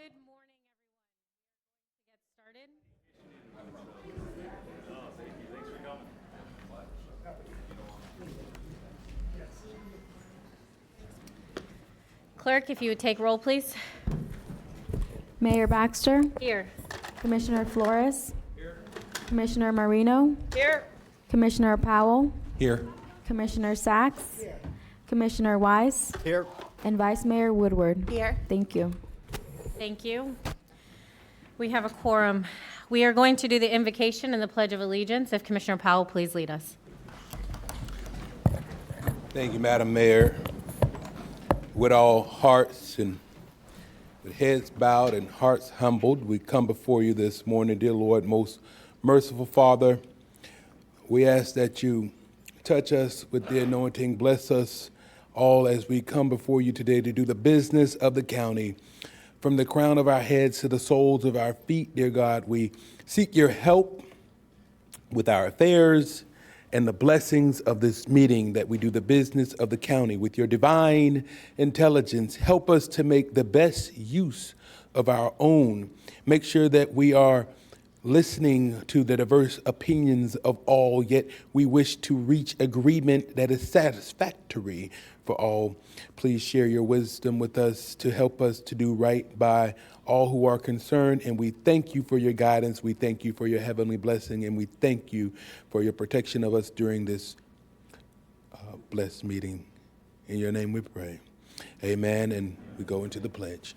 Good morning, everyone. We are going to get started. Thanks for coming. Clerk, if you would take roll, please. Mayor Baxter, Here. Commissioner Flores, Commissioner Marino, Here. Commissioner Powell, Here. Commissioner Sachs, Commissioner Wise, Here. and Vice Mayor Woodward. Here. Thank you. Thank you. We have a quorum. We are going to do the invocation and the Pledge of Allegiance. If Commissioner Powell, please lead us. Thank you, Madam Mayor. With all hearts and with heads bowed and hearts humbled, we come before you this morning, dear Lord, most merciful Father. We ask that you touch us with the anointing, bless us all as we come before you today to do the business of the county. From the crown of our heads to the soles of our feet, dear God, we seek your help with our affairs and the blessings of this meeting, that we do the business of the county. With your divine intelligence, help us to make the best use of our own. Make sure that we are listening to the diverse opinions of all, yet we wish to reach agreement that is satisfactory for all. Please share your wisdom with us to help us to do right by all who are concerned, and we thank you for your guidance. We thank you for your heavenly blessing, and we thank you for your protection of us during this blessed meeting. In your name we pray. Amen, and we go into the pledge.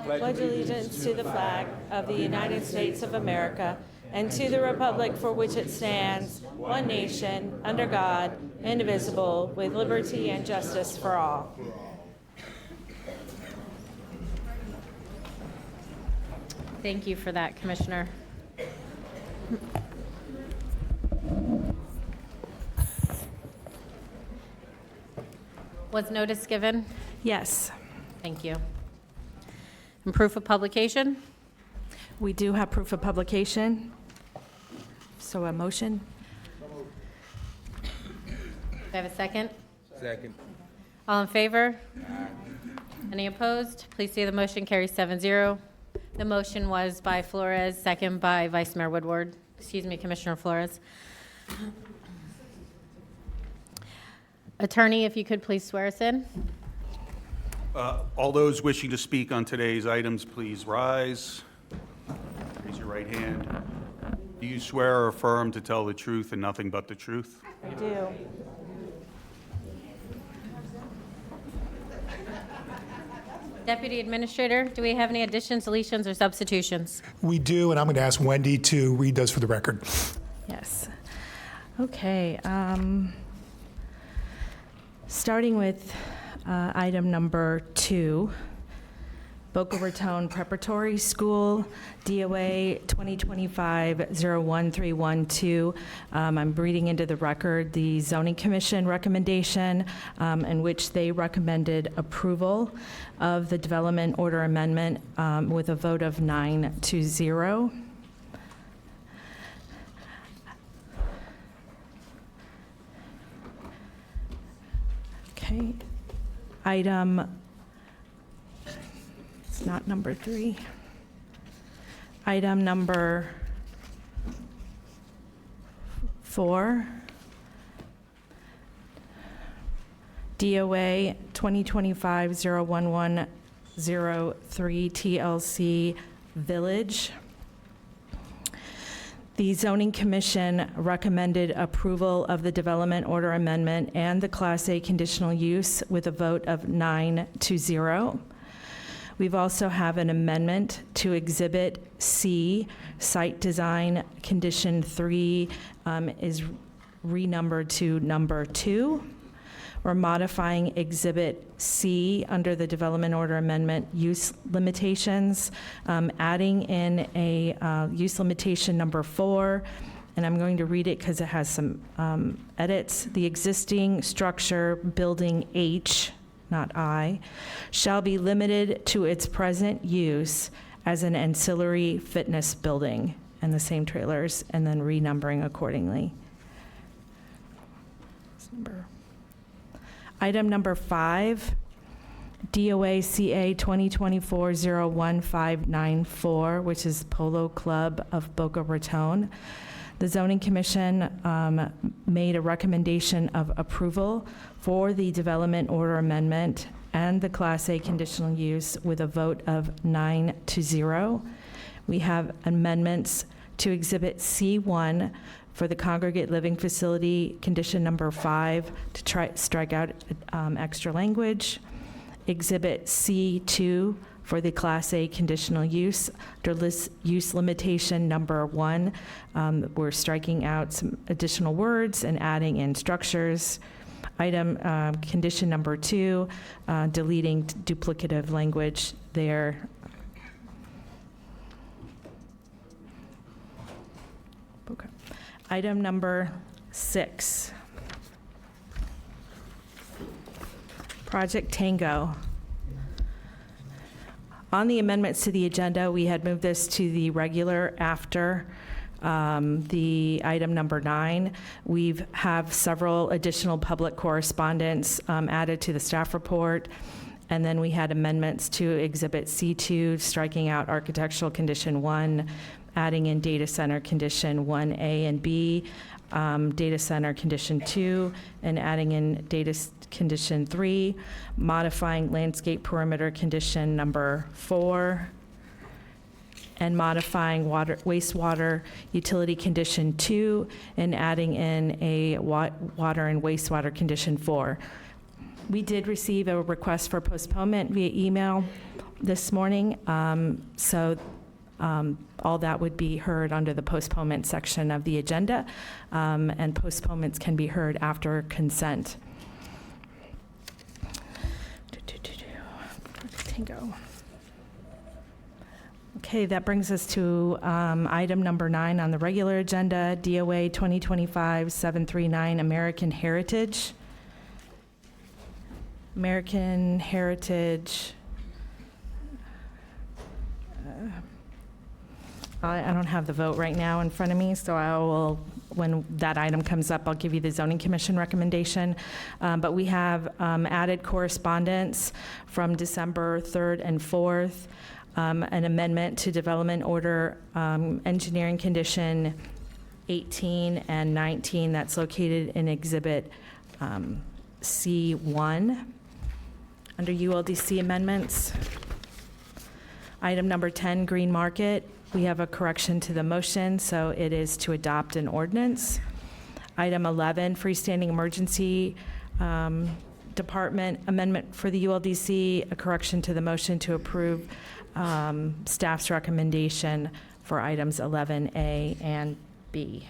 Pledge allegiance to the flag of the United States of America and to the republic for which it stands, one nation, under God, indivisible, with liberty and justice for all. Thank you for that, Commissioner. Was notice given? Yes, Thank you. And proof of publication? we do have proof of publication. So a motion? Do I have a second? Second. All in favor? Any opposed? Please see the motion carries 7-0. The motion was by Flores, second by Vice Mayor Woodward. Excuse me, Commissioner Flores. Attorney, if you could please swear us in. All those wishing to speak on today's items, please rise. Raise your right hand. Do you swear or affirm to tell the truth and nothing but the truth? I do. Deputy Administrator, do we have any additions, deletions, or substitutions? We do, and I'm going to ask Wendy to read those for the record. Yes. Okay. Starting with item number 2, Boca Raton Preparatory School, DOA 2025-01312. I'm reading into the record the Zoning Commission recommendation in which they recommended approval of the development order amendment with a vote of 9-0. Okay. Item, it's not number 3. Item number 4, DOA 2025-01103 TLC Village. The Zoning Commission recommended approval of the development order amendment and the Class A conditional use with a vote of 9-0. We've also have an amendment to Exhibit C, Site Design Condition 3 is renumbered to number 2. We're modifying Exhibit C under the Development Order Amendment use limitations, adding in a use limitation number 4, and I'm going to read it because it has some edits. The existing structure, building H, not I, shall be limited to its present use as an ancillary fitness building, and the same trailers, and then renumbering accordingly. Item number 5, DOA CA 2024-01594, which is Polo Club of Boca Raton. The Zoning Commission made a recommendation of approval for the development order amendment and the Class A conditional use with a vote of 9-0. We have amendments to Exhibit C1 for the congregate living facility, condition number 5, to strike out extra language. Exhibit C2 for the Class A conditional use, under use limitation number 1. We're striking out some additional words and adding in structures. Item condition number 2, deleting duplicative language there. Okay. Item number 6. Project Tango. On the amendments to the agenda, we had moved this to the regular after the item number 9. We have several additional public correspondence added to the staff report. And then we had amendments to Exhibit C2, striking out architectural condition 1, adding in data center condition 1A and B, data center condition 2, and adding in condition 3, modifying landscape perimeter condition number 4, and modifying wastewater utility condition 2, and adding in a water and wastewater condition 4. We did receive a request for postponement via email this morning, so all that would be heard under the postponement section of the agenda, and postponements can be heard after consent. Tango. Okay, that brings us to item number 9 on the regular agenda, DOA 2025-739, American Heritage. American Heritage. I don't have the vote right now in front of me, so I will, when that item comes up, I'll give you the Zoning Commission recommendation. But we have added correspondence from December 3rd and 4th, an amendment to Development Order Engineering Condition 18 and 19 that's located in Exhibit C1 under ULDC amendments. Item number 10, Green Market. We have a correction to the motion, so it is to adopt an ordinance. Item 11, freestanding emergency department amendment for the ULDC, a correction to the motion to approve staff's recommendation for items 11A and B.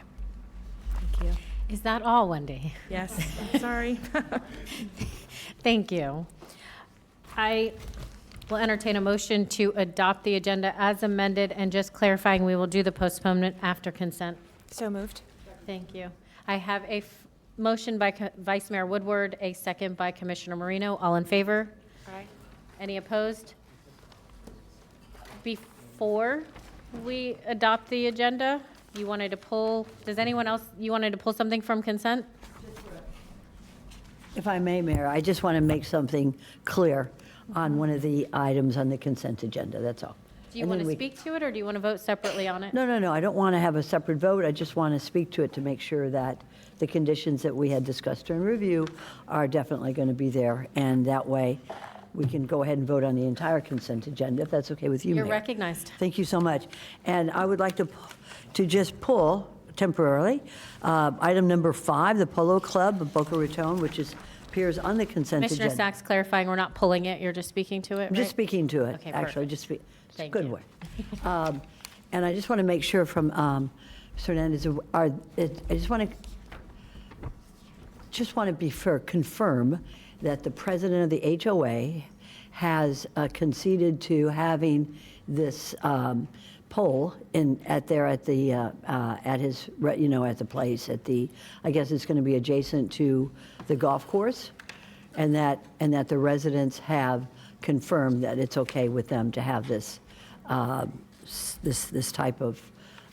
Thank you. Is that all, Wendy? Yes, sorry. Thank you. I will entertain a motion to adopt the agenda as amended, and just clarifying, we will do the postponement after consent. So moved. Thank you. I have a motion by Vice Mayor Woodward, a second by Commissioner Marino. All in favor? Aye. Any opposed? Before we adopt the agenda, you wanted to pull, does anyone else, you wanted to pull something from consent? If I may, Mayor, I just want to make something clear on one of the items on the consent agenda, that's all. Do you And want then to we- speak to it, or do you want to vote separately on it? No, I don't want to have a separate vote, I just want to speak to it to make sure that the conditions that we had discussed during review are definitely going to be there, and that way, we can go ahead and vote on the entire consent agenda, if that's okay with you, Mayor. You're recognized. Thank you so much. And I would like to just pull temporarily, item number 5, the Polo Club of Boca Raton, which appears on the consent agenda. Commissioner Sachs clarifying, we're not pulling it, you're just speaking to it, I'm just right? speaking to it, Okay, actually, perfect. it's a Thank good you. way. And I just want to make sure from Mr. Hernandez, I just want to be fair, confirm that the president of the HOA has conceded to having this pole at his, at the place, I guess it's going to be adjacent to the golf course, and that the residents have confirmed that it's okay with them to have this type of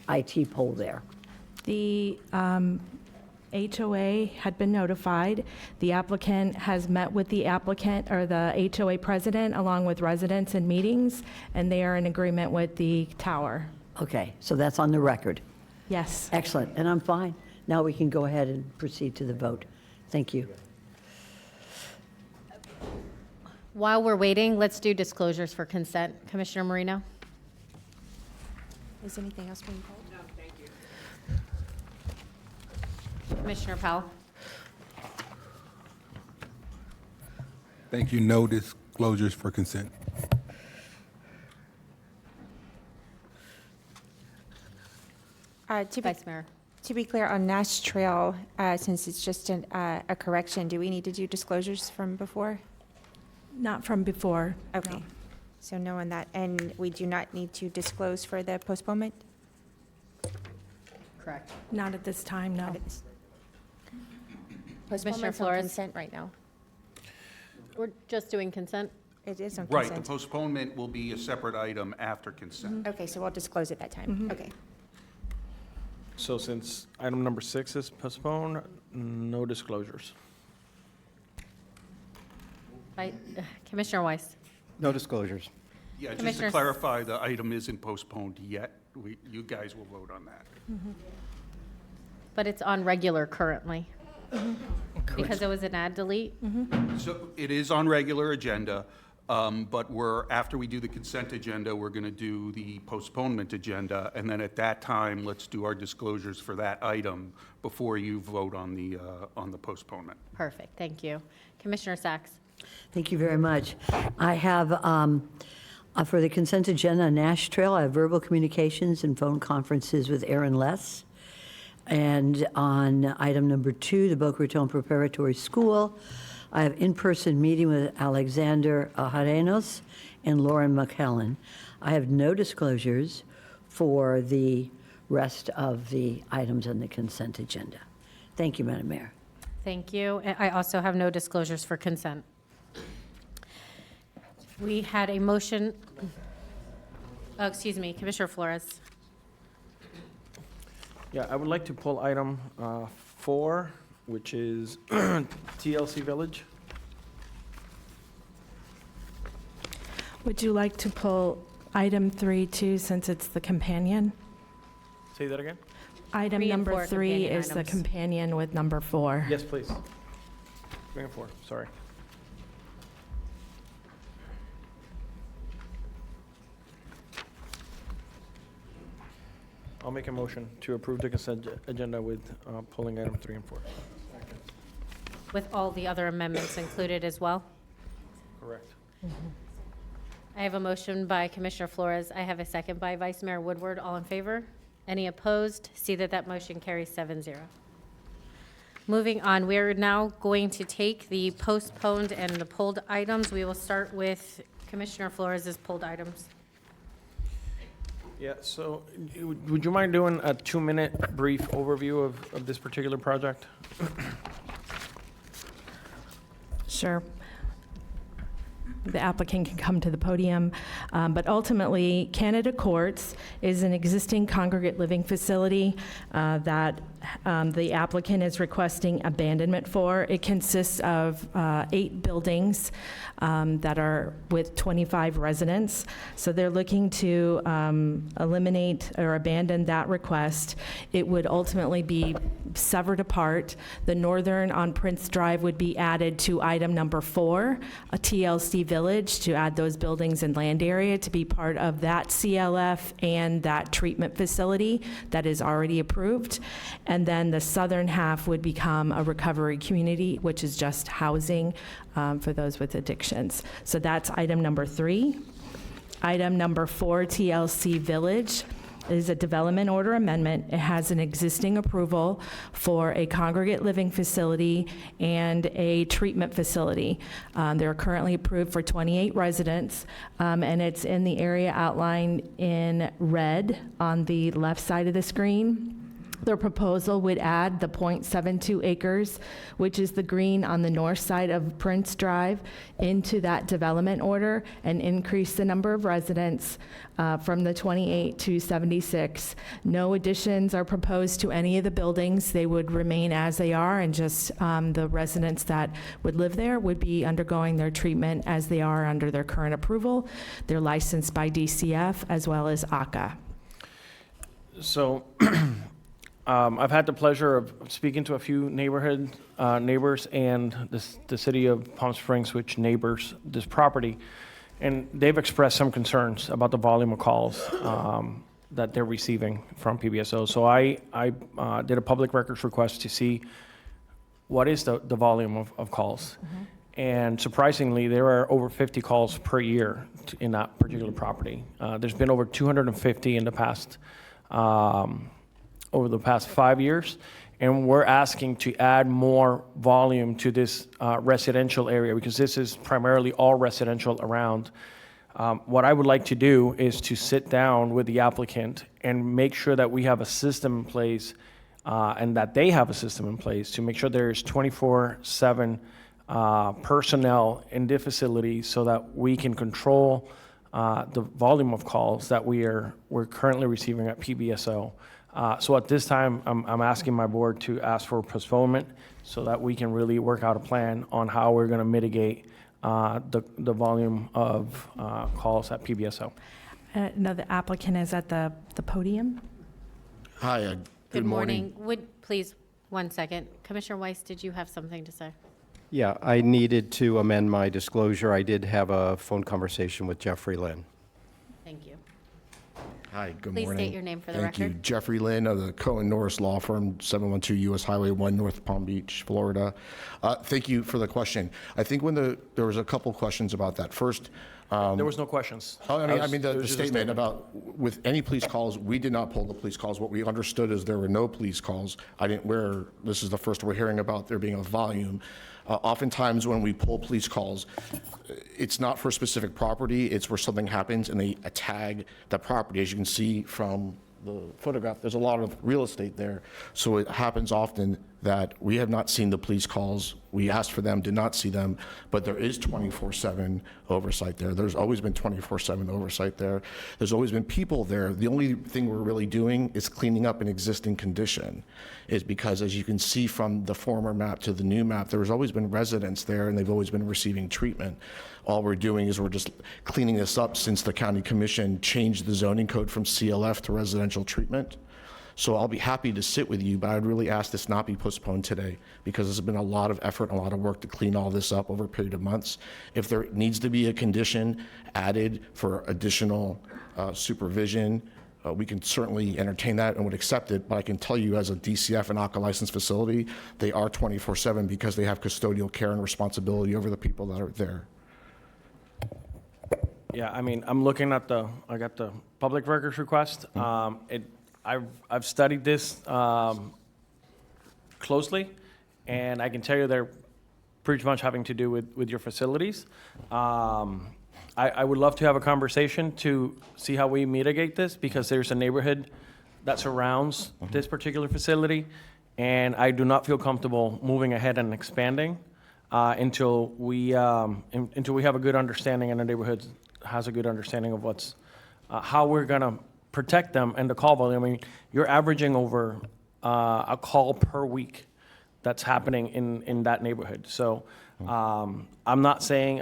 IT pole there. The HOA had been notified. The applicant has met with the applicant, or the HOA president, along with residents in meetings, and they are in agreement with the tower. Okay, so that's on the record. Yes. Excellent, and I'm fine. Now we can go ahead and proceed to the vote. Thank you. While we're waiting, let's do disclosures for consent. Commissioner Marino? Is anything else being pulled? Commissioner Powell? Thank you. No disclosures for consent. Vice Mayor? To be clear, on Nash Trail, since it's just a correction, do we need to do disclosures from before? Not from before. Okay, no. so no on that, and we do not need to disclose for the postponement? Correct. Not at this time, no. Postponement's on Flores? consent right now. We're just doing consent? It is on Right, the consent. postponement will be a separate item after consent. Okay, so we'll disclose at that time. Okay. So since item number 6 is postponed, no disclosures. Commissioner Weiss? No disclosures. Yeah, just to Commissioner- clarify, the item isn't postponed yet. You guys will vote on that. But it's on regular currently. Because it was an ad delete? So it is on regular agenda, but after we do the consent agenda, we're going to do the postponement agenda, and then at that time, let's do our disclosures for that item before you vote on the postponement. Perfect, thank you. Commissioner Sacks? Thank you very much. I have, for the consent agenda, Nash Trail, I have verbal communications and phone conferences with Aaron Less. And on item number 2, the Boca Raton Preparatory School, I have in-person meeting with Alexander Arenos and Lauren McKellen. I have no disclosures for the rest of the items on the consent agenda. Thank you, Madam Mayor. Thank you. And I also have no disclosures for consent. We had a motion, excuse me, Commissioner Flores. Yeah, I would like to pull item 4, which is TLC Village. Would you like to pull item 3 too, since it's the companion? Say that again? Item 3 and number 4 3 companion is the items. companion with number 4. Yes, please. 3 and 4, sorry. I'll make a motion to approve the consent agenda with pulling item 3 and 4. With all the other amendments included as well. Correct. I have a motion by Commissioner Flores. I have a second by Vice Mayor Woodward. All in favor? Any opposed? See that that motion carries 7-0. Moving on, we are now going to take the postponed and the pulled items. We will start with Commissioner Flores' pulled items. Yeah, so would you mind doing a 2-minute brief overview of this particular project? Sure. The applicant can come to the podium, but ultimately, Canada Courts is an existing congregate living facility that the applicant is requesting abandonment for. It consists of 8 buildings that are with 25 residents. So they're looking to eliminate or abandon that request. It would ultimately be severed apart. The northern on Prince Drive would be added to item number 4, a TLC Village, to add those buildings and land area to be part of that CLF and that treatment facility that is already approved. And then the southern half would become a recovery community, which is just housing for those with addictions. So that's item number 3. Item number 4, TLC Village, is a development order amendment. It has an existing approval for a congregate living facility and a treatment facility. They're currently approved for 28 residents, and it's in the area outlined in red on the left side of the screen. Their proposal would add the .72 acres, which is the green on the north side of Prince Drive, into that development order and increase the number of residents from the 28 to 76. No additions are proposed to any of the buildings. They would remain as they are, and just the residents that would live there would be undergoing their treatment as they are under their current approval. They're licensed by DCF as well as ACA. So I've had the pleasure of speaking to a few neighbors and the city of Palm Springs, which neighbors this property, and they've expressed some concerns about the volume of calls that they're receiving from PBSO. So I did a public records request to see what is the volume of calls. And surprisingly, there are over 50 calls per year in that particular property. There's been over 250 in the past over the past 5 years, and we're asking to add more volume to this residential area because this is primarily all residential around. What I would like to do is to sit down with the applicant and make sure that we have a system in place and that they have a system in place to make sure there's 24/7 personnel in the facility so that we can control the volume of calls that we're currently receiving at PBSO. So at this time, I'm asking my board to ask for postponement so that we can really work out a plan on how we're going to mitigate the volume of calls at PBSO. Now the applicant is at the podium. Hi, Good morning. Please, 1 second. Commissioner Weiss, did you have something to say? Yeah, I needed to amend my disclosure. I did have a phone conversation with Jeffrey Lynn. Thank you. Hi, good Please morning. state your name for the Thank you. record. Jeffrey Lynn of the Cohen Norris Law Firm, 712 US Highway 1, North Palm Beach, Florida. Thank you for the question. I think when there was a couple questions about that. First, There was no questions. I mean, It the was just a statement about with any police calls, we did not pull the police calls. What we understood is there were no police calls. This is the first we're hearing about there being a volume. Oftentimes when we pull police calls, it's not for a specific property, it's where something happens and they tag that property. As you can see from the photograph, there's a lot of real estate there. So it happens often that we have not seen the police calls. We asked for them, did not see them, but there is 24/7 oversight there. There's always been 24/7 oversight there. There's always been people there. The only thing we're really doing is cleaning up an existing condition, is because as you can see from the former map to the new map, there's always been residents there and they've always been receiving treatment. All we're doing is we're just cleaning this up since the county commission changed the zoning code from CLF to residential treatment. So I'll be happy to sit with you, but I'd really ask this not be postponed today because there's been a lot of effort and a lot of work to clean all this up over a period of months. If there needs to be a condition added for additional supervision, we can certainly entertain that and would accept it, but I can tell you as a DCF and ACA licensed facility, they are 24/7 because they have custodial care and responsibility over the people that are there. Yeah, I mean, I'm looking at I got the public records request. I've studied this closely, and I can tell you they're pretty much having to do with your facilities. I would love to have a conversation to see how we mitigate this, because there's a neighborhood that surrounds this particular facility, and I do not feel comfortable moving ahead and expanding until we have a good understanding and the neighborhood has a good understanding of how we're gonna protect them and the call volume. I mean, you're averaging over a call per week that's happening in that neighborhood. So I'm not saying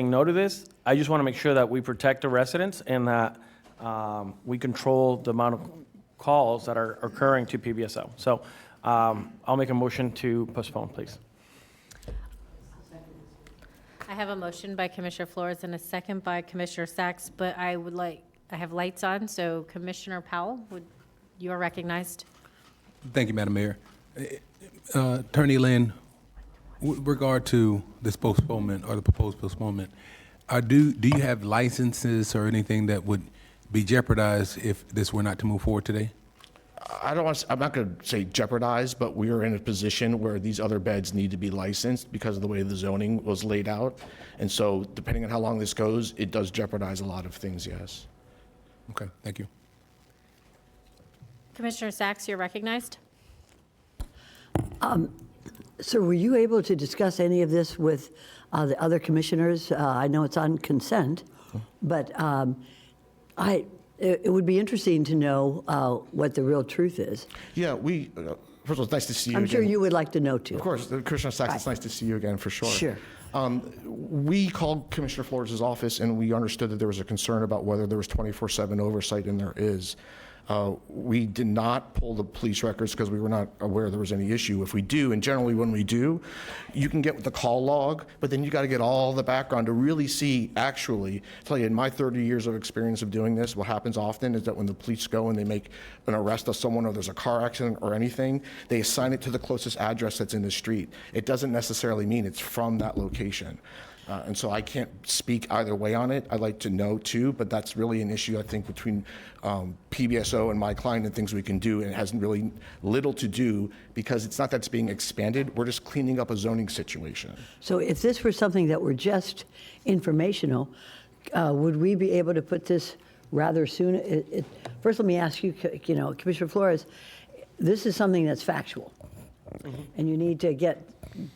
no to this. I just want to make sure that we protect the residents and that we control the amount of calls that are occurring to PBSO. So I'll make a motion to postpone, please. I have a motion by Commissioner Flores and a second by Commissioner Sacks, but I have lights on, so Commissioner Powell, you are recognized. Thank you, Madam Mayor. Attorney Lynn, with regard to this postponement or the proposed postponement, do you have licenses or anything that would be jeopardized if this were not to move forward today? I'm not going to say jeopardize, but we are in a position where these other beds need to be licensed because of the way the zoning was laid out. And so depending on how long this goes, it does jeopardize a lot of things, yes. Okay, thank you. Commissioner Sacks, you're recognized. Sir, were you able to discuss any of this with the other commissioners? I know it's on consent, but it would be interesting to know what the real truth is. Yeah, first of all, it's nice to see you I'm again. sure you would like to know too. Of course, Commissioner Sacks, it's nice to see you again, for sure. Sure. We called Commissioner Flores' office, and we understood that there was a concern about whether there was 24/7 oversight, and there is. We did not pull the police records because we were not aware there was any issue. If we do, and generally when we do, you can get the call log, but then you got to get all the background to really see, actually, tell you, in my 30 years of experience of doing this, what happens often is that when the police go and they make an arrest of someone, or there's a car accident or anything, they assign it to the closest address that's in the street. It doesn't necessarily mean it's from that location. And so I can't speak either way on it. I'd like to know too, but that's really an issue, I think, between PBSO and my client and things we can do. And it has really little to do, because it's not that it's being expanded. We're just cleaning up a zoning situation. So if this were something that were just informational, would we be able to put this rather soon? First, let me ask you, Commissioner Flores, this is something that's factual. And you need to get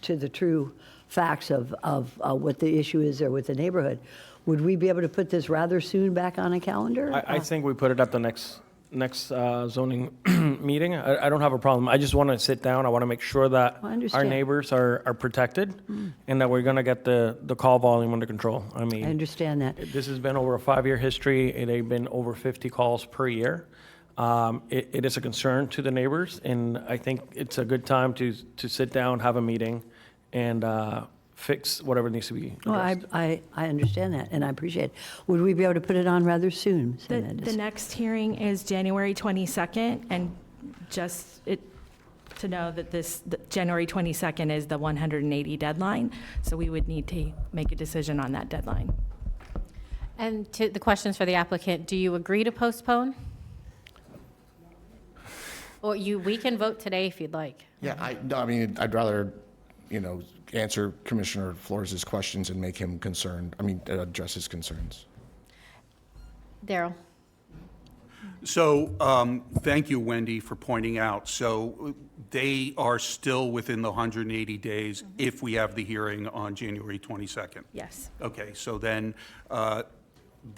to the true facts of what the issue is there with the neighborhood. Would we be able to put this rather soon back on a calendar? I think we put it at the next zoning meeting. I don't have a problem. I just want to sit down. I want to make sure that I our understand. neighbors are protected, and that we're going to get the call volume under control. I I mean, understand that. this has been over a 5-year history. They've been over 50 calls per year. It is a concern to the neighbors, and I think it's a good time to sit down, have a meeting, and fix whatever needs to be Well, addressed. I understand that, and I appreciate it. Would we be able to put it on rather soon? Ms. The Hernandez? next hearing is January 22nd, and just to know that the January 22nd is the 180 deadline, so we would need to make a decision on that deadline. And to the questions for the applicant, do you agree to postpone? Or we can vote today if you'd like. Yeah, no, I mean, I'd rather, answer Commissioner Flores' questions and make him concerned, address his concerns. Daryl? So, thank you, Wendy, for pointing out. So they are still within the 180 days if we have the hearing on January 22nd? Yes. Okay, so then the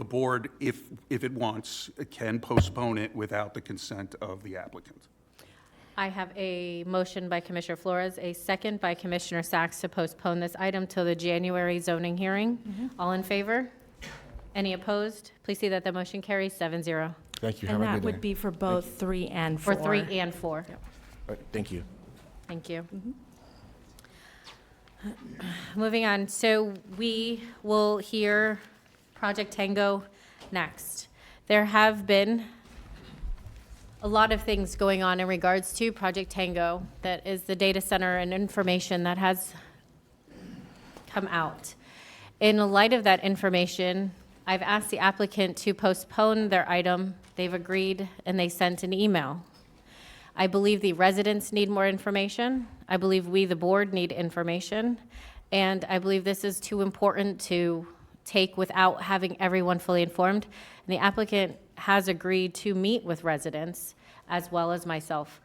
board, if it wants, can postpone it without the consent of the applicant. I have a motion by Commissioner Flores, a second by Commissioner Sacks to postpone this item till the January zoning hearing. All in favor? Any opposed? Please see that the motion carries 7-0 Thank you. And Have a that good day. would be for both 3 and 4. for 3 and 4. All right, thank you. Thank you. Moving on, so we will hear Project Tango next. There have been a lot of things going on in regards to Project Tango, that is the data center and information that has come out. In light of that information, I've asked the applicant to postpone their item. They've agreed, and they sent an email. I believe the residents need more information. I believe we, the board, need information. And I believe this is too important to take without having everyone fully informed. And the applicant has agreed to meet with residents as well as myself.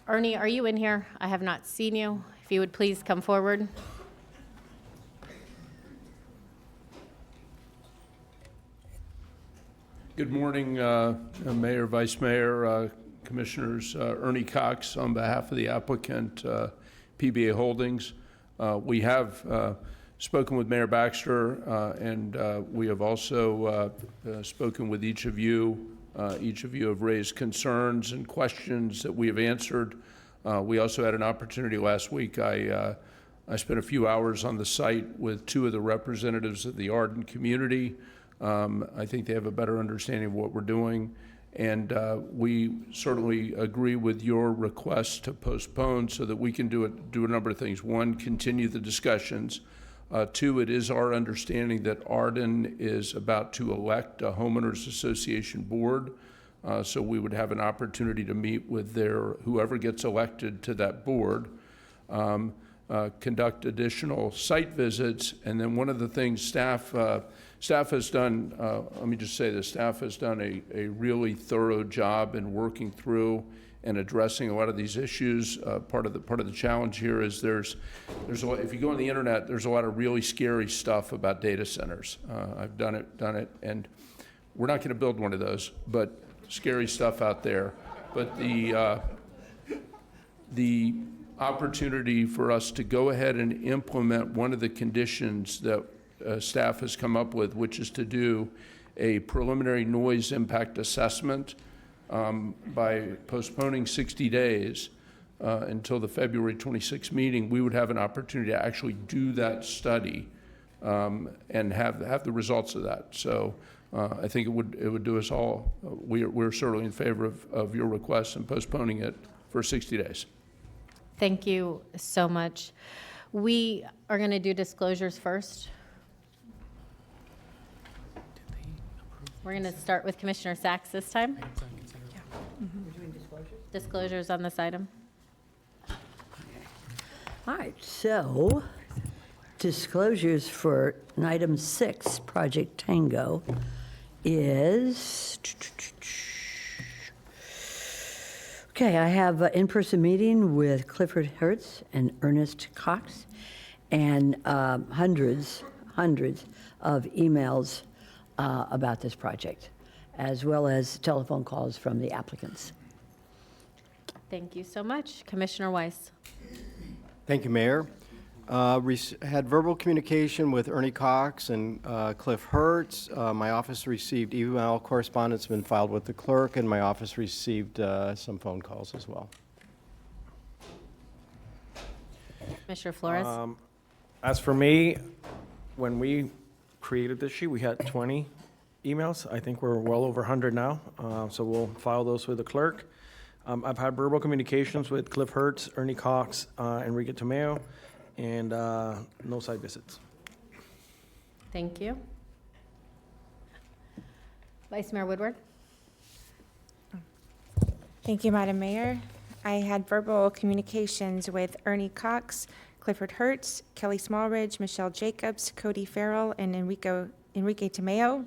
Ernie, are you in here? I have not seen you. If you would please come forward. Good morning, Mayor, Vice Mayor, Commissioners. Ernie Cox on behalf of the applicant, PBA Holdings. We have spoken with Mayor Baxter, and we have also spoken with each of you. Each of you have raised concerns and questions that we have answered. We also had an opportunity last week. I spent a few hours on the site with 2 of the representatives of the Arden community. I think they have a better understanding of what we're doing. And we certainly agree with your request to postpone so that we can do a number of things. 1, continue the discussions. 2, it is our understanding that Arden is about to elect a homeowners association board. So we would have an opportunity to meet with whoever gets elected to that board. conduct additional site visits. And then one of the things staff has done, let me just say this, staff has done a really thorough job in working through and addressing a lot of these issues. Part of the challenge here is there's a lot, if you go on the internet, there's a lot of really scary stuff about data centers. I've done it, and we're not going to build one of those, but scary stuff out there. But the opportunity for us to go ahead and implement one of the conditions that staff has come up with, which is to do a preliminary noise impact assessment by postponing 60 days until the February 26th meeting, we would have an opportunity to actually do that study and have the results of that. So I think it would do us all. We're certainly in favor of your request and postponing it for 60 days. Thank you so much. We are going to do disclosures first. We're going to start with Commissioner Sacks this time. Disclosures on this item. All right, so disclosures for item 6, Project Tango, is, okay, I have an in-person meeting with Clifford Hertz and Ernest Cox, and hundreds of emails about this project, as well as telephone calls from the applicants. Thank you so much. Commissioner Weiss. Thank you, Mayor. Had verbal communication with Ernie Cox and Cliff Hertz. My office received email correspondence been filed with the clerk, and my office received some phone calls as well. Commissioner Flores. As for me, when we created this sheet, we had 20 emails. I think we're well over 100 now, so we'll file those with the clerk. I've had verbal communications with Cliff Hertz, Ernie Cox, Enrique Tomeo, and no site visits. Thank you. Vice Mayor Woodward. Thank you, Madam Mayor. I had verbal communications with Ernie Cox, Clifford Hertz, Kelly Smallridge, Michelle Jacobs, Cody Farrell, and Enrique Tomeo.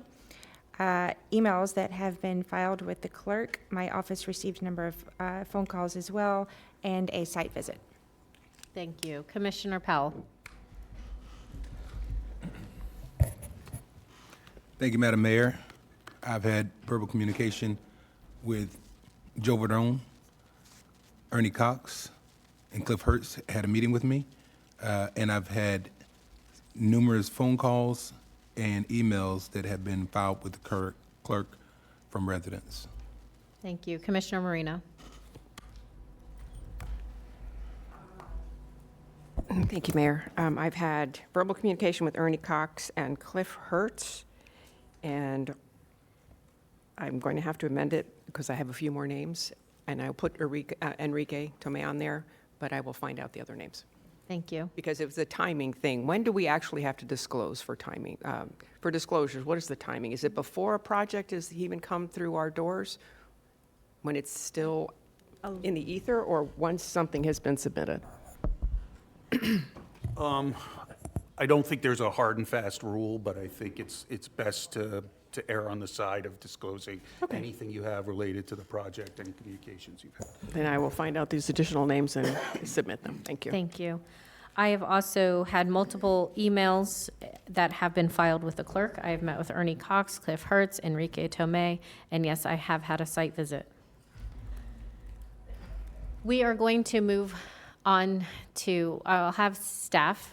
Emails that have been filed with the clerk. My office received a number of phone calls as well, and a site visit. Thank you. Commissioner Powell. Thank you, Madam Mayor. I've had verbal communication with Joe Verdone, Ernie Cox, and Cliff Hertz had a meeting with me, and I've had numerous phone calls and emails that have been filed with the clerk from residents. Thank you. Commissioner Marino. Thank you, Mayor. I've had verbal communication with Ernie Cox and Cliff Hertz, and I'm going to have to amend it because I have a few more names, and I'll put Enrique Tomei on there, but I will find out the other names. Thank you. Because it was a timing thing. When do we actually have to disclose for timing? For disclosures, what is the timing? Is it before a project has even come through our doors? When it's still in the ether, or once something has been submitted? I don't think there's a hard and fast rule, but I think it's best to err on the side of disclosing anything you have related to the project, any communications you've had. Then I will find out these additional names and submit them. Thank you. Thank you. I have also had multiple emails that have been filed with the clerk. I have met with Ernie Cox, Cliff Hertz, Enrique Tomei, and yes, I have had a site visit. We are going to move on to, I'll have staff,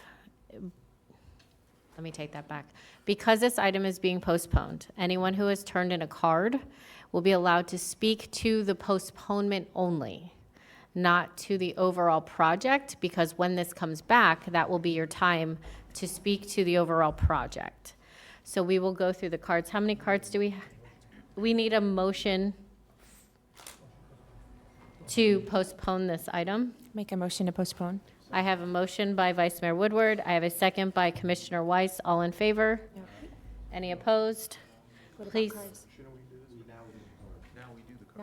let me take that back. Because this item is being postponed, anyone who has turned in a card will be allowed to speak to the postponement only, not to the overall project, because when this comes back, that will be your time to speak to the overall project. So we will go through the cards. How many cards do we have? We need a motion to postpone this item. Make a motion to postpone. I have a motion by Vice Mayor Woodward. I have a second by Commissioner Weiss. All in favor? Yep. Any opposed? Please. Now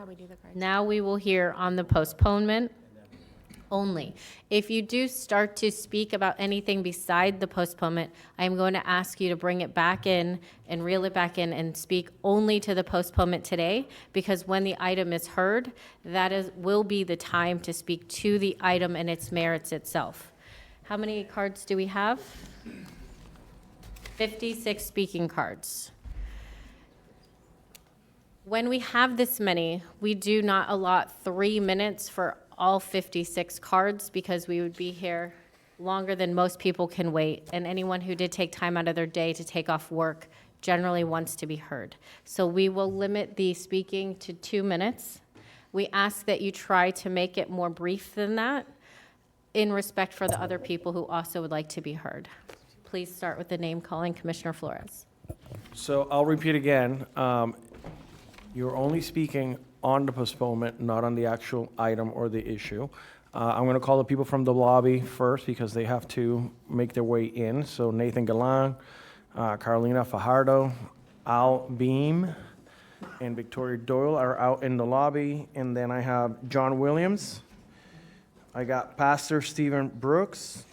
we do the cards. Now we will hear on the postponement. only. If you do start to speak about anything beside the postponement, I am going to ask you to bring it back in and reel it back in and speak only to the postponement today, because when the item is heard, will be the time to speak to the item and its merits itself. How many cards do we have? 56 speaking cards. When we have this many, we do not allot 3 minutes for all 56 cards, because we would be here longer than most people can wait, and anyone who did take time out of their day to take off work generally wants to be heard. So we will limit the speaking to 2 minutes. We ask that you try to make it more brief than that, in respect for the other people who also would like to be heard. Please start with the name calling. Commissioner Flores. So I'll repeat again. You're only speaking on the postponement, not on the actual item or the issue. I'm going to call the people from the lobby first because they have to make their way in. So Nathan Galan, Carolina Fajardo, Al Beam, and Victoria Doyle are out in the lobby. And then I have John Williams. I got Pastor Stephen Brooks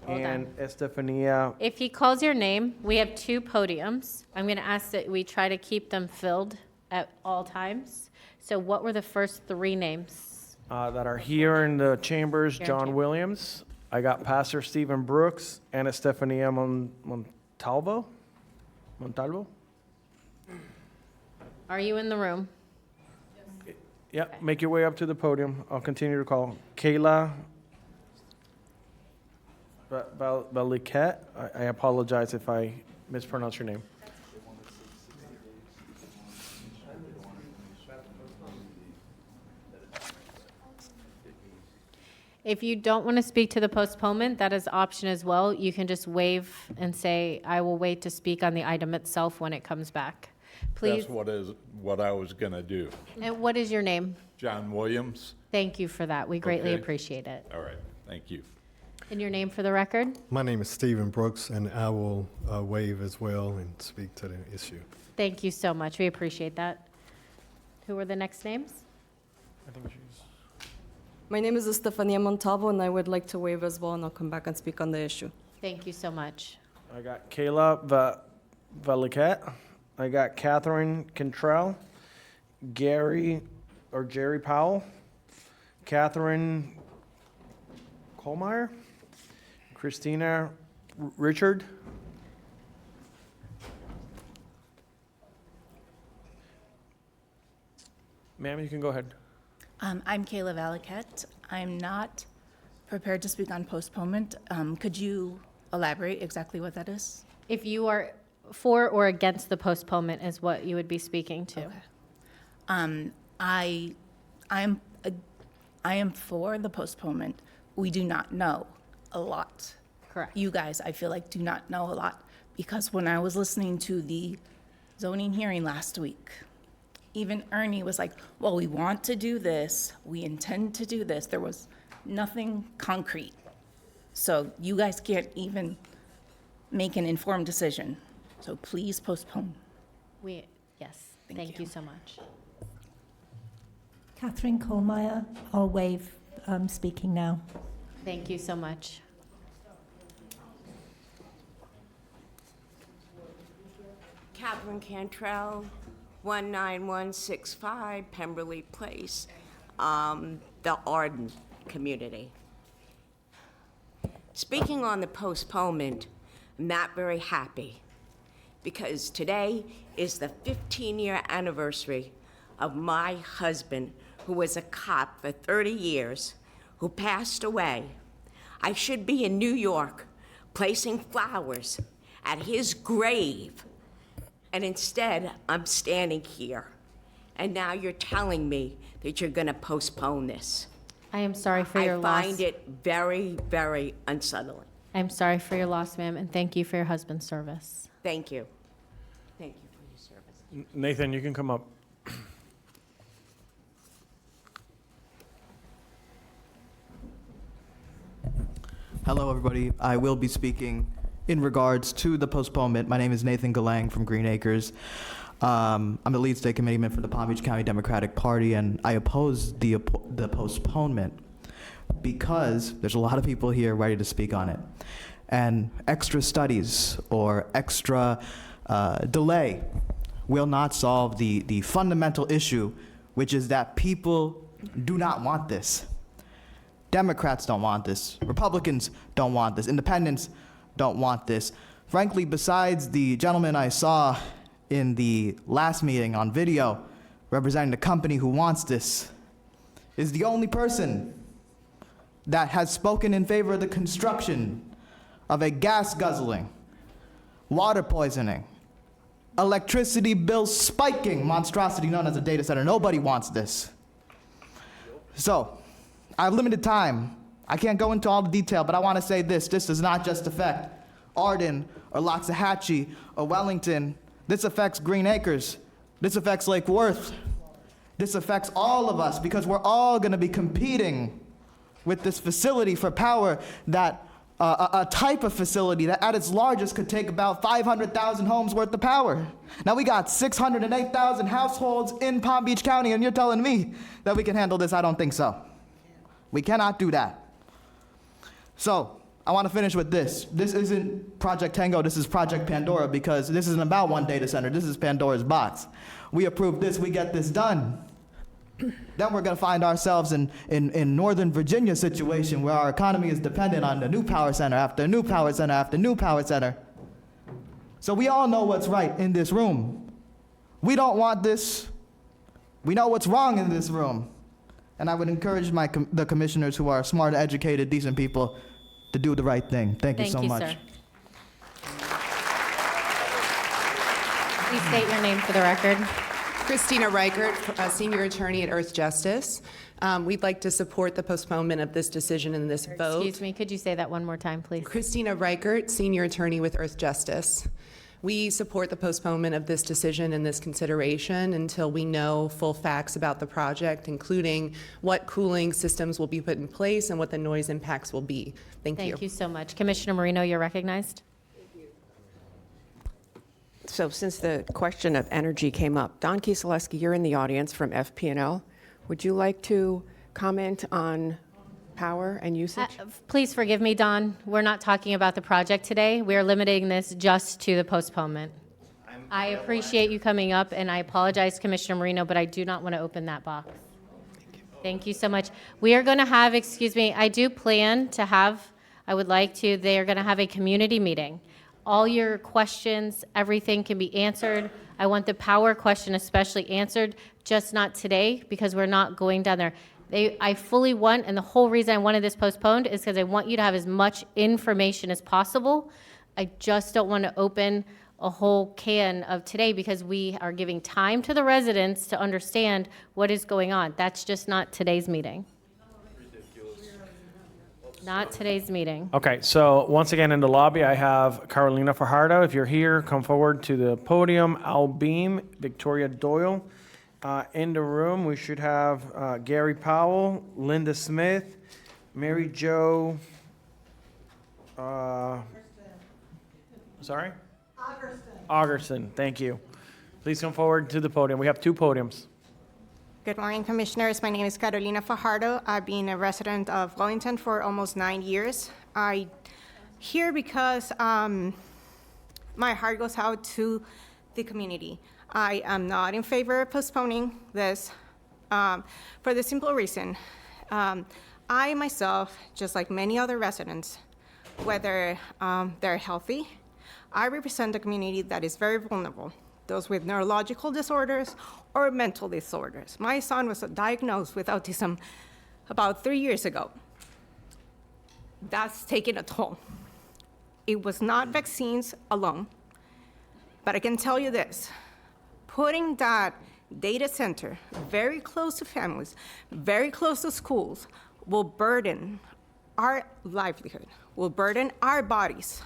Hold and on. Estefania. If he calls your name, we have 2 podiums. I'm going to ask that we try to keep them filled at all times. So what were the first 3 names? That are here in the chambers, Here in John chamber. Williams. I got Pastor Stephen Brooks and Estefania Montalvo. Are you in the room? Yeah, make your way up to the podium. I'll continue to call. Kayla Baliket. I apologize if I mispronounce your name. If you don't want to speak to the postponement, that is option as well. You can just wave and say, I will wait to speak on the item itself when it comes back. Please. That's what I was going to do. And what is your name? John Williams. Thank you for that. We greatly Okay. appreciate it. All right, thank you. And your name for the record? My name is Stephen Brooks, and I will waive as well and speak to the issue. Thank you so much. We appreciate that. Who are the next names? I think she's. My name is Estefania Montalvo, and I would like to waive as well, and I'll come back and speak on the issue. Thank you so much. I got Kayla Valiket. I got Catherine Cantrell, Jerry Powell, Catherine Colmeyer, Christina Richard. Ma'am, you can go ahead. I'm Kayla Valiket. I'm not prepared to speak on postponement. Could you elaborate exactly what that is? If you are for or against the postponement is what you would be speaking to. Okay. I am for the postponement. We do not know a lot. Correct. You guys, I feel like, do not know a lot, because when I was listening to the zoning hearing last week, even Ernie was like, well, we want to do this, we intend to do this. There was nothing concrete. So you guys can't even make an informed decision. So please postpone. Yes, thank you so much. Catherine Colmeyer, I'll waive speaking now. Thank you so much. Catherine Cantrell, 19165 Pemberley Place, the Arden community. Speaking on the postponement, I'm not very happy, because today is the 15-year anniversary of my husband, who was a cop for 30 years, who passed away. I should be in New York placing flowers at his grave, and instead I'm standing here. And now you're telling me that you're going to postpone this. I am sorry for your loss. I find it very, very unsettling. I'm sorry for your loss, ma'am, and thank you for your husband's service. Thank you. Thank you for your service. Nathan, you can come up. Hello, everybody. I will be speaking in regards to the postponement. My name is Nathan Galang from Green Acres. I'm the lead state committeeman for the Palm Beach County Democratic Party, and I oppose the postponement because there's a lot of people here ready to speak on it. And extra studies or extra delay will not solve the fundamental issue, which is that people do not want this. Democrats don't want this. Republicans don't want this. Independents don't want this. Frankly, besides the gentleman I saw in the last meeting on video representing the company who wants this, is the only person that has spoken in favor of the construction of a gas-guzzling, water poisoning, electricity bill spiking monstrosity known as a data center. Nobody wants this. So, I have limited time. I can't go into all the detail, but I want to say this. This does not just affect Arden or Loxahatchee or Wellington. This affects Green Acres. This affects Lake Worth. This affects all of us because we're all going to be competing with this facility for power that a type of facility that at its largest could take about 500,000 homes worth of power. Now we got 608,000 households in Palm Beach County, and you're telling me that we can handle this? I don't think so. We cannot do that. So I want to finish with this. This isn't Project Tango, this is Project Pandora, because this isn't about one data center, this is Pandora's box. We approve this, we get this done. Then we're going to find ourselves in Northern Virginia situation where our economy is dependent on the new power center after new power center after new power center. So we all know what's right in this room. We don't want this. We know what's wrong in this room. And I would encourage the commissioners who are smart, educated, decent people to do the right thing. Thank you so much. Sir. Please state your name for the record. Christina Reichert, Senior Attorney at Earth Justice. We'd like to support the postponement of this decision and this vote. Excuse me, could you say that one more time, please? Christina Reichert, Senior Attorney with Earth Justice. We support the postponement of this decision and this consideration until we know full facts about the project, including what cooling systems will be put in place and what the noise impacts will be. Thank you. Thank you so much. Commissioner Marino, you're recognized. So since the question of energy came up, Don Kieselewski, you're in the audience from FP&L. Would you like to comment on power and usage? Please forgive me, Don. We're not talking about the project today. We're limiting this just to the postponement. I appreciate you coming up, and I apologize, Commissioner Marino, but I do not want to open that box. Thank you so much. We are going to have, excuse me, I do plan to have, I would like to, they are going to have a community meeting. All your questions, everything can be answered. I want the power question especially answered, just not today, because we're not going down there. I fully want, and the whole reason I wanted this postponed is because I want you to have as much information as possible. I just don't want to open a whole can of today because we are giving time to the residents to understand what is going on. That's just not today's meeting. Not today's meeting. Okay, so once again in the lobby, I have Carolina Fajardo. If you're here, come forward to the podium. Al Beam, Victoria Doyle. In the room, we should have Gary Powell, Linda Smith, Mary Jo. Sorry? Augerson, thank you. Please come forward to the podium. We have two podiums. Good morning, Commissioners. My name is Carolina Fajardo. I've been a resident of Wellington for almost 9 years. I here because my heart goes out to the community. I am not in favor of postponing this for the simple reason. I myself, just like many other residents, whether they're healthy, I represent a community that is very vulnerable, those with neurological disorders or mental disorders. My son was diagnosed with autism about 3 years ago. That's taken a toll. It was not vaccines alone, but I can tell you this, putting that data center very close to families, very close to schools, will burden our livelihood, will burden our bodies.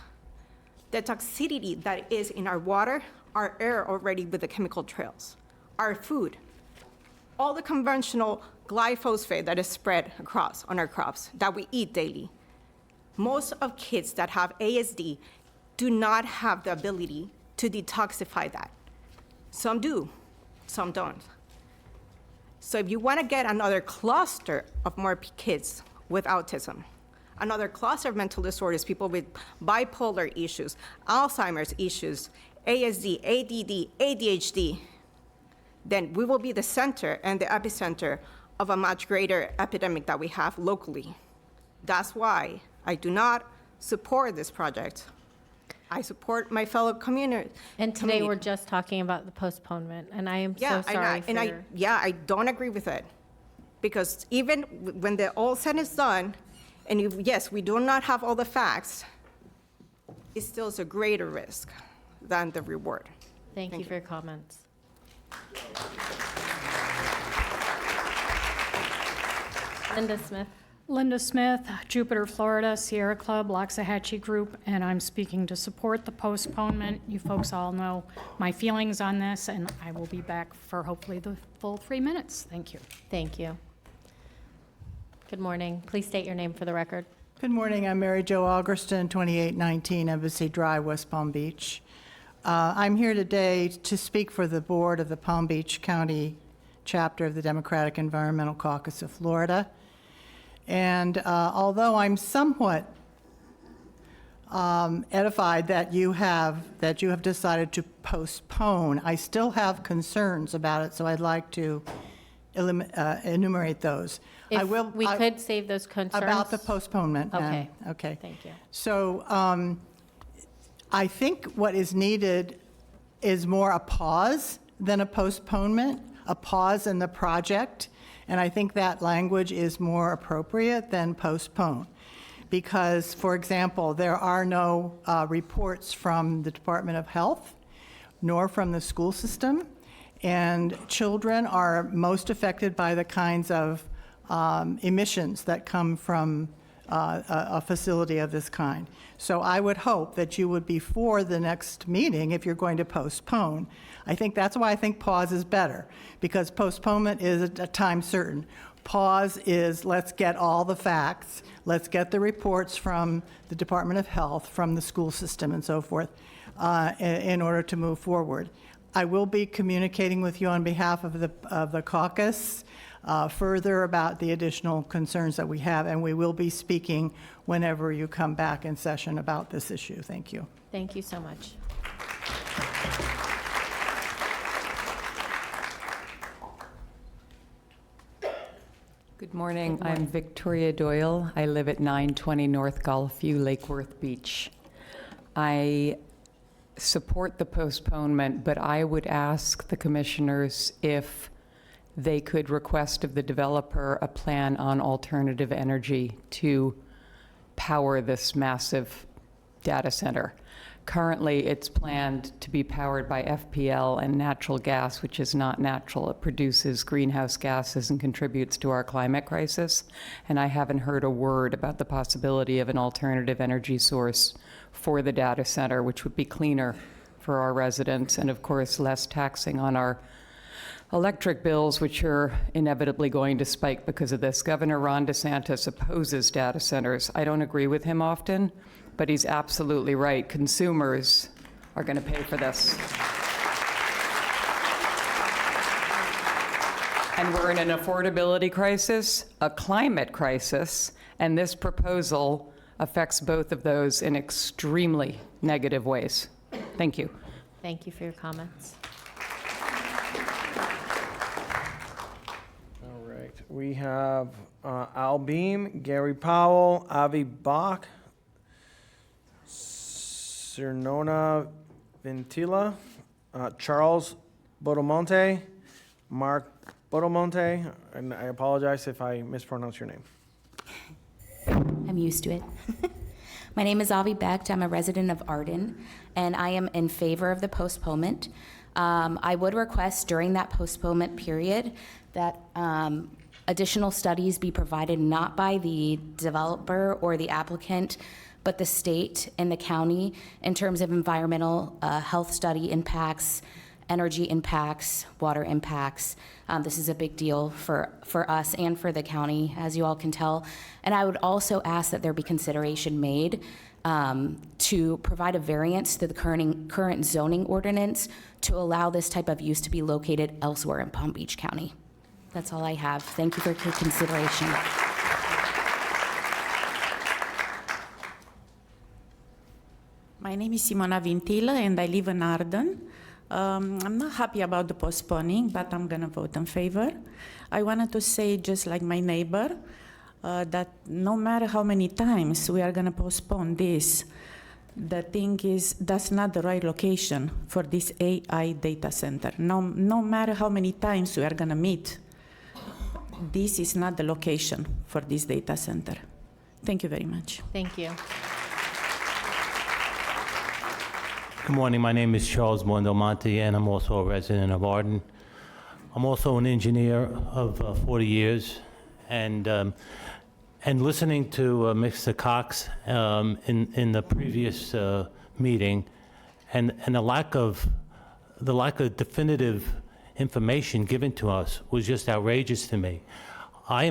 The toxicity that is in our water, our air already with the chemical trails, our food, all the conventional glyphosate that is spread across on our crops that we eat daily. Most of kids that have ASD do not have the ability to detoxify that. Some do, some don't. So if you want to get another cluster of more kids with autism. Another cluster of mental disorders, people with bipolar issues, Alzheimer's issues, ASD, ADD, ADHD, then we will be the center and the epicenter of a much greater epidemic that we have locally. That's why I do not support this project. I support my fellow community. And today, we're just talking about the postponement, and I am so Yeah, sorry for I don't agree with it. Because even when the all said is done, and yes, we do not have all the facts, it still is a greater risk than the reward. Thank you for your comments. Linda Smith. Linda Smith, Jupiter, Florida, Sierra Club, Loxahatchee Group, and I'm speaking to support the postponement. You folks all know my feelings on this, and I will be back for hopefully the full 3 minutes. Thank you. Thank you. Good morning. Please state your name for the record. Good morning. I'm Mary Jo Algerston, 2819 Embassy Drive, West Palm Beach. I'm here today to speak for the board of the Palm Beach County chapter of the Democratic Environmental Caucus of Florida. And although I'm somewhat edified that you have decided to postpone, I still have concerns about it, so I'd like to enumerate those. If we could save those concerns. About the postponement. Okay. Okay. Thank you. So I think what is needed is more a pause than a postponement, a pause in the project. And I think that language is more appropriate than postpone. Because, for example, there are no reports from the Department of Health, nor from the school system. And children are most affected by the kinds of emissions that come from a facility of this kind. So I would hope that you would be for the next meeting if you're going to postpone. I think that's why I think pause is better, because postponement is a time certain. Pause is, let's get all the facts, let's get the reports from the Department of Health, from the school system and so forth, in order to move forward. I will be communicating with you on behalf of the caucus further about the additional concerns that we have, and we will be speaking whenever you come back in session about this issue. Thank you. Thank you so much. Good morning. I'm Victoria Doyle. I live at 920 North Gulfview, Lake Worth Beach. I support the postponement, but I would ask the commissioners if they could request of the developer a plan on alternative energy to power this massive data center. Currently, it's planned to be powered by FPL and natural gas, which is not natural. It produces greenhouse gases and contributes to our climate crisis. And I haven't heard a word about the possibility of an alternative energy source for the data center, which would be cleaner for our residents and, of course, less taxing on our electric bills, which are inevitably going to spike because of this. Governor Ron DeSantis opposes data centers. I don't agree with him often, but he's absolutely right. Consumers are going to pay for this. And we're in an affordability crisis, a climate crisis, and this proposal affects both of those in extremely negative ways. Thank you. Thank you for your comments. All right, we have Al Beam, Gary Powell, Avi Bach, Cernona Ventila, Charles Bodomonte, Mark Bodomonte, and I apologize if I mispronounce your name. I'm used to it. My name is Avi Becht. I'm a resident of Arden, and I am in favor of the postponement. I would request during that postponement period that additional studies be provided not by the developer or the applicant, but the state and the county in terms of environmental health study impacts, energy impacts, water impacts. This is a big deal for us and for the county, as you all can tell. And I would also ask that there be consideration made to provide a variance to the current zoning ordinance to allow this type of use to be located elsewhere in Palm Beach County. That's all I have. Thank you for your consideration. My name is Simona Vintila, and I live in Arden. I'm not happy about the postponing, but I'm going to vote in favor. I wanted to say, just like my neighbor, that no matter how many times we are going to postpone this, the thing is that's not the right location for this AI data center. No matter how many times we are going to meet, this is not the location for this data center. Thank you very much. Thank you. Good morning. My name is Charles Mondelmonte, and I'm also a resident of Arden. I'm also an engineer of 40 years, and listening to Mr. Cox in the previous meeting, and the lack of definitive information given to us was just outrageous to me. I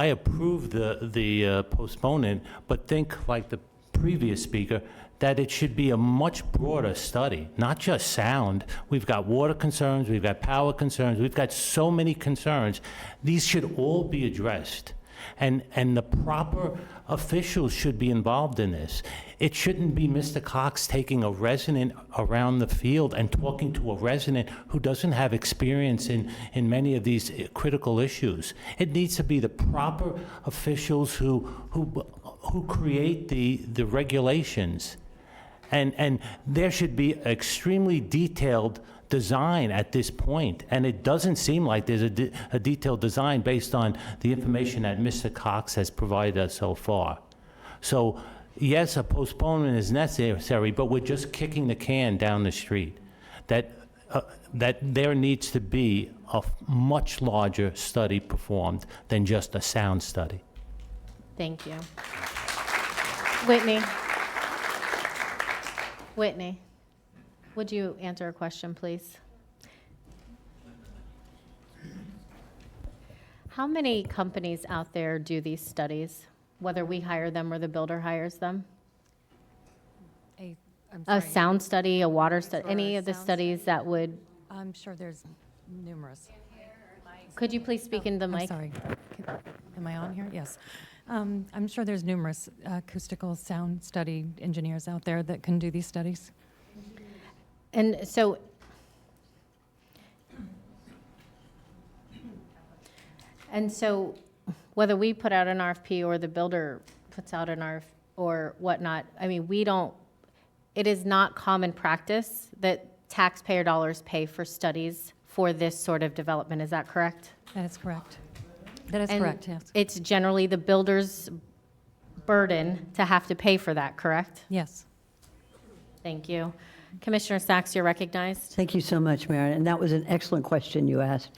approve the postponement, but think like the previous speaker that it should be a much broader study, not just sound. We've got water concerns, we've got power concerns, we've got so many concerns. These should all be addressed. And the proper officials should be involved in this. It shouldn't be Mr. Cox taking a resident around the field and talking to a resident who doesn't have experience in many of these critical issues. It needs to be the proper officials who create the regulations. And there should be extremely detailed design at this point, and it doesn't seem like there's a detailed design based on the information that Mr. Cox has provided us so far. So yes, a postponement is necessary, but we're just kicking the can down the street. That there needs to be a much larger study performed than just a sound study. Thank you. Whitney, would you answer a question, please? How many companies out there do these studies, whether we hire them or the builder hires them? A sound study, a water study, any of the studies that would? I'm sure there's numerous. Could you please speak into the mic? I'm sorry. Am I on here? Yes. I'm sure there's numerous acoustical sound study engineers out there that can do these studies. And so, whether we put out an RFP or the builder puts out an RFP or whatnot, I mean, it is not common practice that taxpayer dollars pay for studies for this sort of development. Is that correct? That is correct. That is And correct, yes. it's generally the builder's burden to have to pay for that, correct? Yes. Thank you. Commissioner Sachs, you're recognized. Thank you so much, Mayor. And that was an excellent question you asked.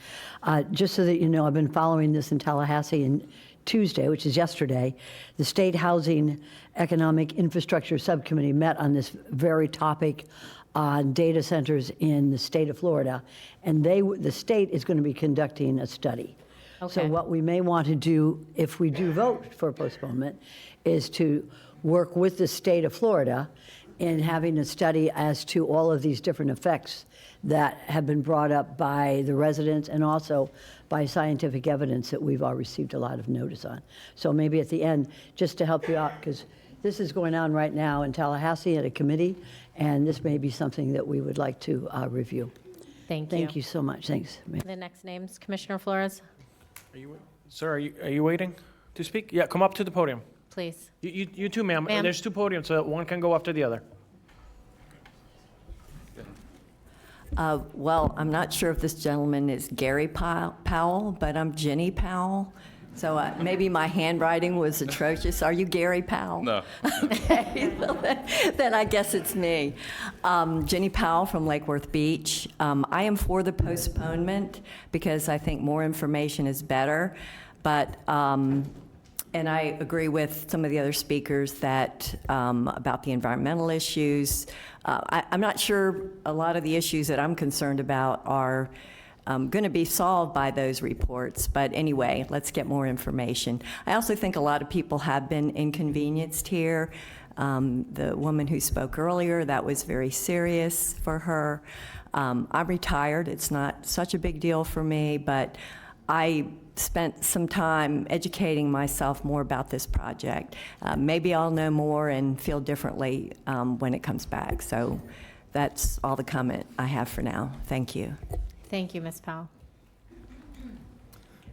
Just so that you know, I've been following this in Tallahassee, and Tuesday, which is yesterday, the State Housing Economic Infrastructure Subcommittee met on this very topic on data centers in the state of Florida. And the state is going to be conducting a study. So what we may want to do, if we do vote for postponement, is to work with the state of Florida in having a study as to all of these different effects that have been brought up by the residents and also by scientific evidence that we've all received a lot of notice on. So maybe at the end, just to help you out, because this is going on right now in Tallahassee at a committee, and this may be something that we would like to review. Thank you. Thank you so much. Thanks, Mayor. The next name's Commissioner Flores, Sir, are you waiting to speak? Yeah, come up to the podium. please. You too, ma'am. Ma'am. There's two podiums, so one can go after the other. Well, I'm not sure if this gentleman is Gary Powell, but I'm Jenny Powell. So maybe my handwriting was atrocious. Are you Gary Powell? No. Okay, well, then I guess it's me. Jenny Powell from Lake Worth Beach. I am for the postponement because I think more information is better. But, and I agree with some of the other speakers that about the environmental issues. I'm not sure a lot of the issues that I'm concerned about are going to be solved by those reports. But anyway, let's get more information. I also think a lot of people have been inconvenienced here. The woman who spoke earlier, that was very serious for her. I'm retired. It's not such a big deal for me, but I spent some time educating myself more about this project. Maybe I'll know more and feel differently when it comes back. So that's all the comment I have for now. Thank you. Thank you, Ms. Powell.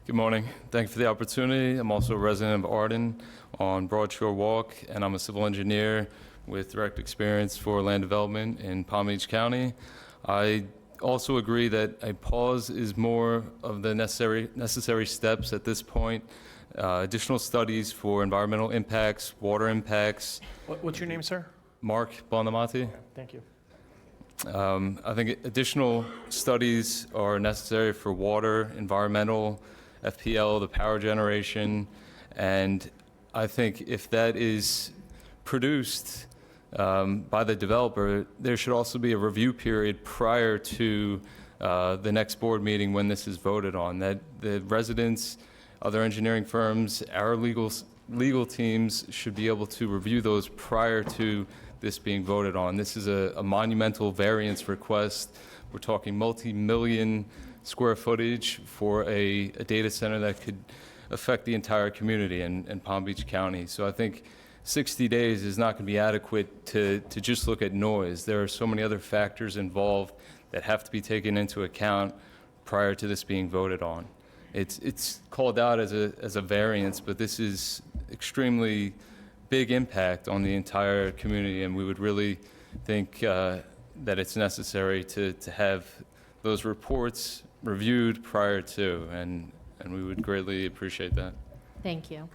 Good morning. Thank you for the opportunity. I'm also a resident of Arden on Broad Shore Walk, and I'm a civil engineer with direct experience for land development in Palm Beach County. I also agree that a pause is more of the necessary steps at this point. Additional studies for environmental impacts, water impacts. What's your name, sir? Mark Bonamati. Thank you. I think additional studies are necessary for water, environmental, FPL, the power generation, and I think if that is produced by the developer, there should also be a review period prior to the next board meeting when this is voted on, that the residents, other engineering firms, our legal teams should be able to review those prior to this being voted on. This is a monumental variance request. We're talking multi-million square footage for a data center that could affect the entire community in Palm Beach County. So I think 60 days is not going to be adequate to just look at noise. There are so many other factors involved that have to be taken into account prior to this being voted on. It's called out as a variance, but this is extremely big impact on the entire community, and we would really think that it's necessary to have those reports reviewed prior to, and we would greatly appreciate that. Thank you.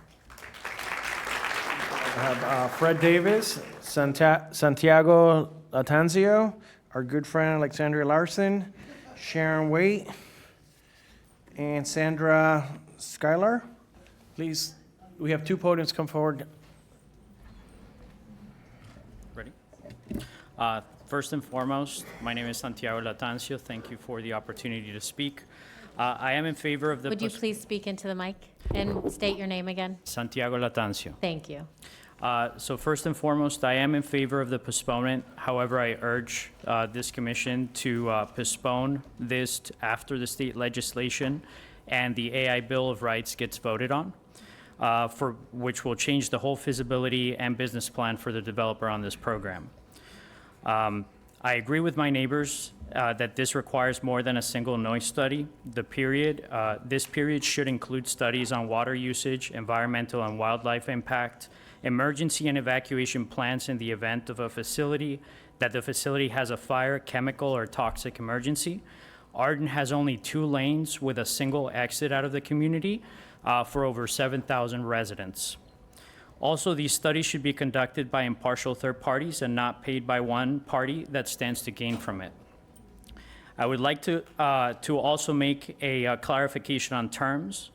I have Fred Davis, Santiago Latanzio, our good friend Alexandria Larson, Sharon Waite, and Sandra Schuyler. Please, we have two podiums come forward. Ready? First and foremost, my name is Santiago Latanzio. Thank you for the opportunity to speak. I am in favor of the... Would you please speak into the mic and state your name again? Santiago Latanzio. Thank you. So first and foremost, I am in favor of the postponement. However, I urge this commission to postpone this after the state legislation and the AI Bill of Rights gets voted on, for which will change the whole feasibility and business plan for the developer on this program. I agree with my neighbors that this requires more than a single noise study. This period should include studies on water usage, environmental and wildlife impact, emergency and evacuation plans in the event of that the facility has a fire, chemical, or toxic emergency. Arden has only 2 lanes with a single exit out of the community for over 7,000 residents. Also, these studies should be conducted by impartial third parties and not paid by one party that stands to gain from it. I would like to also make a clarification on terms.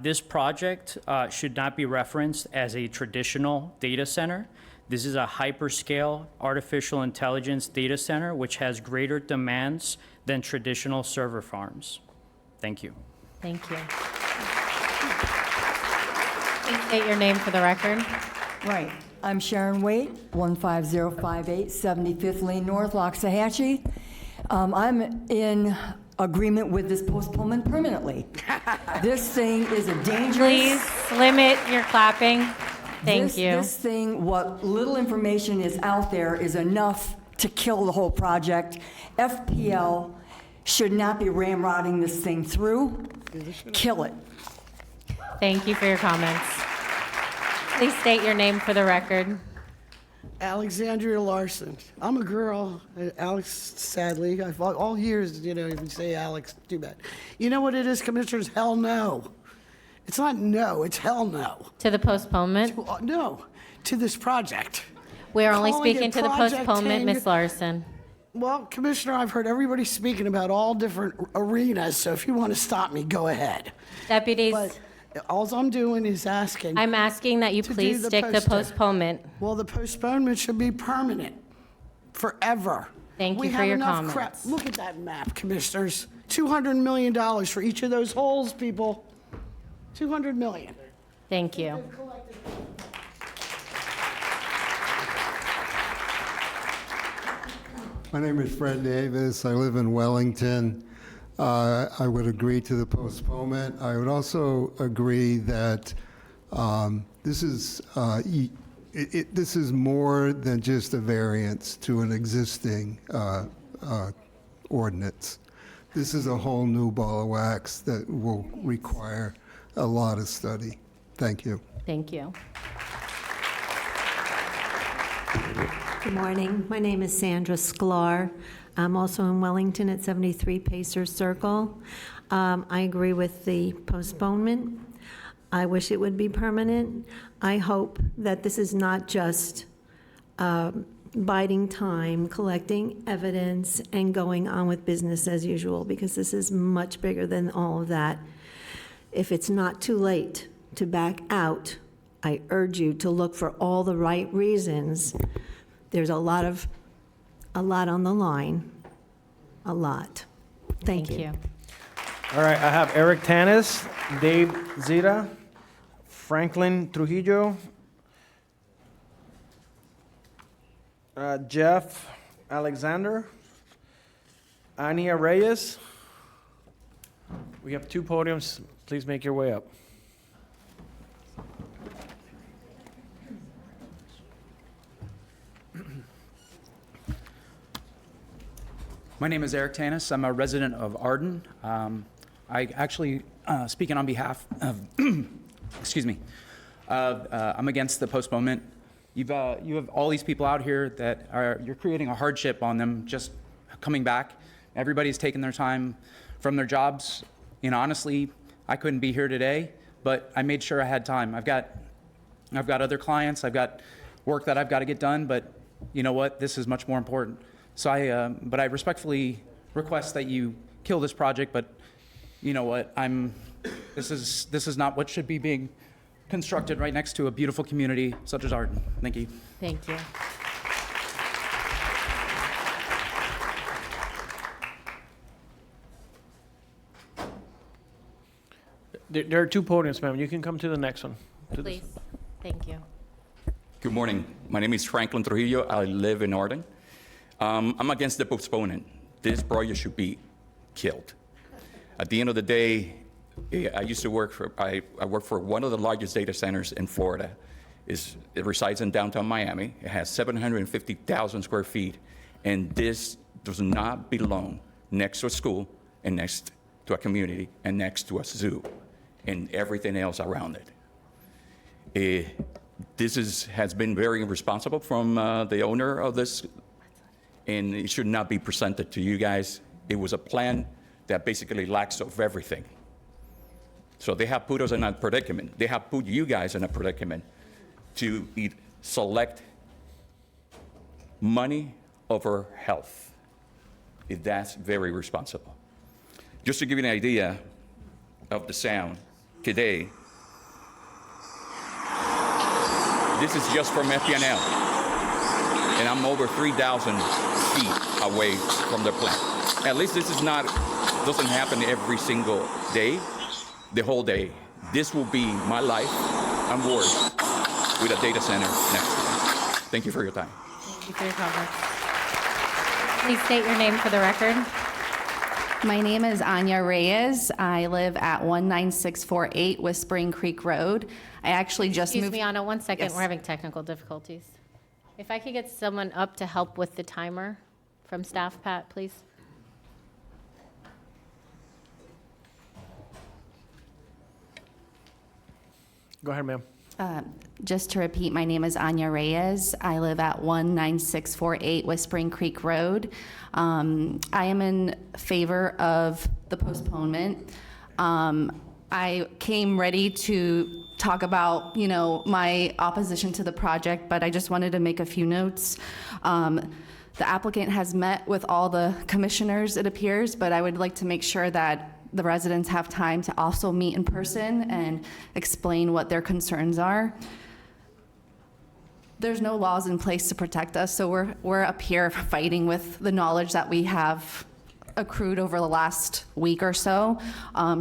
This project should not be referenced as a traditional data center. This is a hyperscale artificial intelligence data center which has greater demands than traditional server farms. Thank you. Thank you. Please state your name for the record. Right. I'm Sharon Waite, 15058 75th Lane North, Loxahatchee. I'm in agreement with this postponement permanently. This thing is a dangerous... Please limit your clapping. Thank you. This thing, what little information is out there is enough to kill the whole project. FPL should not be ramrodding this thing through. Kill it. Thank you for your comments. Please state your name for the record. Alexandria Larson. I'm a girl. Alex, sadly, I've all years, if you say Alex, too bad. You know what it is, Commissioners? Hell no. It's not no, it's hell no. To the postponement? No, to this project. We're only Calling speaking it to the postponement, Ms. Larson. Well, Commissioner, I've heard everybody speaking about all different arenas, so if you want to stop me, go ahead. Deputies. But all I'm doing is asking. I'm asking that you please stick to postponement. Well, the postponement should be permanent, forever. Thank you for your comments. Crap. Look at that map, Commissioners. $200 million for each of those holes, people. $200 million. Thank you. My name is Fred Davis. I live in Wellington. I would agree to the postponement. I would also agree that this is this is more than just a variance to an existing ordinance. This is a whole new ball of wax that will require a lot of study. Thank you. Thank you. Good morning. My name is Sandra Sklar. I'm also in Wellington at 73 Pacers Circle. I agree with the postponement. I wish it would be permanent. I hope that this is not just biding time, collecting evidence, and going on with business as usual, because this is much bigger than all of that. If it's not too late to back out, I urge you to look for all the right reasons. There's a lot on the line, a lot. Thank you. All right, I have Eric Tanis, Dave Zita, Franklin Trujillo, Jeff Alexander, Ania Reyes. We have 2 podiums. Please make your way up. My name is Eric Tanis. I'm a resident of Arden. I actually, speaking on behalf of, excuse me, I'm against the postponement. You have all these people out here that you're creating a hardship on them just coming back. Everybody's taking their time from their jobs. You know, honestly, I couldn't be here today, but I made sure I had time. I've got other clients. I've got work that I've got to get done, but you know what? This is much more important. So but I respectfully request that you kill this project, but you know what? This is not what should be being constructed right next to a beautiful community such as Arden. Thank you. Thank you. There are 2 podiums, ma'am. You can come to the next one. Please. Thank you. Good morning. My name is Franklin Trujillo. I live in Arden. I'm against the postponement. This project should be killed. At the end of the day, I used to work for, I work for one of the largest data centers in Florida. It resides in downtown Miami. It has 750,000 square feet, and this does not belong next to a school and next to a community and next to a zoo and everything else around it. This has been very irresponsible from the owner of this, and it should not be presented to you guys. It was a plan that basically lacks of everything. So they have put us in a predicament. They have put you guys in a predicament to select money over health. That's very responsible. Just to give you an idea of the sound, today, this is just from FPNL, and I'm over 3,000 feet away from the plant. At least this is not, doesn't happen every single day, the whole day. This will be my life and worse with a data center next to me. Thank you for your time. Thank you for your comments. Please state your name for the record. My name is Anya Reyes. I live at 19648 Whispering Creek Road. I actually just Excuse moved. me, Anna, 1 second. Yes. We're having technical difficulties. If I could get someone up to help with the timer from staff, Pat, please. Go ahead, ma'am. Just to repeat, my name is Anya Reyes. I live at 19648 Whispering Creek Road. I am in favor of the postponement. I came ready to talk about, my opposition to the project, but I just wanted to make a few notes. The applicant has met with all the commissioners, it appears, but I would like to make sure that the residents have time to also meet in person and explain what their concerns are. There's no laws in place to protect us, so we're up here fighting with the knowledge that we have accrued over the last week or so.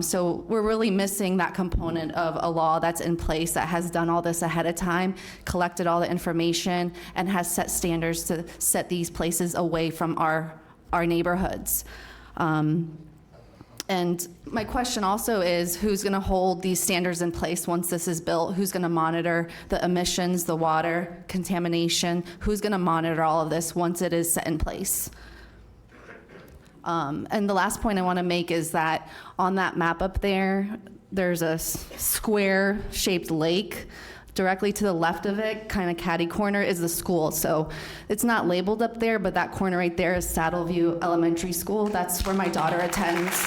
So we're really missing that component of a law that's in place that has done all this ahead of time, collected all the information, and has set standards to set these places away from our neighborhoods. And my question also is, who's going to hold these standards in place once this is built? Who's going to monitor the emissions, the water, contamination? Who's going to monitor all of this once it is set in place? And the last point I want to make is that on that map up there, there's a square-shaped lake. Directly to the left of it, kind of catty corner, is the school. So it's not labeled up there, but that corner right there is Saddleview Elementary School. That's where my daughter attends.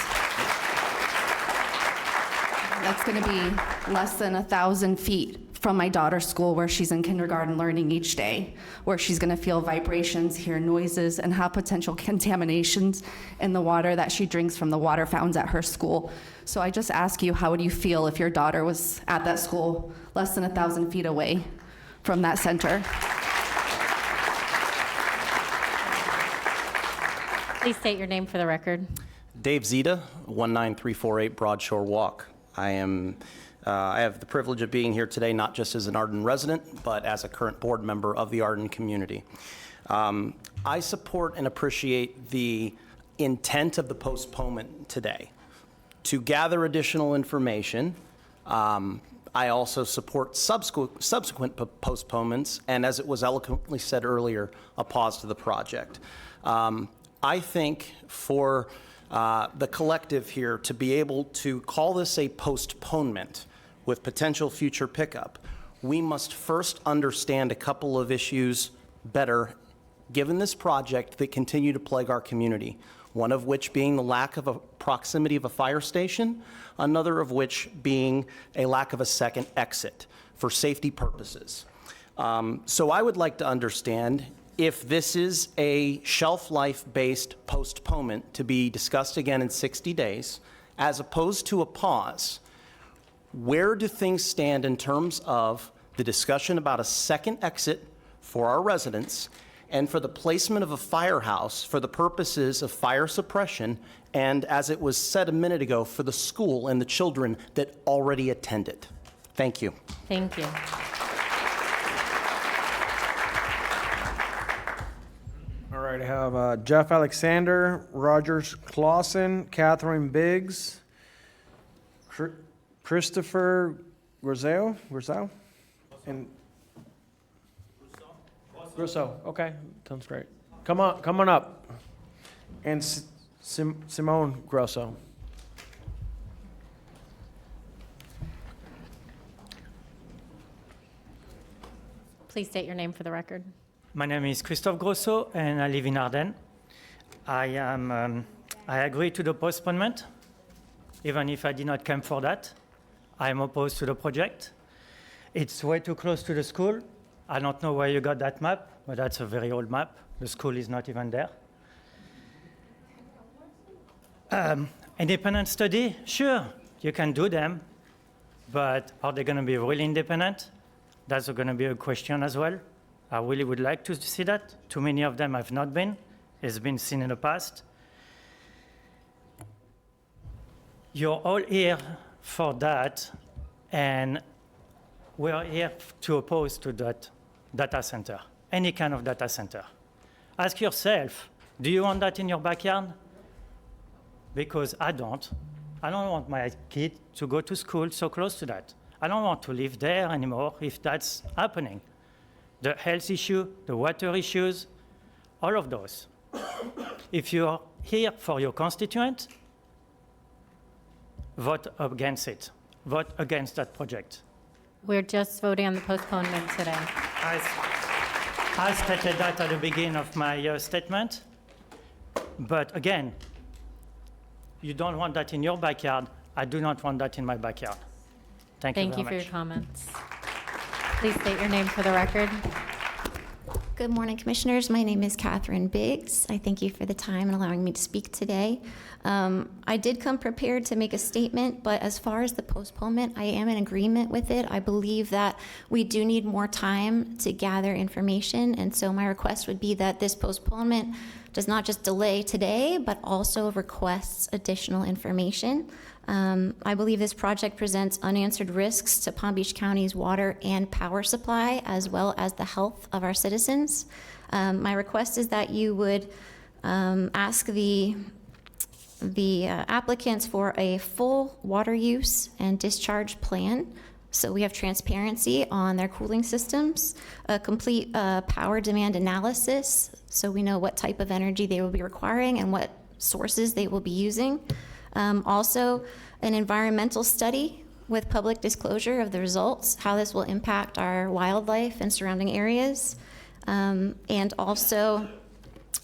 That's going to be less than 1,000 feet from my daughter's school, where she's in kindergarten learning each day, where she's going to feel vibrations, hear noises, and have potential contaminations in the water that she drinks from the water fountains at her school. So I just ask you, how would you feel if your daughter was at that school less than 1,000 feet away from that center? Please state your name for the record. Dave Zeta, 19348 Broad Shore Walk. I have the privilege of being here today, not just as an Arden resident, but as a current board member of the Arden community. I support and appreciate the intent of the postponement today. To gather additional information, I also support subsequent postponements, and as it was eloquently said earlier, a pause to the project. I think for the collective here to be able to call this a postponement with potential future pickup, we must first understand a couple of issues better given this project that continue to plague our community, one of which being the lack of a proximity of a fire station, another of which being a lack of a second exit for safety purposes. So I would like to understand if this is a shelf life-based postponement to be discussed again in 60 days, as opposed to a pause, where do things stand in terms of the discussion about a second exit for our residents and for the placement of a firehouse for the purposes of fire suppression and, as it was said a minute ago, for the school and the children that already attend it? Thank you. Thank you. All right, I have Jeff Alexander, Rogers Clausen, Catherine Biggs, Christopher Grosso, and Grosso. Okay, sounds great. Come on up, and Simone Grosso. Please state your name for the record. My name is Christophe Grosso, and I live in Ardennes. I agree to the postponement, even if I did not come for that. I am opposed to the project. It's way too close to the school. I don't know where you got that map, but that's a very old map. The school is not even there. Independent study, sure, you can do them, but are they going to be really independent? That's going to be a question as well. I really would like to see that. Too many of them have not been. It's been seen in the past. You're all here for that, and we are here to oppose to that data center, any kind of data center. Ask yourself, do you want that in your backyard? Because I don't. I don't want my kid to go to school so close to that. I don't want to live there anymore if that's happening. The health issue, the water issues, all of those. If you're here for your constituent, vote against it. Vote against that project. We're just voting on the postponement today. I stated that at the beginning of my statement. But again, you don't want that in your backyard. I do not want that in my backyard. Thank you very much. Thank you for your comments. Please state your name for the record. Good morning, Commissioners. My name is Catherine Biggs. I thank you for the time and allowing me to speak today. I did come prepared to make a statement, but as far as the postponement, I am in agreement with it. I believe that we do need more time to gather information, and so my request would be that this postponement does not just delay today, but also requests additional information. I believe this project presents unanswered risks to Palm Beach County's water and power supply, as well as the health of our citizens. My request is that you would ask the the applicants for a full water use and discharge plan. So we have transparency on their cooling systems, a complete power demand analysis, so we know what type of energy they will be requiring and what sources they will be using. Also, an environmental study with public disclosure of the results, how this will impact our wildlife and surrounding areas, and also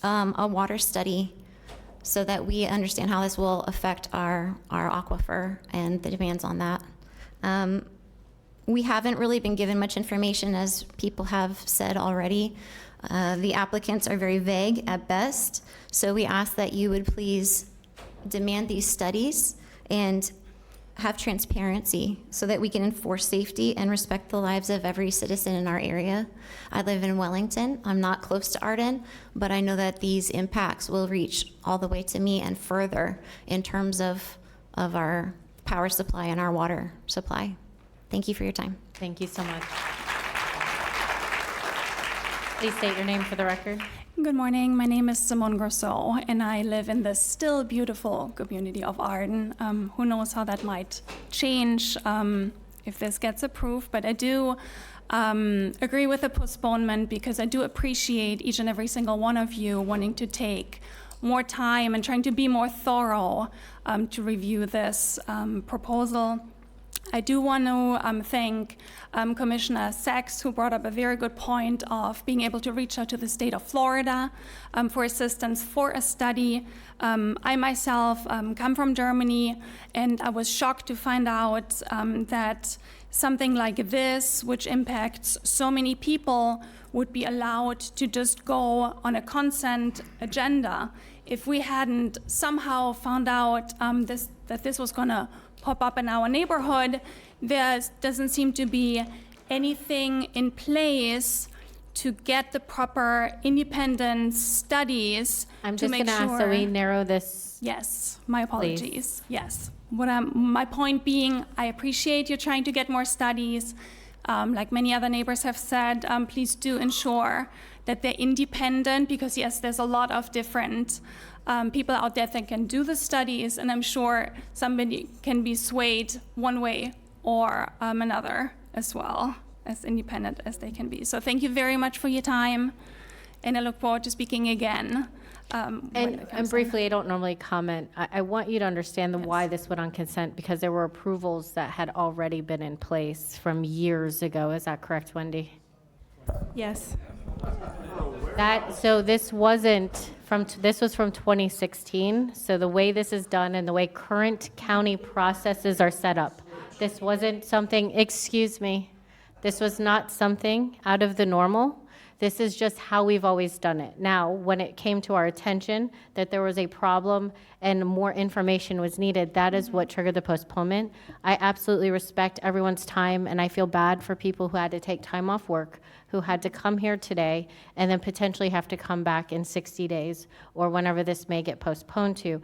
a water study so that we understand how this will affect our aquifer and the demands on that. We haven't really been given much information, as people have said already. The applicants are very vague at best, so we ask that you would please demand these studies and have transparency so that we can enforce safety and respect the lives of every citizen in our area. I live in Wellington. I'm not close to Arden, but I know that these impacts will reach all the way to me and further in terms of our power supply and our water supply. Thank you for your time. Thank you so much. Please state your name for the record. Good morning. My name is Simone Grosso, and I live in the still beautiful community of Arden. Who knows how that might change if this gets approved, but I do agree with the postponement because I do appreciate each and every single one of you wanting to take more time and trying to be more thorough to review this proposal. I do want to thank Commissioner Sachs, who brought up a very good point of being able to reach out to the state of Florida for assistance for a study. I myself come from Germany, and I was shocked to find out that something like this, which impacts so many people, would be allowed to just go on a consent agenda. If we hadn't somehow found out that this was going to pop up in our neighborhood, there doesn't seem to be anything in place to get the proper independent studies. I'm to just going to ask that we narrow this. Yes, my apologies. Yes. My point being, I appreciate you trying to get more studies. Like many other neighbors have said, please do ensure that they're independent, because yes, there's a lot of different people out there that can do the studies, and I'm sure somebody can be swayed one way or another as well, as independent as they can be. So thank you very much for your time, and I look forward to speaking again. And briefly, I don't normally comment. I want you to understand why this went on consent, because there were approvals that had already been in place from years ago. Is that correct, Wendy? Yes. So this wasn't this was from 2016. So the way this is done and the way current county processes are set up, this wasn't something, excuse me, this was not something out of the normal. This is just how we've always done it. Now, when it came to our attention that there was a problem and more information was needed, that is what triggered the postponement. I absolutely respect everyone's time, and I feel bad for people who had to take time off work, who had to come here today, and then potentially have to come back in 60 days or whenever this may get postponed to.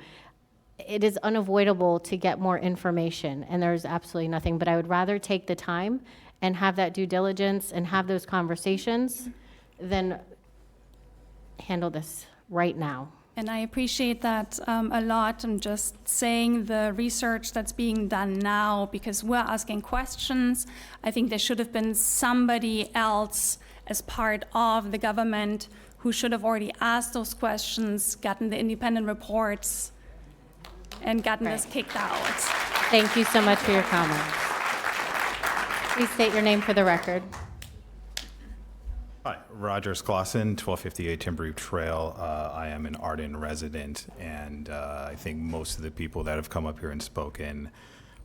It is unavoidable to get more information, and there's absolutely nothing, but I would rather take the time and have that due diligence and have those conversations than handle this right now. And I appreciate that a lot. I'm just saying the research that's being done now, because we're asking questions. I think there should have been somebody else as part of the government who should have already asked those questions, gotten the independent reports, and gotten this kicked out. Thank you so much for your comments. Please state your name for the record. Hi, Roger Sclosson, 1258 Timber Trail. I am an Arden resident, and I think most of the people that have come up here and spoken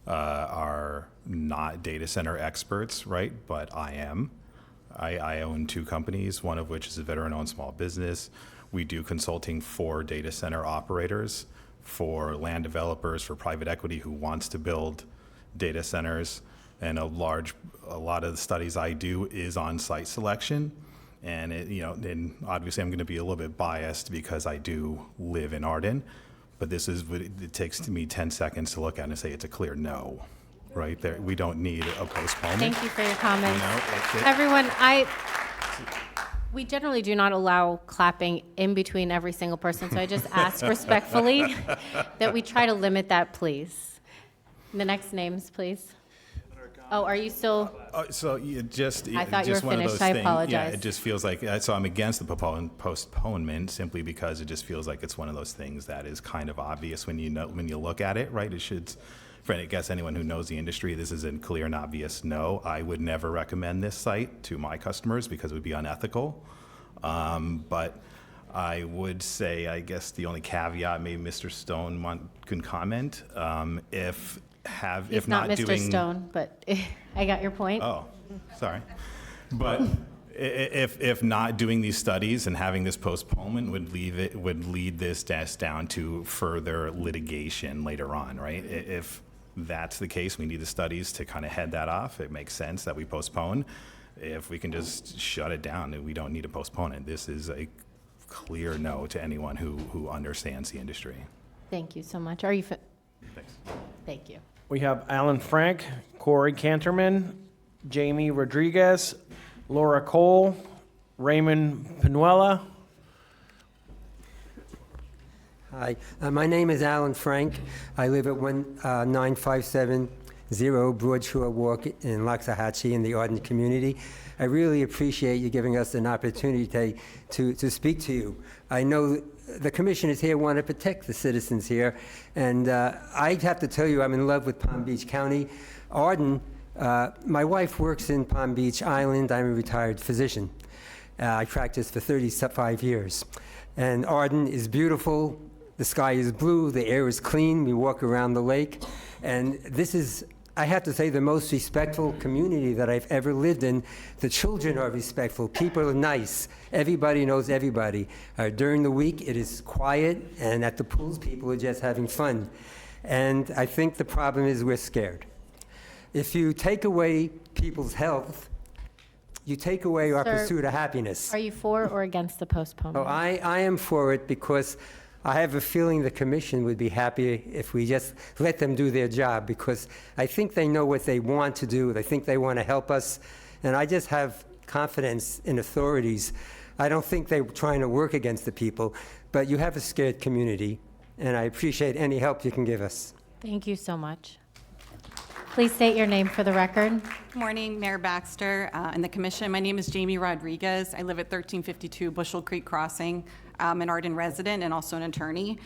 are not data center experts, right? But I am. I own two companies, one of which is a veteran-owned small business. We do consulting for data center operators, for land developers, for private equity who wants to build data centers. And a lot of the studies I do is on site selection. And and obviously I'm going to be a little bit biased because I do live in Arden, but this is what it takes to me 10 seconds to look at and say it's a clear no, right there. We don't need a postponement. Thank you for your comments. That's it. Everyone, We generally do not allow clapping in between every single person, so I just ask respectfully that we try to limit that, please. The next names, please. Oh, are you still? So you just, I thought you just were one of finished. those I things. apologize. Yeah, it just feels like, so I'm against the postponement simply because it just feels like it's one of those things that is kind of obvious when you look at it, right? It should, for I guess anyone who knows the industry, this is a clear and obvious no. I would never recommend this site to my customers because it would be unethical. But I would say, I guess the only caveat, maybe Mr. Stone can comment, if He's not Mr. Stone, but I got your point. Oh, sorry. But if not doing these studies and having this postponement would lead this down to further litigation later on, right? If that's the case, we need the studies to kind of head that off. It makes sense that we postpone. If we can just shut it down, we don't need to postpone it. This is a clear no to anyone who understands the industry. Thank you so much. Are you? Thanks. Thank you. We have Alan Frank, Corey Canterman, Jamie Rodriguez, Laura Cole, Raymond Pinuela. Hi, my name is Alan Frank. I live at 19570 Broadshore Walk in Loxahatchee in the Arden community. I really appreciate you giving us an opportunity to speak to you. I know the commissioners here want to protect the citizens here, and I have to tell you I'm in love with Palm Beach County. Arden, my wife works in Palm Beach Island. I'm a retired physician. I practiced for 35 years. And Arden is beautiful. The sky is blue. The air is clean. We walk around the lake. And this is, I have to say, the most respectful community that I've ever lived in. The children are respectful. People are nice. Everybody knows everybody. During the week, it is quiet, and at the pools, people are just having fun. And I think the problem is we're scared. If you take away people's health, you take away our Sir, pursuit of happiness. Are you for or against the postponement? Oh, I am for it because I have a feeling the commission would be happy if we just let them do their job, because I think they know what they want to do. They think they want to help us, and I just have confidence in authorities. I don't think they're trying to work against the people, but you have a scared community, and I appreciate any help you can give us. Thank you so much. Please state your name for the record. Good morning, Mayor Baxter and the commission. My name is Jamie Rodriguez. I live at 1352 Bushel Creek Crossing. I'm an Arden resident and also an attorney.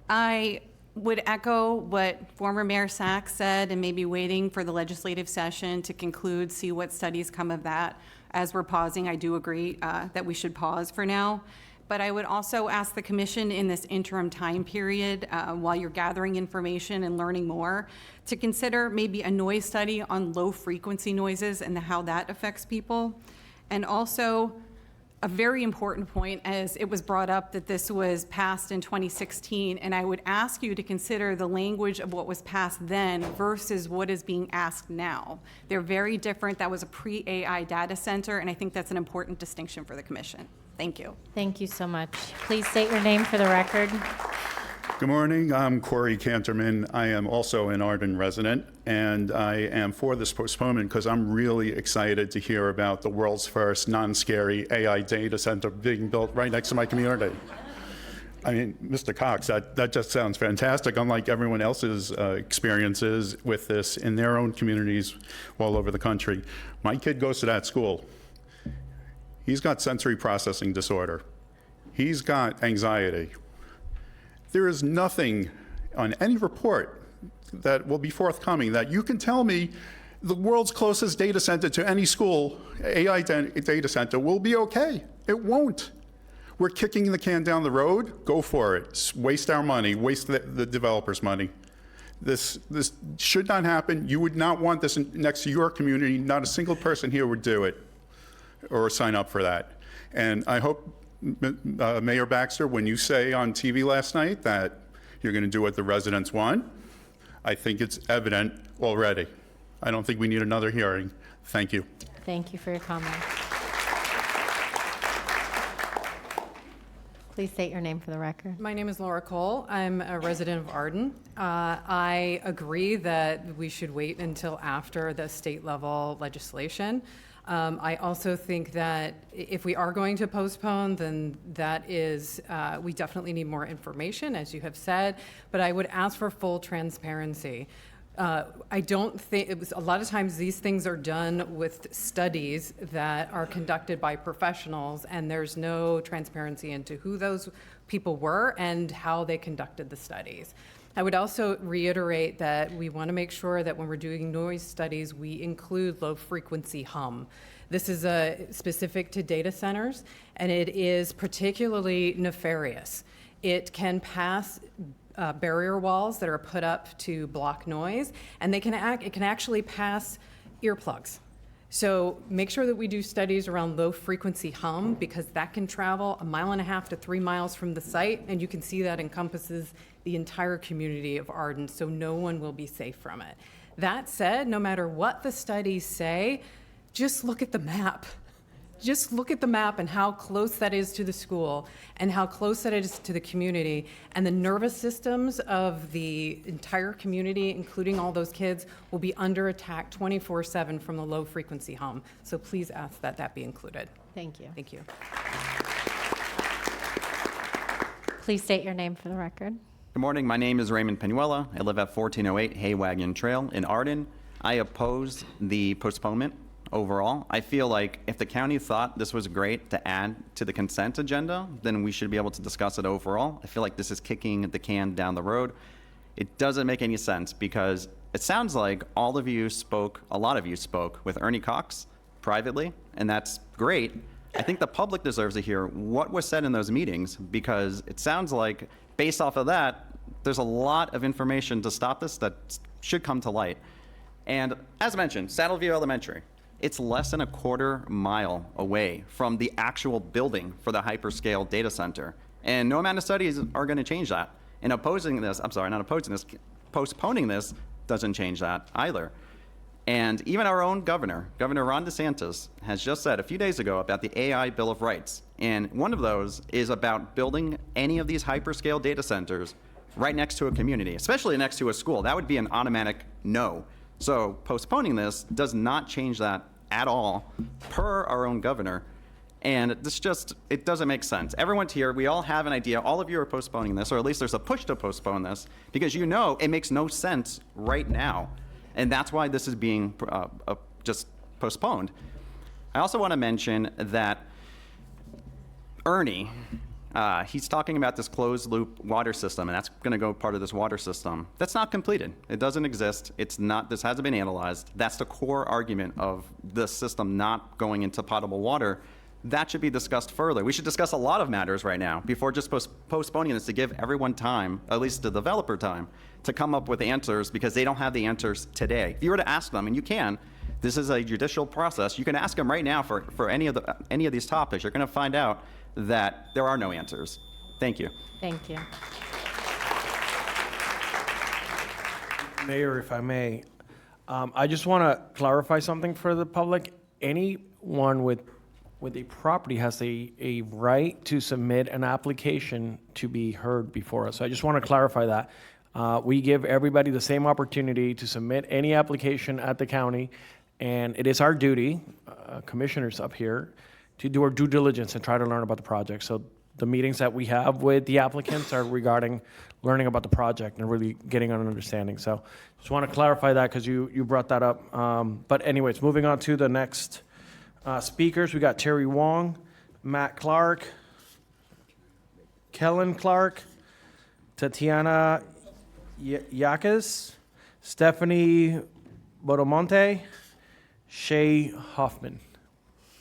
I would echo what former Mayor Sachs said, and maybe waiting for the legislative session to conclude, see what studies come of that. As we're pausing, I do agree that we should pause for now. But I would also ask the commission in this interim time period, while you're gathering information and learning more, to consider maybe a noise study on low frequency noises and how that affects people. And also, a very important point, as it was brought up that this was passed in 2016, and I would ask you to consider the language of what was passed then versus what is being asked now. They're very different. That was a pre-AI data center, and I think that's an important distinction for the commission. Thank you. Thank you so much. Please state your name for the record. Good morning. I'm Corey Canterman. I am also an Arden resident, and I am for this postponement because I'm really excited to hear about the world's first non-scary AI data center being built right next to my community. I mean, Mr. Cox, that just sounds fantastic, unlike everyone else's experiences with this in their own communities all over the country. My kid goes to that school. He's got sensory processing disorder. He's got anxiety. There is nothing on any report that will be forthcoming that you can tell me the world's closest data center to any school, AI data center, will be okay. It won't. We're kicking the can down the road. Go for it. Waste our money. Waste the developers' money. This should not happen. You would not want this next to your community. Not a single person here would do it or sign up for that. And I hope, Mayor Baxter, when you say on TV last night that you're going to do what the residents want, I think it's evident already. I don't think we need another hearing. Thank you. Thank you for your comment. Please state your name for the record. My name is Laura Cole. I'm a resident of Arden. I agree that we should wait until after the state level legislation. I also think that if we are going to postpone, then that is, we definitely need more information, as you have said, but I would ask for full transparency. I don't think, a lot of times these things are done with studies that are conducted by professionals, and there's no transparency into who those people were and how they conducted the studies. I would also reiterate that we want to make sure that when we're doing noise studies, we include low frequency hum. This is specific to data centers, and it is particularly nefarious. It can pass barrier walls that are put up to block noise, and it can actually pass earplugs. So make sure that we do studies around low frequency hum, because that can travel 1.5 miles to 3 miles from the site, and you can see that encompasses the entire community of Arden, so no one will be safe from it. That said, no matter what the studies say, just look at the map. Just look at the map and how close that is to the school and how close that is to the community, and the nervous systems of the entire community, including all those kids, will be under attack 24/7 from the low frequency hum. So please ask that that be included. Thank you. Thank you. Please state your name for the record. Good morning. My name is Raymond Penuela. I live at 1408 Haywagon Trail in Arden. I oppose the postponement overall. I feel like if the county thought this was great to add to the consent agenda, then we should be able to discuss it overall. I feel like this is kicking the can down the road. It doesn't make any sense because it sounds like a lot of you spoke with Ernie Cox privately, and that's great. I think the public deserves to hear what was said in those meetings, because it sounds like based off of that, there's a lot of information to stop this that should come to light. And as mentioned, Saddleview Elementary, it's less than a 1/4 mile away from the actual building for the hyperscale data center. And no amount of studies are going to change that. And postponing this doesn't change that either. And even our own Governor Ron DeSantis, has just said a few days ago about the AI Bill of Rights. And one of those is about building any of these hyperscale data centers right next to a community, especially next to a school. That would be an automatic no. So postponing this does not change that at all, per our own governor. And it doesn't make sense. Everyone's here, we all have an idea, all of you are postponing this, or at least there's a push to postpone this, because you know it makes no sense right now. And that's why this is being just postponed. I also want to mention that Ernie, he's talking about this closed loop water system, and that's going to go part of this water system. That's not completed. It doesn't exist. This hasn't been analyzed. That's the core argument of the system not going into potable water. That should be discussed further. We should discuss a lot of matters right now before just postponing this, to give everyone time, at least the developer time, to come up with answers, because they don't have the answers today. If you were to ask them, and you can, this is a judicial process, you can ask them right now for any of these topics. You're going to find out that there are no answers. Thank you. Thank you. Mayor, if I may, I just want to clarify something for the public. Anyone with a property has a right to submit an application to be heard before us. So I just want to clarify that. We give everybody the same opportunity to submit any application at the county, and it is our duty, commissioners up here, to do our due diligence and try to learn about the project. So the meetings that we have with the applicants are regarding learning about the project and really getting an understanding. So just want to clarify that because you brought that up. But anyways, moving on to the next speakers. We got Terry Wong, Matt Clark, Kellen Clark, Tatiana Yakas, Stephanie Bodomonte, Shay Hoffman.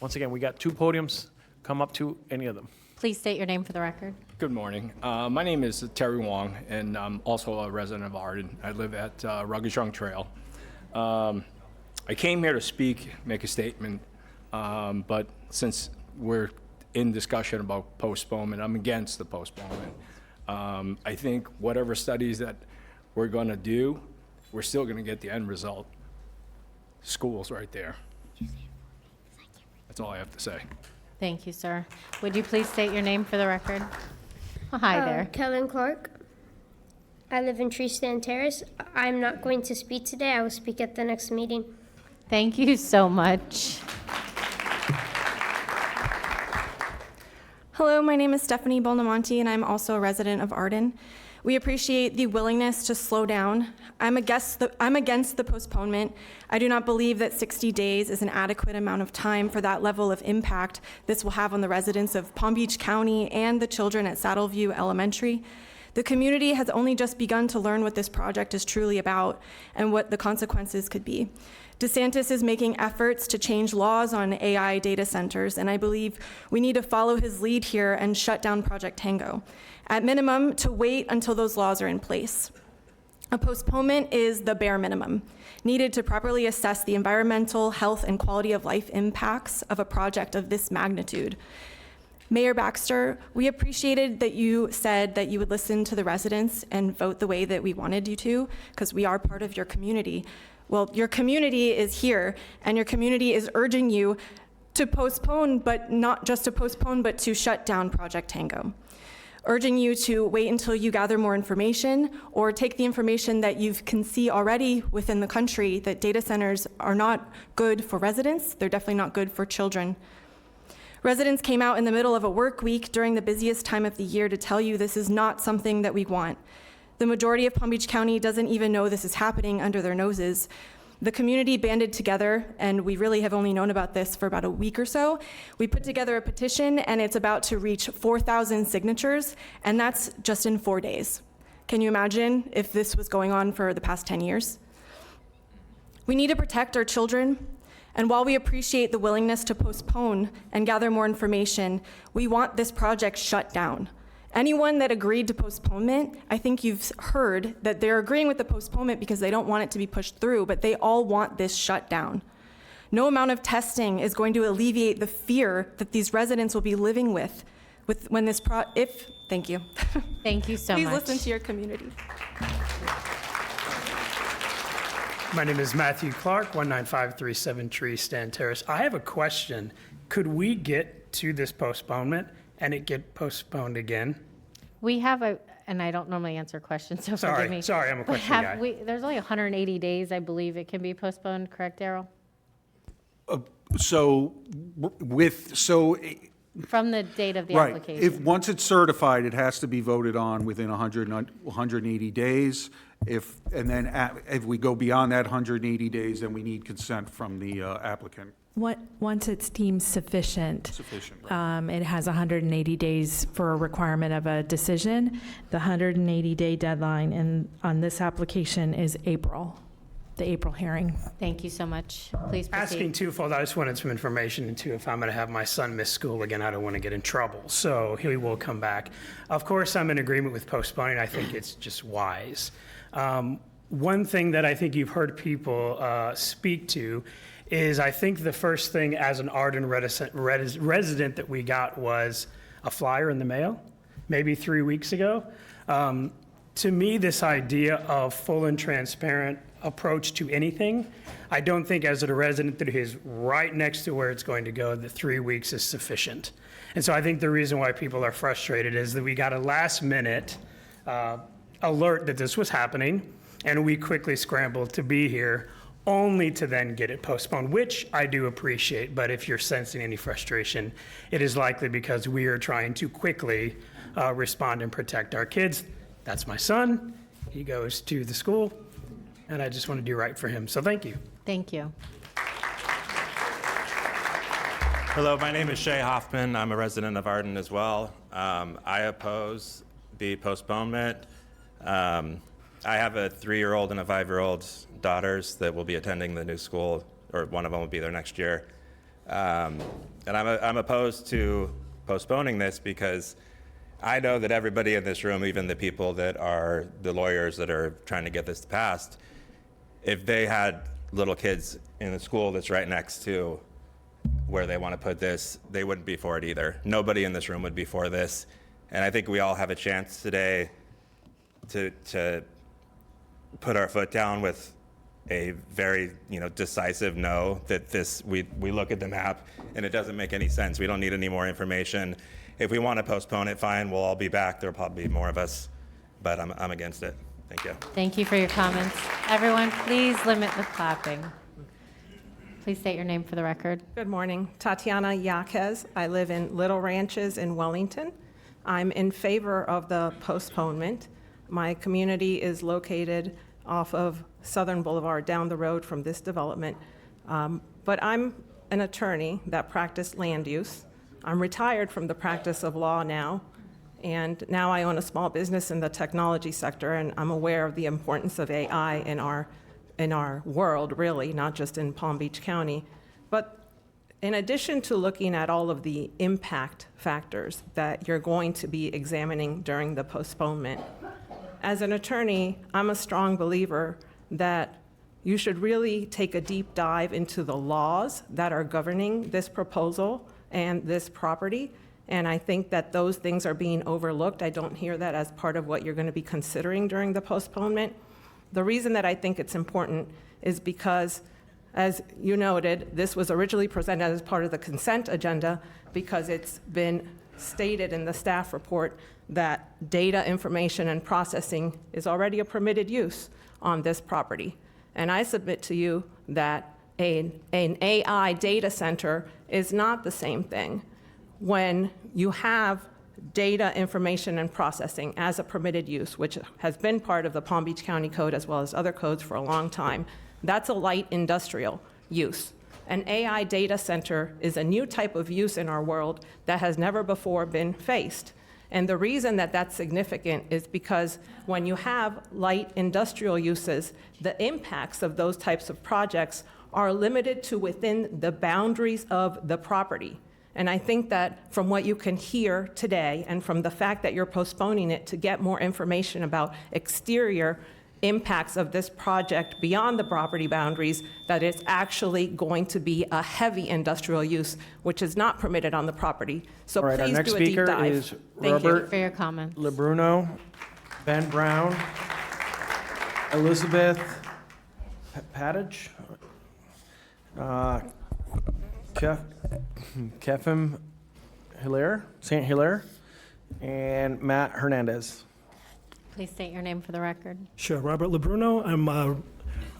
Once again, we got 2 podiums. Come up to any of them. Please state your name for the record. Good morning. My name is Terry Wong, and I'm also a resident of Arden. I live at Ruggedstrong Trail. I came here to speak, make a statement, but since we're in discussion about postponement, I'm against the postponement. I think whatever studies that we're going to do, we're still going to get the end result. Schools right there. That's all I have to say. Thank you, sir. Would you please state your name for the record? Oh, hi there. Kellen Clark. I live in Tree Stand Terrace. I'm not going to speak today. I will speak at the next meeting. Thank you so much. Hello, my name is Stephanie Bolnamonti, and I'm also a resident of Arden. We appreciate the willingness to slow down. I'm against the postponement. I do not believe that 60 days is an adequate amount of time for that level of impact this will have on the residents of Palm Beach County and the children at Saddleview Elementary. The community has only just begun to learn what this project is truly about and what the consequences could be. DeSantis is making efforts to change laws on AI data centers, and I believe we need to follow his lead here and shut down Project Tango. At minimum, to wait until those laws are in place. A postponement is the bare minimum needed to properly assess the environmental, health, and quality of life impacts of a project of this magnitude. Mayor Baxter, we appreciated that you said that you would listen to the residents and vote the way that we wanted you to, because we are part of your community. Well, your community is here, and your community is urging you to postpone, but not just to postpone, but to shut down Project Tango. Urging you to wait until you gather more information or take the information that you can see already within the country that data centers are not good for residents. They're definitely not good for children. Residents came out in the middle of a work week during the busiest time of the year to tell you this is not something that we want. The majority of Palm Beach County doesn't even know this is happening under their noses. The community banded together, and we really have only known about this for about a week or so. We put together a petition, and it's about to reach 4,000 signatures, and that's just in 4 days. Can you imagine if this was going on for the past 10 years? We need to protect our children, and while we appreciate the willingness to postpone and gather more information, we want this project shut down. Anyone that agreed to postponement, I think you've heard that they're agreeing with the postponement because they don't want it to be pushed through, but they all want this shut down. No amount of testing is going to alleviate the fear that these residents will be living with when this thank you. Thank you so Please much. listen to your community. My name is Matthew Clark, 19537 Tree Stand Terrace. I have a question. Could we get to this postponement and it get postponed again? We have and I don't normally answer questions, so forgive me. Sorry, I'm a But question guy. there's only 180 days, I believe it can be postponed, correct, Daryl? From the date of the Right. application. Once it's certified, it has to be voted on within 180 days. If we go beyond that 180 days, then we need consent from the applicant. Once it's deemed sufficient. Sufficient, right. It has 180 days for a requirement of a decision. The 180-day deadline on this application is April, the April hearing. Thank you so much. Please proceed. Asking twofold, I just wanted some information into if I'm going to have my son miss school again, I don't want to get in trouble. So he will come back. Of course, I'm in agreement with postponing. I think it's just wise. One thing that I think you've heard people speak to is I think the first thing as an Arden resident that we got was a flyer in the mail, maybe 3 weeks ago. To me, this idea of full and transparent approach to anything, I don't think as a resident that is right next to where it's going to go, that 3 weeks is sufficient. And so I think the reason why people are frustrated is that we got a last minute alert that this was happening, and we quickly scrambled to be here, only to then get it postponed, which I do appreciate. But if you're sensing any frustration, it is likely because we are trying to quickly respond and protect our kids. That's my son. He goes to the school, and I just want to do right for him. So thank you. Thank you. Hello, my name is Shay Hoffman. I'm a resident of Arden as well. I oppose the postponement. I have a 3-year-old and a 5-year-old daughters that will be attending the new school, or one of them will be there next year. And I'm opposed to postponing this because I know that everybody in this room, even the people that are the lawyers that are trying to get this passed, if they had little kids in the school that's right next to where they want to put this, they wouldn't be for it either. Nobody in this room would be for this. And I think we all have a chance today to put our foot down with a very decisive no, that we look at the map and it doesn't make any sense. We don't need any more information. If we want to postpone it, fine, we'll all be back. There'll probably be more of us, but I'm against it. Thank you. Thank you for your comments. Everyone, please limit the clapping. Please state your name for the record. Good morning. Tatiana Yaquez. I live in Little Ranches in Wellington. I'm in favor of the postponement. My community is located off of Southern Boulevard down the road from this development. But I'm an attorney that practiced land use. I'm retired from the practice of law now, and now I own a small business in the technology sector, and I'm aware of the importance of AI in our world, really, not just in Palm Beach County. But in addition to looking at all of the impact factors that you're going to be examining during the postponement, as an attorney, I'm a strong believer that you should really take a deep dive into the laws that are governing this proposal and this property. And I think that those things are being overlooked. I don't hear that as part of what you're going to be considering during the postponement. The reason that I think it's important is because, as you noted, this was originally presented as part of the consent agenda because it's been stated in the staff report that data, information, and processing is already a permitted use on this property. And I submit to you that an AI data center is not the same thing. When you have data, information, and processing as a permitted use, which has been part of the Palm Beach County Code as well as other codes for a long time, that's a light industrial use. An AI data center is a new type of use in our world that has never before been faced. And the reason that that's significant is because when you have light industrial uses, the impacts of those types of projects are limited to within the boundaries of the property. And I think that from what you can hear today and from the fact that you're postponing it to get more information about exterior impacts of this project beyond the property boundaries, that it's actually going to be a heavy industrial use, which is not permitted on the property. So All right, our please next do a deep speaker dive. is Thank you. Robert For your comments. LeBruno, Ben Brown, Elizabeth Padich, Kefim Hilaire, St. Hilaire, and Matt Hernandez. Please state your name for the record. Sure, Robert LeBruno. I'm a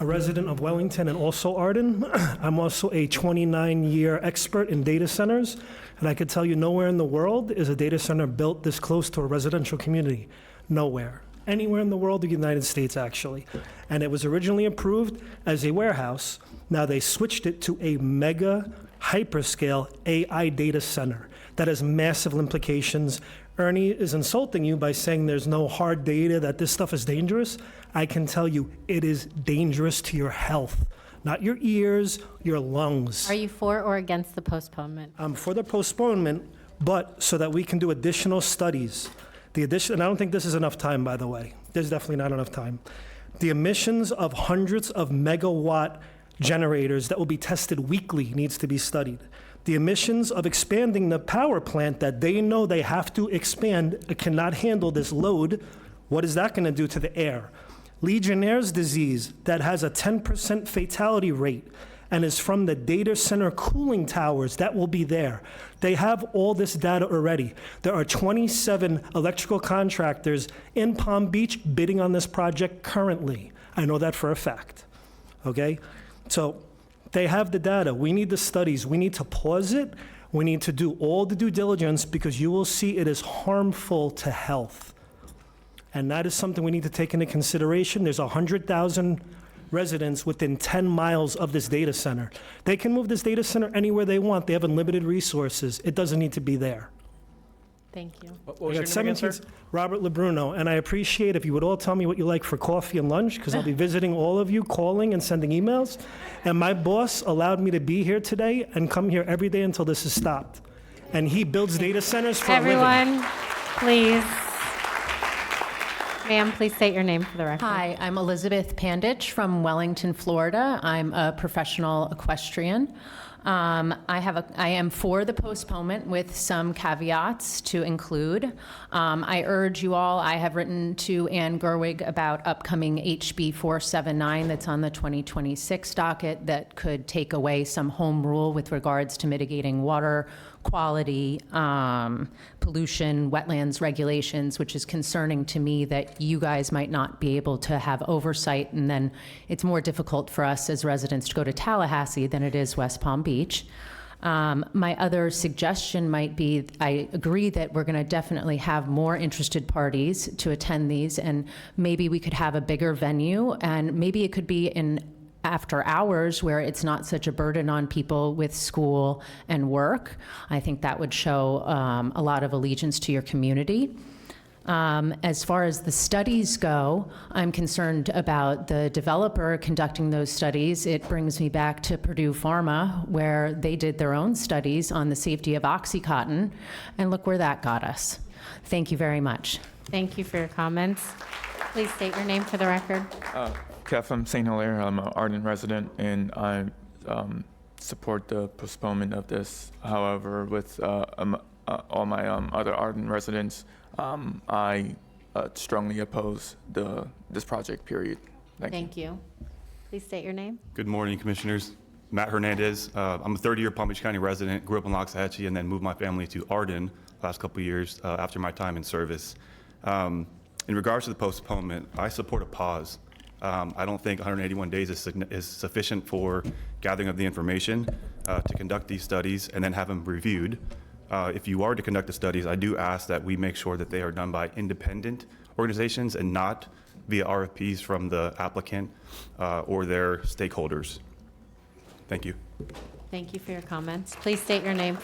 resident of Wellington and also Arden. I'm also a 29-year expert in data centers, and I could tell you nowhere in the world is a data center built this close to a residential community. Nowhere. Anywhere in the world, the United States, actually. And it was originally approved as a warehouse. Now they switched it to a mega hyperscale AI data center. That has massive implications. Ernie is insulting you by saying there's no hard data, that this stuff is dangerous. I can tell you it is dangerous to your health, not your ears, your lungs. Are you for or against the postponement? I'm for the postponement, but so that we can do additional studies. And I don't think this is enough time, by the way. There's definitely not enough time. The emissions of hundreds of megawatt generators that will be tested weekly needs to be studied. The emissions of expanding the power plant that they know they have to expand, it cannot handle this load. What is that going to do to the air? Legionnaire's disease that has a 10% fatality rate and is from the data center cooling towers that will be there. They have all this data already. There are 27 electrical contractors in Palm Beach bidding on this project currently. I know that for a fact, okay? So they have the data. We need the studies. We need to pause it. We need to do all the due diligence because you will see it is harmful to health. And that is something we need to take into consideration. There's 100,000 residents within 10 miles of this data center. They can move this data center anywhere they want. They have unlimited resources. It doesn't need to be there. Thank you. What was your name again, sir? Robert LeBruno, and I appreciate if you would all tell me what you like for coffee and lunch, because I'll be visiting all of you, calling and sending emails. And my boss allowed me to be here today and come here every day until this is stopped. And he builds data centers for a living. Everyone, please. Ma'am, please state your name for the record. Hi, I'm Elizabeth Pandich from Wellington, Florida. I'm a professional equestrian. I am for the postponement with some caveats to include. I urge you all, I have written to Ann Gerwig about upcoming HB 479 that's on the 2026 docket that could take away some home rule with regards to mitigating water quality, pollution, wetlands regulations, which is concerning to me that you guys might not be able to have oversight, and then it's more difficult for us as residents to go to Tallahassee than it is West Palm Beach. My other suggestion might be, I agree that we're going to definitely have more interested parties to attend these, and maybe we could have a bigger venue, and maybe it could be in after hours where it's not such a burden on people with school and work. I think that would show a lot of allegiance to your community. As far as the studies go, I'm concerned about the developer conducting those studies. It brings me back to Purdue Pharma, where they did their own studies on the safety of OxyContin, and look where that got us. Thank you very much. Thank you for your comments. Please state your name for the record. Kev from St. Hilaire. I'm an Arden resident, and I support the postponement of this. However, with all my other Arden residents, I strongly oppose this project, period. Thank you. Please state your name. Good morning, Commissioners. Matt Hernandez. I'm a 30-year Palm Beach County resident, grew up in Loxahatchee, and then moved my family to Arden last couple of years after my time in service. In regards to the postponement, I support a pause. I don't think 181 days is sufficient for gathering of the information to conduct these studies and then have them reviewed. If you are to conduct the studies, I do ask that we make sure that they are done by independent organizations and not via RFPs from the applicant or their stakeholders. Thank you. Thank you for your comments. Please state your name.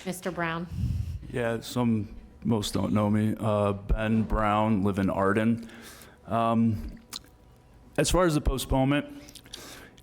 Mr. Brown. Yeah, most don't know me. Ben Brown, live in Arden. As far as the postponement,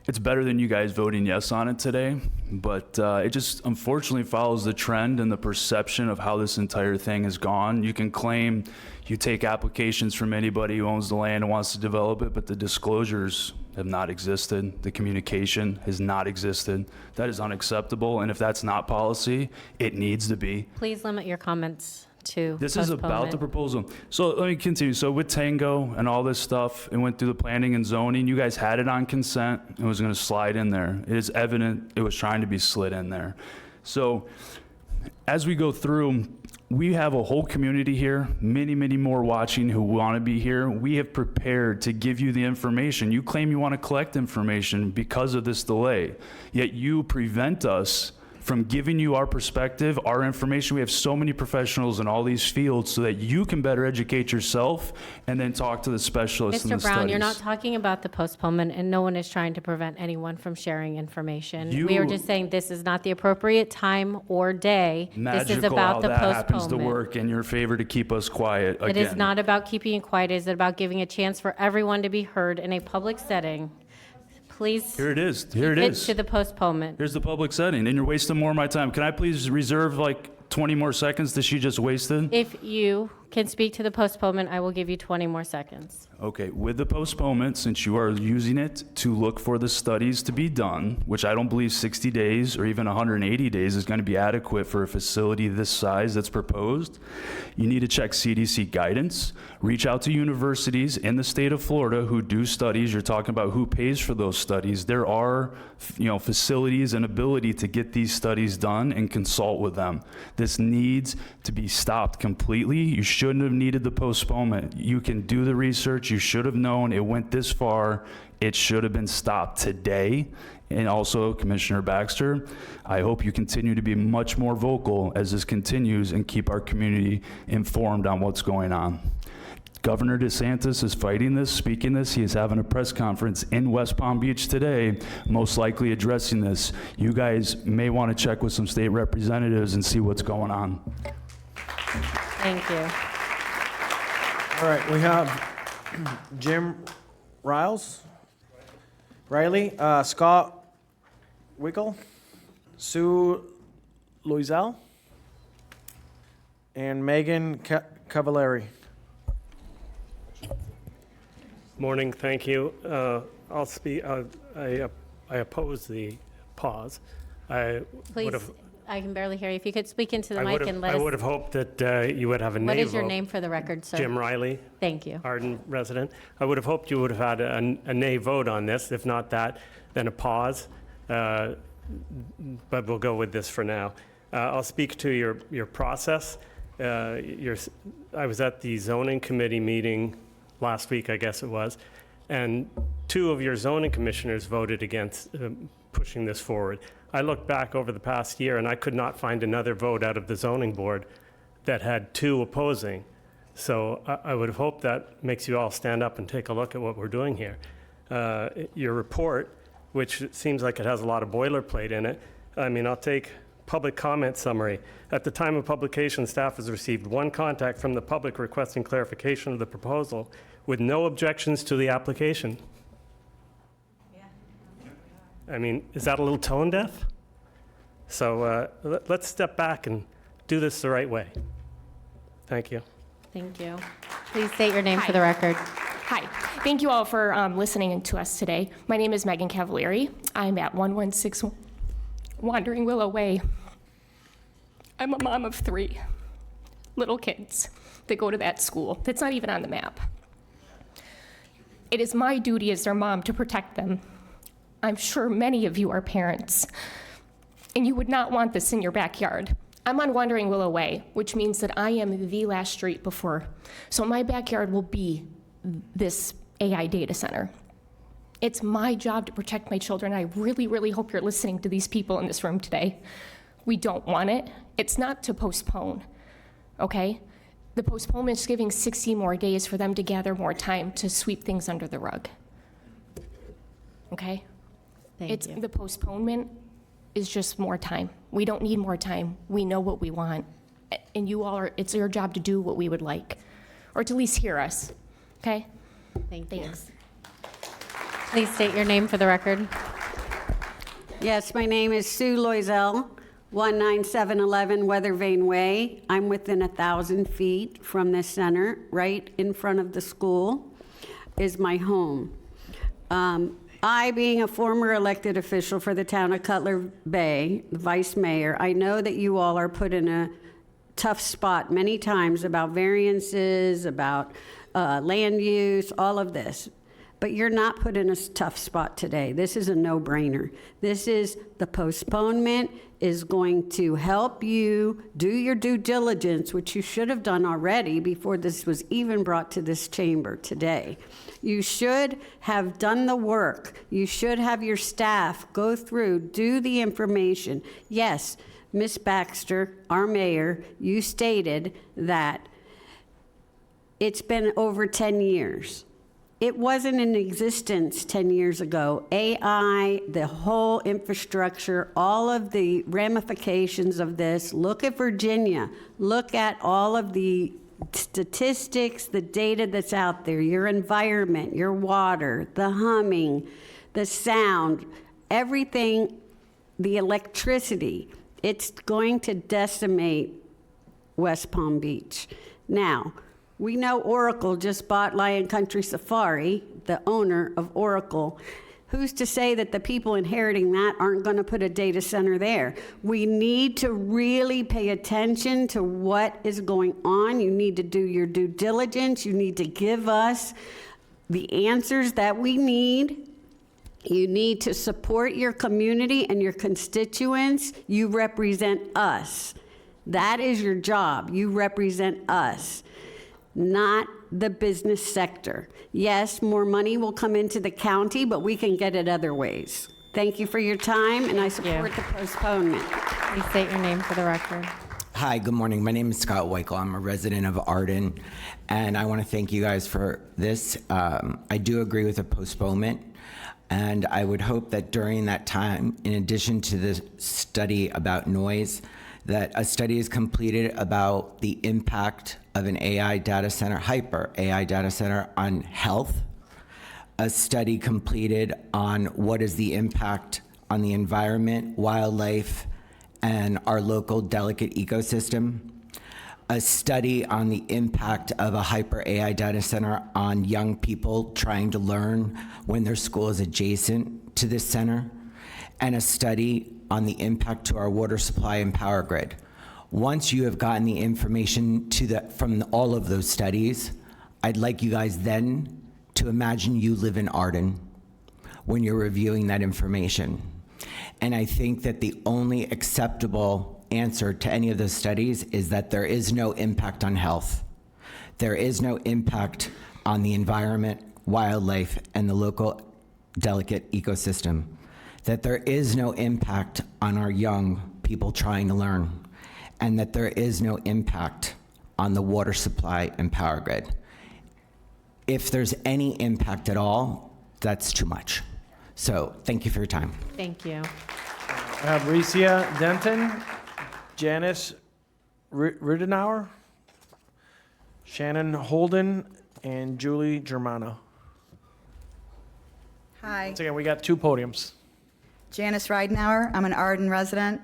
it's better than you guys voting yes on it today, but it just unfortunately follows the trend and the perception of how this entire thing has gone. You can claim you take applications from anybody who owns the land and wants to develop it, but the disclosures have not existed. The communication has not existed. That is unacceptable, and if that's not policy, it needs to be. Please limit your comments to This is about the proposal. So let me continue. So with Tango and all this stuff, it went through the planning and zoning. You guys had it on consent. It was going to slide in there. It is evident it was trying to be slid in there. So as we go through, we have a whole community here, many, many more watching who want to be here. We have prepared to give you the information. You claim you want to collect information because of this delay, yet you prevent us from giving you our perspective, our information. We have so many professionals in all these fields so that you can better educate yourself and then talk to the specialists in the Mr. Brown, studies. you're not talking about the postponement, and no one is trying to prevent anyone from sharing information. We are just saying this is not the appropriate time or day. This is Magical about how the that happens to postponement. work in your favor to keep us quiet again. It is not about keeping you quiet. It is about giving a chance for everyone to be heard in a public setting. Please Here it is. Here it keep is. to the postponement. Here's the public setting, and you're wasting more of my time. Can I please reserve like 20 more seconds that she just wasted? If you can speak to the postponement, I will give you 20 more seconds. Okay, with the postponement, since you are using it to look for the studies to be done, which I don't believe 60 days or even 180 days is going to be adequate for a facility this size that's proposed, you need to check CDC guidance, reach out to universities in the state of Florida who do studies. You're talking about who pays for those studies. There are, facilities and ability to get these studies done and consult with them. This needs to be stopped completely. You shouldn't have needed the postponement. You can do the research. You should have known it went this far. It should have been stopped today. And also, Commissioner Baxter, I hope you continue to be much more vocal as this continues and keep our community informed on what's going on. Governor DeSantis is fighting this, speaking this. He is having a press conference in West Palm Beach today, most likely addressing this. You guys may want to check with some state representatives and see what's going on. Thank you. All right, we have Jim Riley, Scott Wickel, Sue Loisel, and Megan Cavallari. Morning, thank you. I'll speak. I oppose the pause. I Please, would have. I can barely hear you. If you could speak into the I mic would and have, let I us. would have hoped that you would have a nay What vote. is your name for the record, sir? Jim Riley, Thank you. Arden resident. I would have hoped you would have had a nay vote on this. If not that, then a pause. But we'll go with this for now. I'll speak to your process. I was at the zoning committee meeting last week, I guess it was, and 2 of your zoning commissioners voted against pushing this forward. I looked back over the past year and I could not find another vote out of the zoning board that had 2 opposing. So I would have hoped that makes you all stand up and take a look at what we're doing here. Your report, which seems like it has a lot of boilerplate in it, I mean, I'll take public comment summary. At the time of publication, staff has received 1 contact from the public requesting clarification of the proposal with no objections to the application. I mean, is that a little tone deaf? So let's step back and do this the right way. Thank you. Thank you. Please state your name for the Hi. record. Hi. Thank you all for listening to us today. My name is Megan Cavalieri. I'm at 116 Wandering Willow Way. I'm a mom of 3 little kids that go to that school that's not even on the map. It is my duty as their mom to protect them. I'm sure many of you are parents, and you would not want this in your backyard. I'm on Wandering Willow Way, which means that I am the last street before. So my backyard will be this AI data center. It's my job to protect my children. I really, really hope you're listening to these people in this room today. We don't want it. It's not to postpone, okay? The postponement is giving 60 more days for them to gather more time to sweep things under the rug, okay? Thank you. The postponement is just more time. We don't need more time. We know what we want. And you all it's your job to do what we would like, or to at least hear us, okay? Thanks. Please state your name for the record. Yes, my name is Sue Loisel, 19711 Weather Vane Way. I'm within 1,000 feet from the center. Right in front of the school is my home. I, being a former elected official for the town of Cutler Bay, the vice mayor, I know that you all are put in a tough spot many times about variances, about land use, all of this. But you're not put in a tough spot today. This is a no-brainer. This is, the postponement is going to help you do your due diligence, which you should have done already before this was even brought to this chamber today. You should have done the work. You should have your staff go through, do the information. Yes, Ms. Baxter, our mayor, you stated that it's been over 10 years. It wasn't in existence 10 years ago. AI, the whole infrastructure, all of the ramifications of this. Look at Virginia. Look at all of the statistics, the data that's out there, your environment, your water, the humming, the sound, everything, the electricity. It's going to decimate West Palm Beach. Now, we know Oracle just bought Lion Country Safari, the owner of Oracle. Who's to say that the people inheriting that aren't going to put a data center there? We need to really pay attention to what is going on. You need to do your due diligence. You need to give us the answers that we need. You need to support your community and your constituents. You represent us. That is your job. You represent us, not the business sector. Yes, more money will come into the county, but we can get it other ways. Thank you for your time, and I support the postponement. Please state your name for the record. Hi, good morning. My name is Scott Weichel. I'm a resident of Arden, and I want to thank you guys for this. I do agree with the postponement, and I would hope that during that time, in addition to the study about noise, that a study is completed about the impact of an AI data center, hyper AI data center, on health, a study completed on what is the impact on the environment, wildlife, and our local delicate ecosystem, a study on the impact of a hyper AI data center on young people trying to learn when their school is adjacent to this center, and a study on the impact to our water supply and power grid. Once you have gotten the information from all of those studies, I'd like you guys then to imagine you live in Arden when you're reviewing that information. And I think that the only acceptable answer to any of those studies is that there is no impact on health. There is no impact on the environment, wildlife, and the local delicate ecosystem. That there is no impact on our young people trying to learn, and that there is no impact on the water supply and power grid. If there's any impact at all, that's too much. So thank you for your time. Thank you. I have Ricia Denton, Janice Ridenauer, Shannon Holden, and Julie Germano. Hi, Once again, we got 2 podiums. Janice Ridenauer. I'm an Arden resident.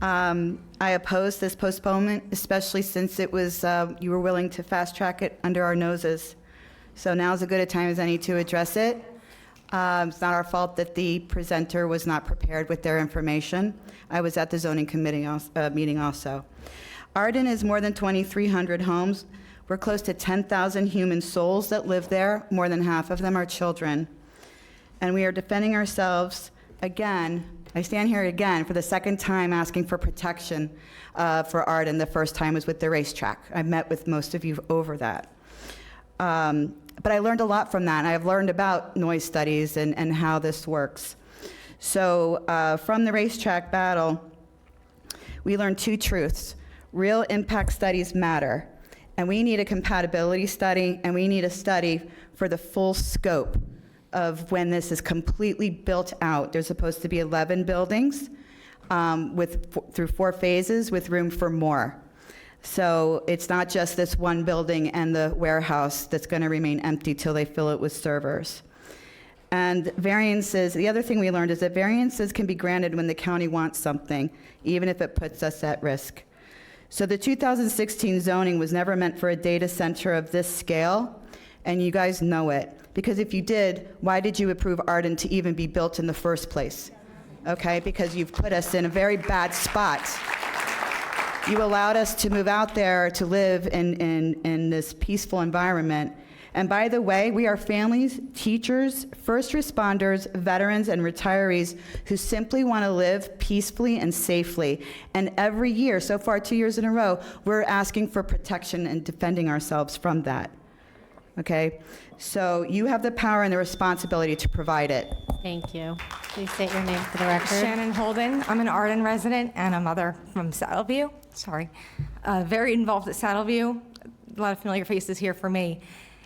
I oppose this postponement, especially since it was, you were willing to fast track it under our noses. So now's as good a time as any to address it. It's not our fault that the presenter was not prepared with their information. I was at the zoning committee meeting also. Arden is more than 2,300 homes. We're close to 10,000 human souls that live there. More than half of them are children. And we are defending ourselves again. I stand here again for the second time asking for protection for Arden. The first time was with the racetrack. I met with most of you over that. But I learned a lot from that. I've learned about noise studies and how this works. So from the racetrack battle, we learned 2 truths. Real impact studies matter. And we need a compatibility study, and we need a study for the full scope of when this is completely built out. There's supposed to be 11 buildings through 4 phases with room for more. So it's not just this one building and the warehouse that's going to remain empty till they fill it with servers. And variances, the other thing we learned is that variances can be granted when the county wants something, even if it puts us at risk. So the 2016 zoning was never meant for a data center of this scale, and you guys know it. Because if you did, why did you approve Arden to even be built in the first place? Okay, because you've put us in a very bad spot. You allowed us to move out there to live in this peaceful environment. And by the way, we are families, teachers, first responders, veterans, and retirees who simply want to live peacefully and safely. And every year, so far 2 years in a row, we're asking for protection and defending ourselves from that. Okay? So you have the power and the responsibility to provide it. Thank you. Please state your name for the record. Shannon Holden. I'm an Arden resident and a mother from Saddleview. Sorry. Very involved at Saddleview. A lot of familiar faces here for me.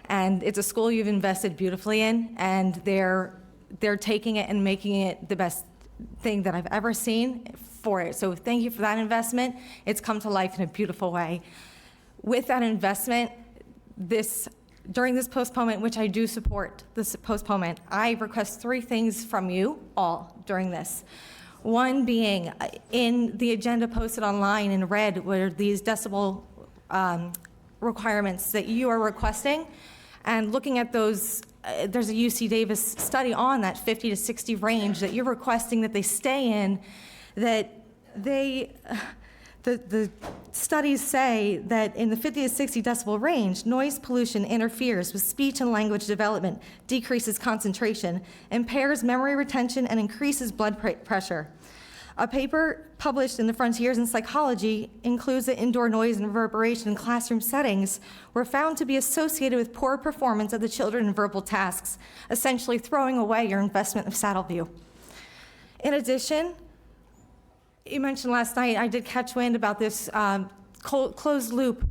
And it's a school you've invested beautifully in, and they're taking it and making it the best thing that I've ever seen for it. So thank you for that investment. It's come to life in a beautiful way. With that investment, during this postponement, which I do support this postponement, I request 3 things from you all during this. One being, in the agenda posted online in red were these decibel requirements that you are requesting. And looking at those, there's a UC Davis study on that 50 to 60 range that you're requesting that they stay in, that the studies say that in the 50 to 60 decibel range, noise pollution interferes with speech and language development, decreases concentration, impairs memory retention, and increases blood pressure. A paper published in the Frontiers in Psychology includes that indoor noise and reverberation in classroom settings were found to be associated with poor performance of the children in verbal tasks, essentially throwing away your investment of Saddleview. In addition, you mentioned last night, I did catch wind about this closed loop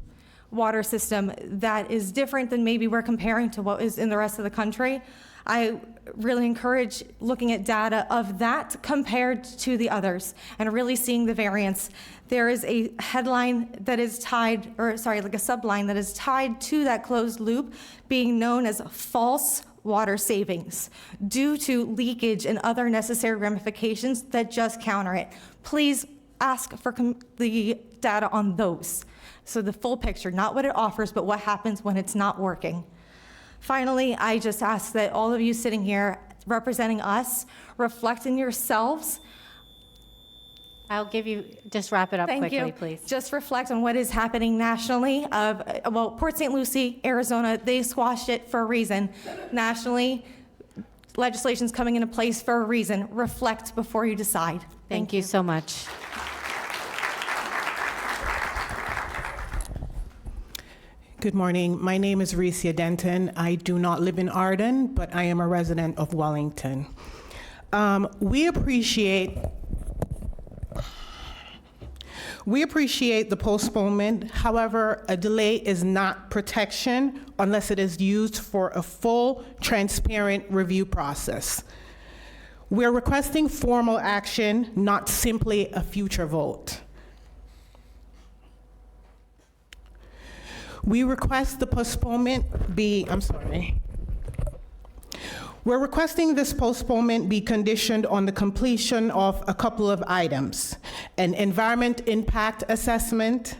water system that is different than maybe we're comparing to what is in the rest of the country. I really encourage looking at data of that compared to the others and really seeing the variance. There is a headline that is tied, or sorry, like a subline that is tied to that closed loop being known as false water savings due to leakage and other necessary ramifications that just counter it. Please ask for the data on those. So the full picture, not what it offers, but what happens when it's not working. Finally, I just ask that all of you sitting here representing us. Reflect in yourselves. I'll give you, just wrap it up Thank quickly, you. please. Just reflect on what is happening nationally. Port St. Lucie, Arizona, they squashed it for a reason. Nationally, legislation's coming into place for a reason. Reflect before you decide. Thank you so much. Good morning. My name is Recia Denton. I do not live in Arden, but I am a resident of Wellington. We appreciate the postponement. However, a delay is not protection unless it is used for a full, transparent review process. We're requesting formal action, not simply a future vote. We request the postponement be, We're requesting this postponement be conditioned on the completion of a couple of items: an environment impact assessment,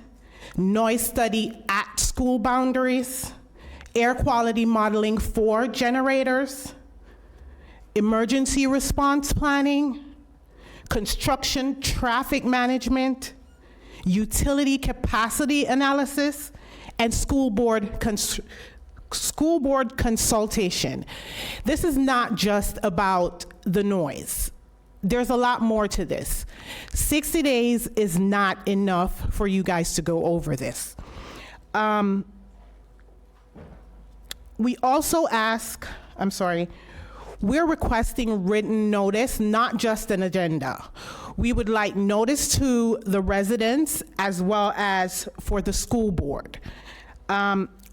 noise study at school boundaries, air quality modeling for generators, emergency response planning, construction traffic management, utility capacity analysis, and school board consultation. This is not just about the noise. There's a lot more to this. 60 days is not enough for you guys to go over this. We also ask, we're requesting written notice, not just an agenda. We would like notice to the residents as well as for the school board.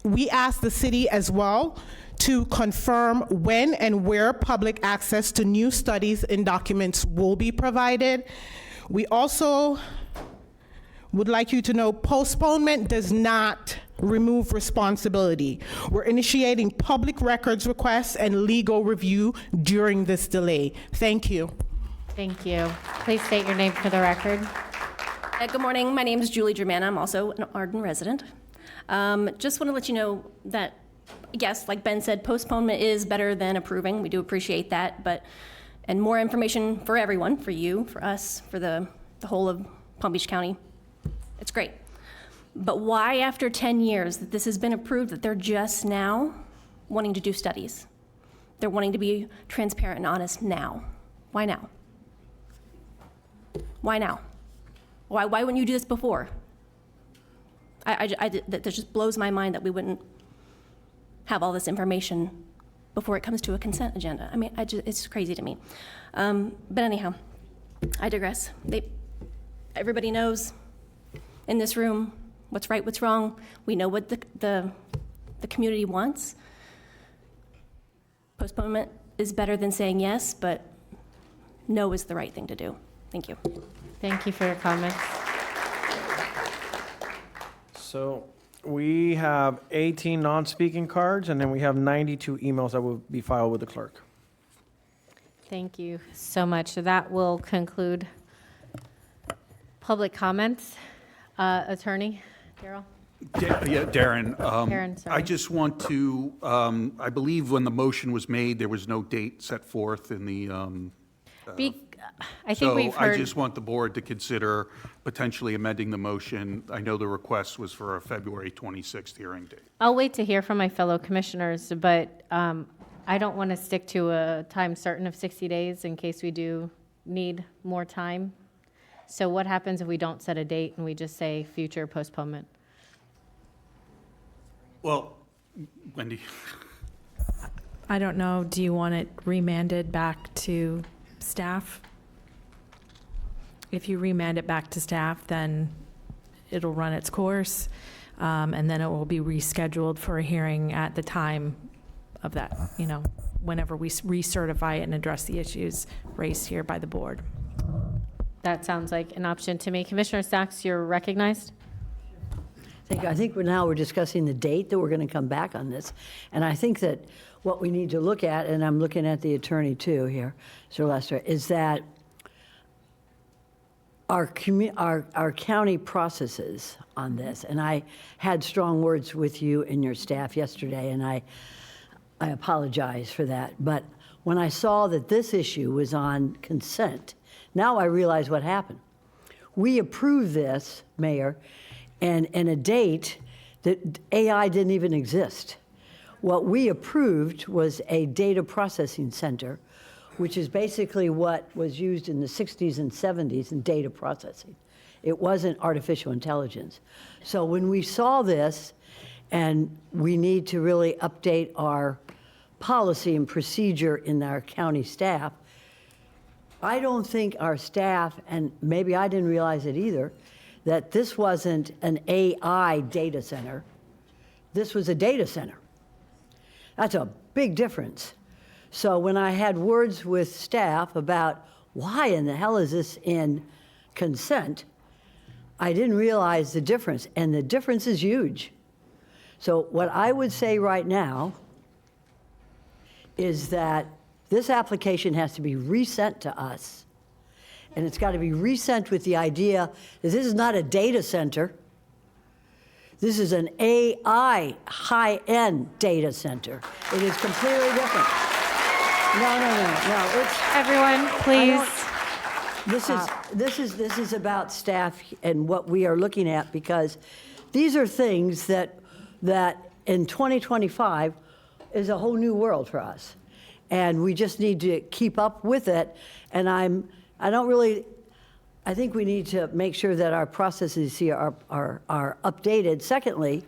We ask the city as well to confirm when and where public access to new studies and documents will be provided. We also would like you to know postponement does not remove responsibility. We're initiating public records requests and legal review during this delay. Thank you. Thank you. Please state your name for the record. Good morning. My name is Julie Germana. I'm also an Arden resident. Just want to let you know that, yes, like Ben said, postponement is better than approving. We do appreciate that, and more information for everyone, for you, for us, for the whole of Palm Beach County. It's great. But why, after 10 years that this has been approved, that they're just now wanting to do studies? They're wanting to be transparent and honest now. Why now? Why now? Why wouldn't you do this before? That just blows my mind that we wouldn't have all this information before it comes to a consent agenda. I mean, it's crazy to me. But anyhow, I digress. Everybody knows in this room what's right, what's wrong. We know what the community wants. Postponement is better than saying yes, but no is the right thing to do. Thank you. Thank you for your comments. So we have 18 non-speaking cards, and then we have 92 emails that will be filed with the clerk. Thank you so much. So that will conclude public comments. Attorney Darrell? Yeah, Darren. Karen, sorry. I just want to, I believe when the motion was made, there was no date set forth in the, I think we've heard. I just want the board to consider potentially amending the motion. I know the request was for a February 26th hearing date. I'll wait to hear from my fellow commissioners, but I don't want to stick to a time certain of 60 days in case we do need more time. So what happens if we don't set a date and we just say future postponement? Well, Wendy. I don't know, do you want it remanded back to staff? If you remand it back to staff, then it'll run its course, and then it will be rescheduled for a hearing at the time of that, whenever we recertify it and address the issues raised here by the board. That sounds like an option to me. Commissioner Sachs, you're recognized. Thank you. I think we're discussing the date that we're going to come back on this. And I think that what we need to look at, and I'm looking at the attorney too here, Sir Lester, is that our county processes on this, and I had strong words with you and your staff yesterday, and I apologize for that. But when I saw that this issue was on consent, now I realize what happened. We approved this, Mayor, and a date that AI didn't even exist. What we approved was a data processing center, which is basically what was used in the 60s and 70s in data processing. It wasn't artificial intelligence. So when we saw this, and we need to really update our policy and procedure in our county staff, I don't think our staff, and maybe I didn't realize it either, that this wasn't an AI data center. This was a data center. That's a big difference. So when I had words with staff about why in the hell is this in consent, I didn't realize the difference, and the difference is huge. So what I would say right now is that this application has to be resent to us, and it's got to be resent with the idea that this is not a data center. This is an AI high-end data center. It is completely different. No. It's Everyone, please. This is about staff and what we are looking at, because these are things that in 2025 is a whole new world for us, and we just need to keep up with it. And I think we need to make sure that our processes here are updated. Secondly,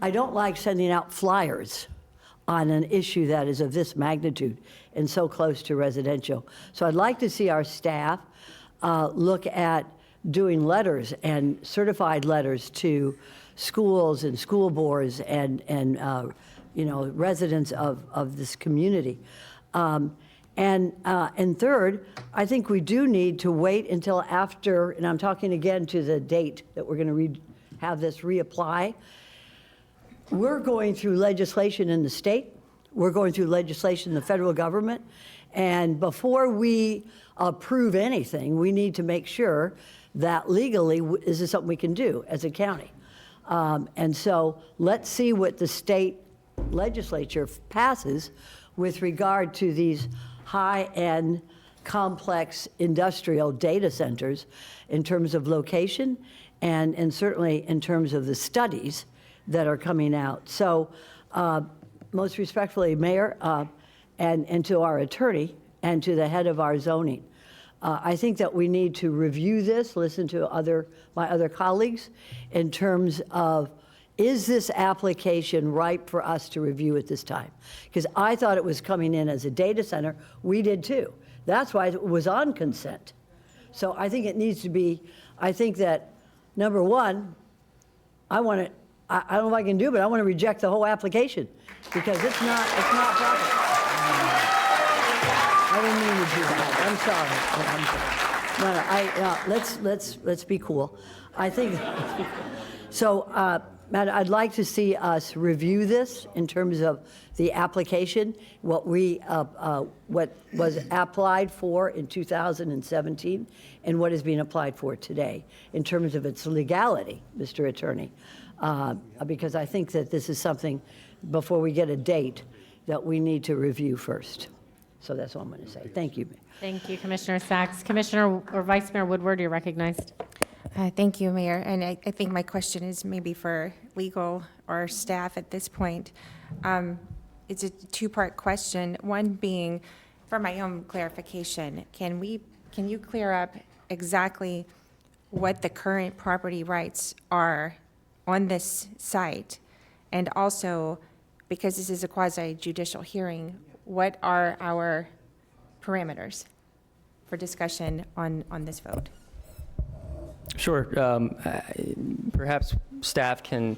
I don't like sending out flyers on an issue that is of this magnitude and so close to residential. So I'd like to see our staff look at doing letters and certified letters to schools and school boards and residents of this community. And third, I think we do need to wait until after, and I'm talking again to the date that we're going to have this reapply. We're going through legislation in the state. We're going through legislation in the federal government. And before we approve anything, we need to make sure that legally this is something we can do as a county. And so let's see what the state legislature passes with regard to these high-end, complex industrial data centers in terms of location and certainly in terms of the studies that are coming out. So most respectfully, Mayor, and to our attorney and to the head of our zoning, I think that we need to review this, listen to my other colleagues in terms of, is this application ripe for us to review at this time? Because I thought it was coming in as a data center. We did too. That's why it was on consent. So I think it needs to be, I think that, number one, I don't know if I can do it, but I want to reject the whole application because it's not proper. I didn't mean to do that. I'm sorry. Let's be cool. I think, so, Matt, I'd like to see us review this in terms of the application, what was applied for in 2017 and what is being applied for today in terms of its legality, Mr. Attorney. Because I think that this is something, before we get a date, that we need to review first. So that's all I'm going to say. Thank you. Thank you, Commissioner Sachs. Commissioner or Vice Mayor Woodward, you're recognized. Thank you, Mayor. And I think my question is maybe for legal or staff at this point. It's a two-part question. One being, for my own clarification, can you clear up exactly what the current property rights are on this site? And also, because this is a quasi-judicial hearing, what are our parameters for discussion on this vote? Sure. Perhaps staff can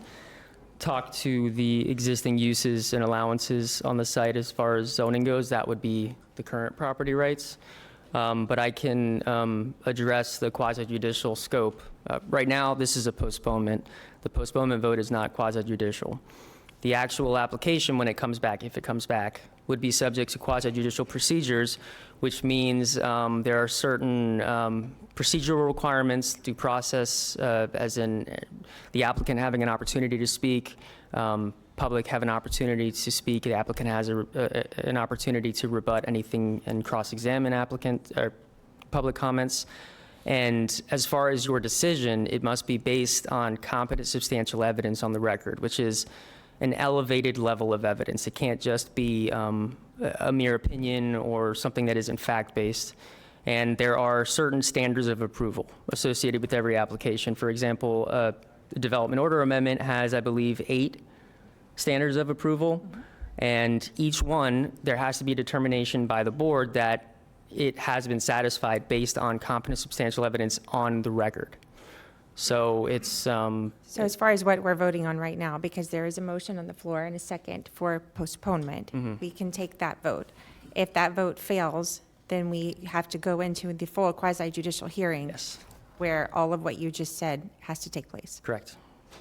talk to the existing uses and allowances on the site as far as zoning goes. That would be the current property rights. But I can address the quasi-judicial scope. Right now, this is a postponement. The postponement vote is not quasi-judicial. The actual application, when it comes back, if it comes back, would be subject to quasi-judicial procedures, which means there are certain procedural requirements, due process, as in the applicant having an opportunity to speak, public have an opportunity to speak. The applicant has an opportunity to rebut anything and cross-examine applicant or public comments. And as far as your decision, it must be based on competent substantial evidence on the record, which is an elevated level of evidence. It can't just be a mere opinion or something that isn't fact-based. And there are certain standards of approval associated with every application. For example, the development order amendment has, I believe, 8 standards of approval. And each one, there has to be a determination by the board that it has been satisfied based on competent substantial evidence on the record. So it's... So as far as what we're voting on right now, because there is a motion on the floor and a second for postponement, we can take that vote. If that vote fails, then we have to go into the full quasi-judicial hearing. Yes. Where all of what you just said has to take place. Correct.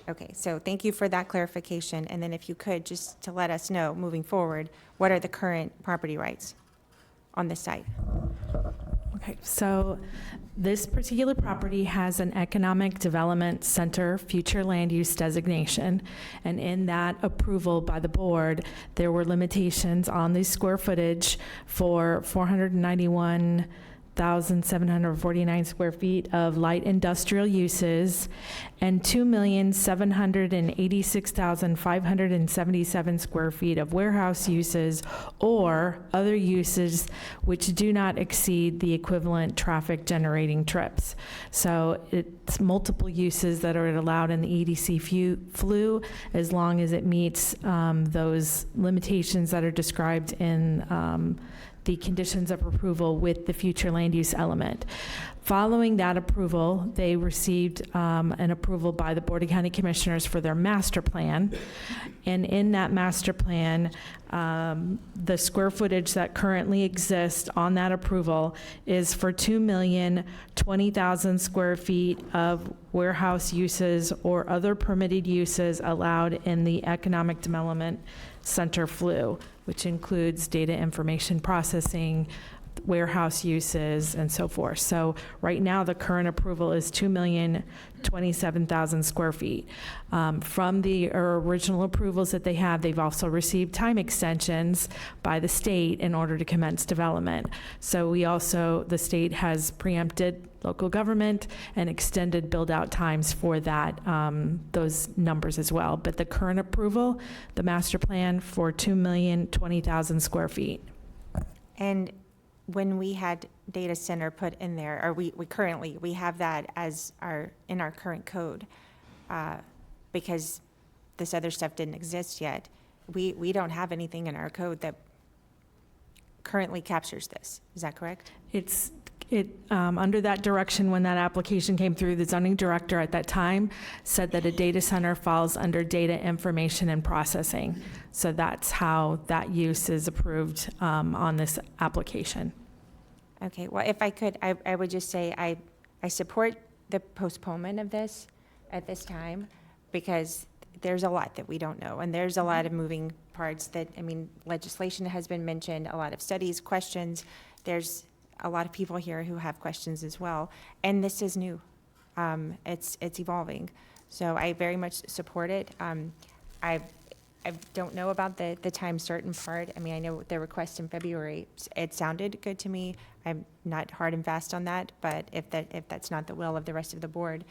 Okay, so thank you for that clarification. And then if you could, just to let us know, moving forward, what are the current property rights on this site? Okay, so this particular property has an Economic Development Center future land use designation. And in that approval by the board, there were limitations on the square footage for 491,749 square feet of light industrial uses and 2,786,577 square feet of warehouse uses or other uses which do not exceed the equivalent traffic generating trips. So it's multiple uses that are allowed in the EDC flu as long as it meets those limitations that are described in the conditions of approval with the future land use element. Following that approval, they received an approval by the Board of County Commissioners for their master plan. And in that master plan, the square footage that currently exists on that approval is for 2,020,000 square feet of warehouse uses or other permitted uses allowed in the Economic Development Center flu, which includes data information processing, warehouse uses, and so forth. So right now, the current approval is 2,027,000 square feet. From the original approvals that they have, they've also received time extensions by the state in order to commence development. So the state has preempted local government and extended build-out times for that, those numbers as well. But the current approval, the master plan for 2,020,000 square feet. And when we had data center put in there, or we currently have that as in our current code, because this other stuff didn't exist yet. We don't have anything in our code that currently captures this. Is that correct? Under that direction, when that application came through, the zoning director at that time said that a data center falls under data information and processing. So that's how that use is approved on this application. Okay, well, if I could, I would just say I support the postponement of this at this time because there's a lot that we don't know, and there's a lot of moving parts that, legislation has been mentioned, a lot of studies, questions. There's a lot of people here who have questions as well, and this is new. It's evolving, so I very much support it. I don't know about the time certain part. I know the request in February, it sounded good to me. I'm not hard and fast on that, but if that's not the will of the rest of the board,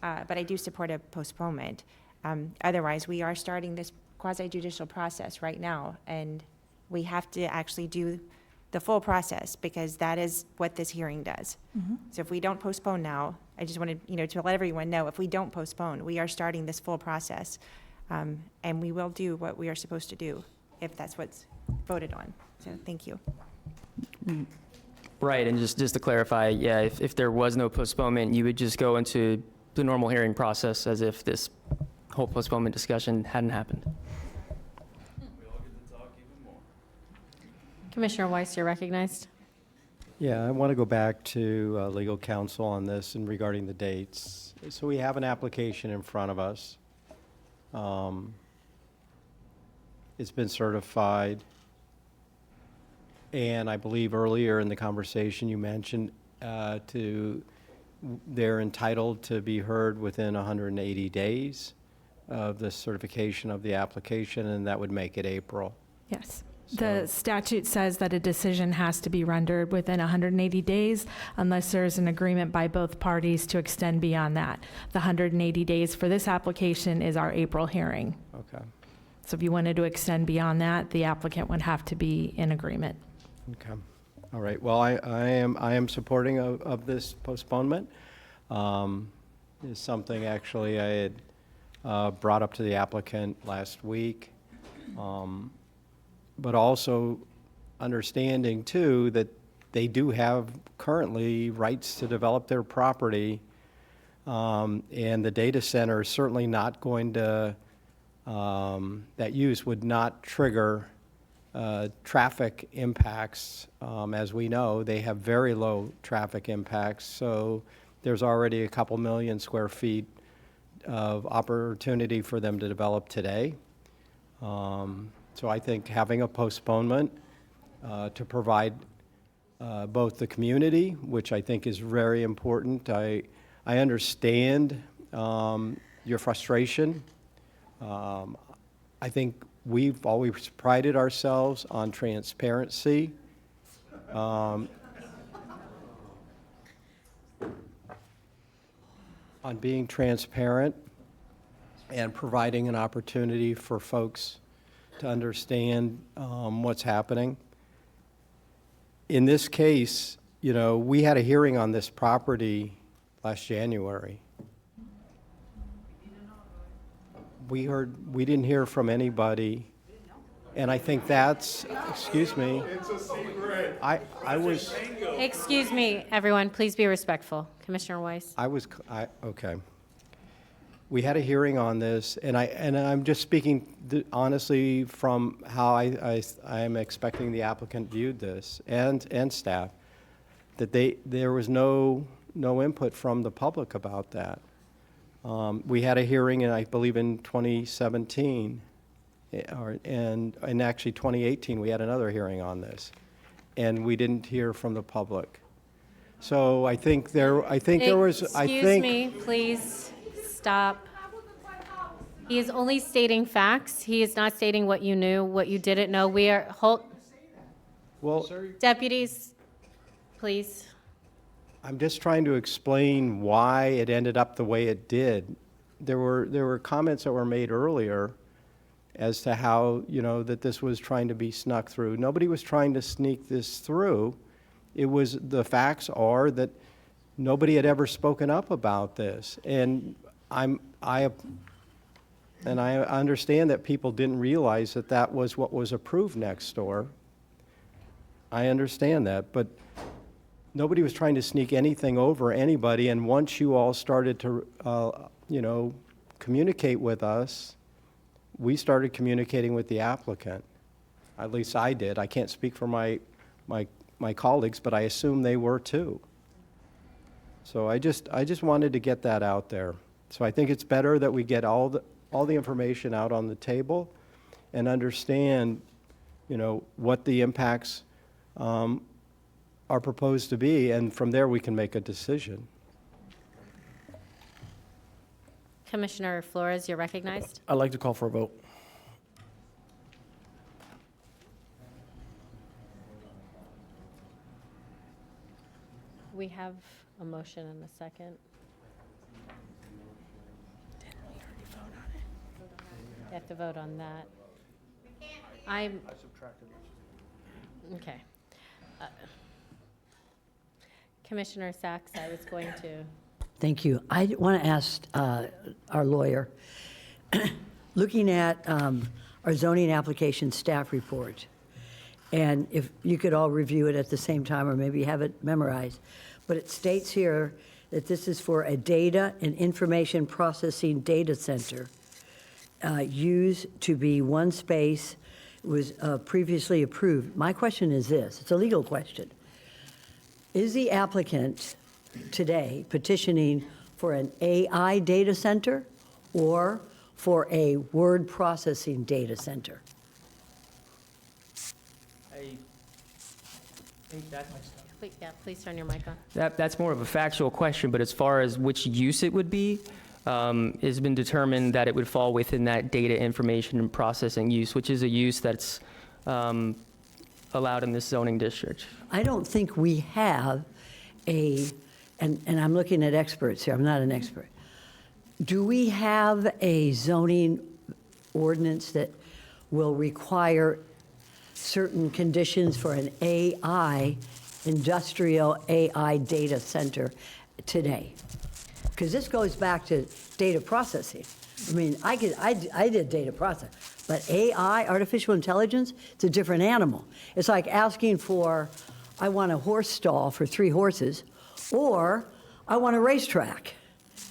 but I do support a postponement. Otherwise, we are starting this quasi-judicial process right now, and we have to actually do the full process because that is what this hearing does. So if we don't postpone now, I just wanted to let everyone know, if we don't postpone, we are starting this full process. And we will do what we are supposed to do if that's what's voted on. So thank you. Right, and just to clarify, yeah, if there was no postponement, you would just go into the normal hearing process as if this whole postponement discussion hadn't happened. Commissioner Weiss, you're recognized. Yeah, I want to go back to legal counsel on this and regarding the dates. So we have an application in front of us. It's been certified, and I believe earlier in the conversation you mentioned they're entitled to be heard within 180 days. of the certification of the application, and that would make it April. Yes. The statute says that a decision has to be rendered within 180 days unless there's an agreement by both parties to extend beyond that. The 180 days for this application is our April hearing. Okay. So if you wanted to extend beyond that, the applicant would have to be in agreement. Okay. All right. Well, I am supporting of this postponement. It's something actually I had brought up to the applicant last week. But also understanding too that they do have currently rights to develop their property, and the data center is certainly not going to, that use would not trigger traffic impacts. As we know, they have very low traffic impacts, so there's already a couple million square feet of opportunity for them to develop today. So I think having a postponement to provide both the community, which I think is very important. I understand your frustration. I think we've always prided ourselves on transparency. On being transparent and providing an opportunity for folks to understand what's happening. In this case, you know, we had a hearing on this property last January. We didn't hear from anybody, and I think that's, excuse me. It's a secret. I was. Excuse me, everyone, please be respectful. Commissioner Weiss. Okay. We had a hearing on this, and I'm just speaking honestly from how I am expecting the applicant viewed this, and staff, that there was no input from the public about that. We had a hearing, I believe in 2017, and actually 2018 we had another hearing on this, and we didn't hear from the public. So I think there was. Excuse me, please. Stop. He is only stating facts. He is not stating what you knew, what you didn't know. We are, Well, deputies, please. I'm just trying to explain why it ended up the way it did. There were comments that were made earlier as to how, you know, that this was trying to be snuck through. Nobody was trying to sneak this through. It was, the facts are that nobody had ever spoken up about this. And I understand that people didn't realize that that was what was approved next door. I understand that, but nobody was trying to sneak anything over anybody. And once you all started to, you know, communicate with us, we started communicating with the applicant. At least I did. I can't speak for my colleagues, but I assume they were too. So I just wanted to get that out there. So I think it's better that we get all the information out on the table and understand, you know, what the impacts are proposed to be, and from there we can make a decision. Commissioner Flores, you're recognized. I'd like to call for a vote. We have a motion and a second. You have to vote on that. I subtracted. Okay. Commissioner Sachs, I was going to. Thank you. I want to ask our lawyer, looking at our zoning application staff report, and if you could all review it at the same time or maybe have it memorized, but it states here that this is for a data and information processing data center used to be one space, was previously approved. My question is this, it's a legal question. Is the applicant today petitioning for an AI data center or for a word processing data center? I think that's Yeah, please turn your mic on. that's more of a factual question, but as far as which use it would be, it's been determined that it would fall within that data information and processing use, which is a use that's allowed in this zoning district. I don't think we have and I'm looking at experts here, I'm not an expert. Do we have a zoning ordinance that will require certain conditions for an industrial AI data center today? Because this goes back to data processing. I mean, I did data process, but AI, artificial intelligence, it's a different animal. It's like asking for, I want a horse stall for 3 horses, or I want a racetrack.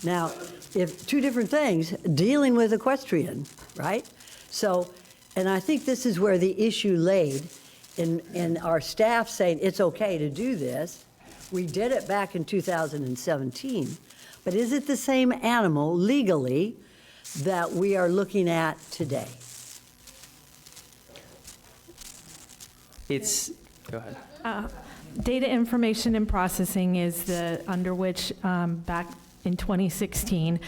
Now, if two different things, dealing with equestrian, right? So, and I think this is where the issue laid in our staff saying it's okay to do this. We did it back in 2017, but is it the same animal legally that we are looking at today? Go ahead. Data information and processing is the under which back in 2016,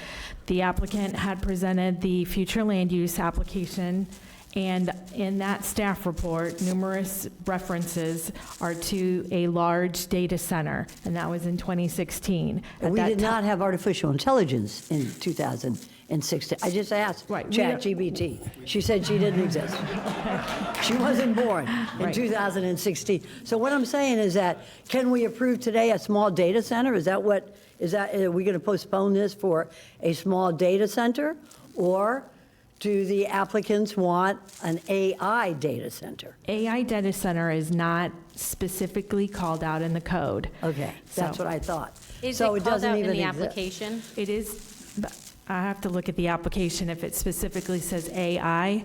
the applicant had presented the future land use application, and in that staff report, numerous references are to a large data center, and that was in 2016. We did not have artificial intelligence in 2016. I just asked ChatGPT. She said she didn't exist. She wasn't born in 2016. So what I'm saying is that, can we approve today a small data center? Are we going to postpone this for a small data center? Or do the applicants want an AI data center? AI data center is not specifically called out in the code. Okay, that's what I thought. Is So it it called doesn't out in even the exist. application? It is, but I have to look at the application. If it specifically says AI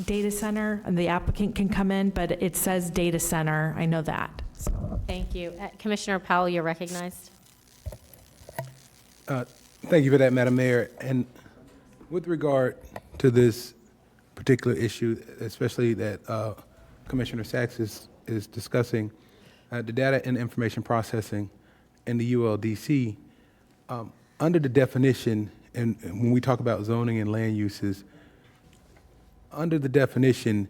data center, and the applicant can come in, but it says data center, I know that. Thank you. Commissioner Powell, you're recognized. Thank you for that, Madam Mayor. And with regard to this particular issue, especially that Commissioner Sachs is discussing, the data and information processing in the ULDC, under the definition, and when we talk about zoning and land uses, under the definition,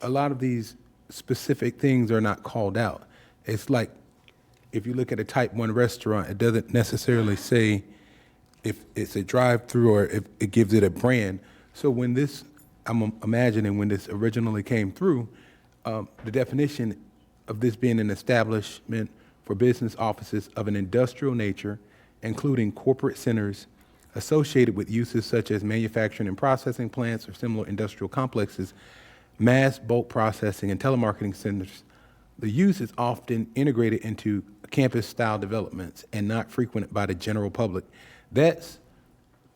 a lot of these specific things are not called out. It's like, if you look at a type 1 restaurant, it doesn't necessarily say if it's a drive-through or if it gives it a brand. So when this, I'm imagining when this originally came through, the definition of this being an establishment for business offices of an industrial nature, including corporate centers associated with uses such as manufacturing and processing plants or similar industrial complexes, mass bulk processing, and telemarketing centers. The use is often integrated into campus-style developments and not frequented by the general public. That's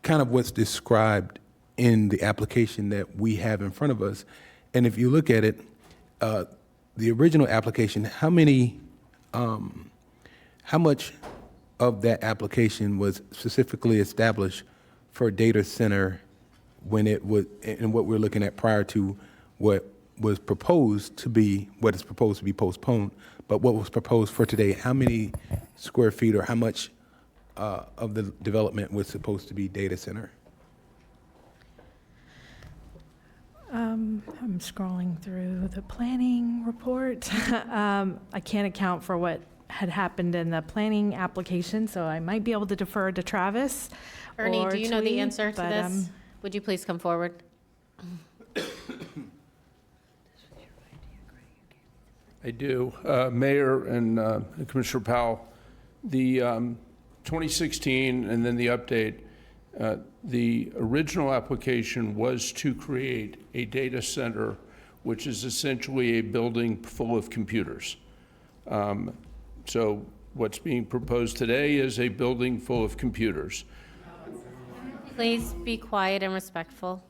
kind of what's described in the application that we have in front of us. And if you look at it, the original application, how much of that application was specifically established for a data center when it was, and what we're looking at prior to what was proposed to be, what is proposed to be postponed, but what was proposed for today, how many square feet or how much of the development was supposed to be data center? I'm scrolling through the planning report. I can't account for what had happened in the planning application, so I might be able to defer to Travis. Ernie, or do you know the Tweed, answer to but, this? Would you please come forward? I do. Mayor and Commissioner Powell, the 2016 and then the update, the original application was to create a data center, which is essentially a building full of computers. So what's being proposed today is a building full of computers. Please be quiet and respectful.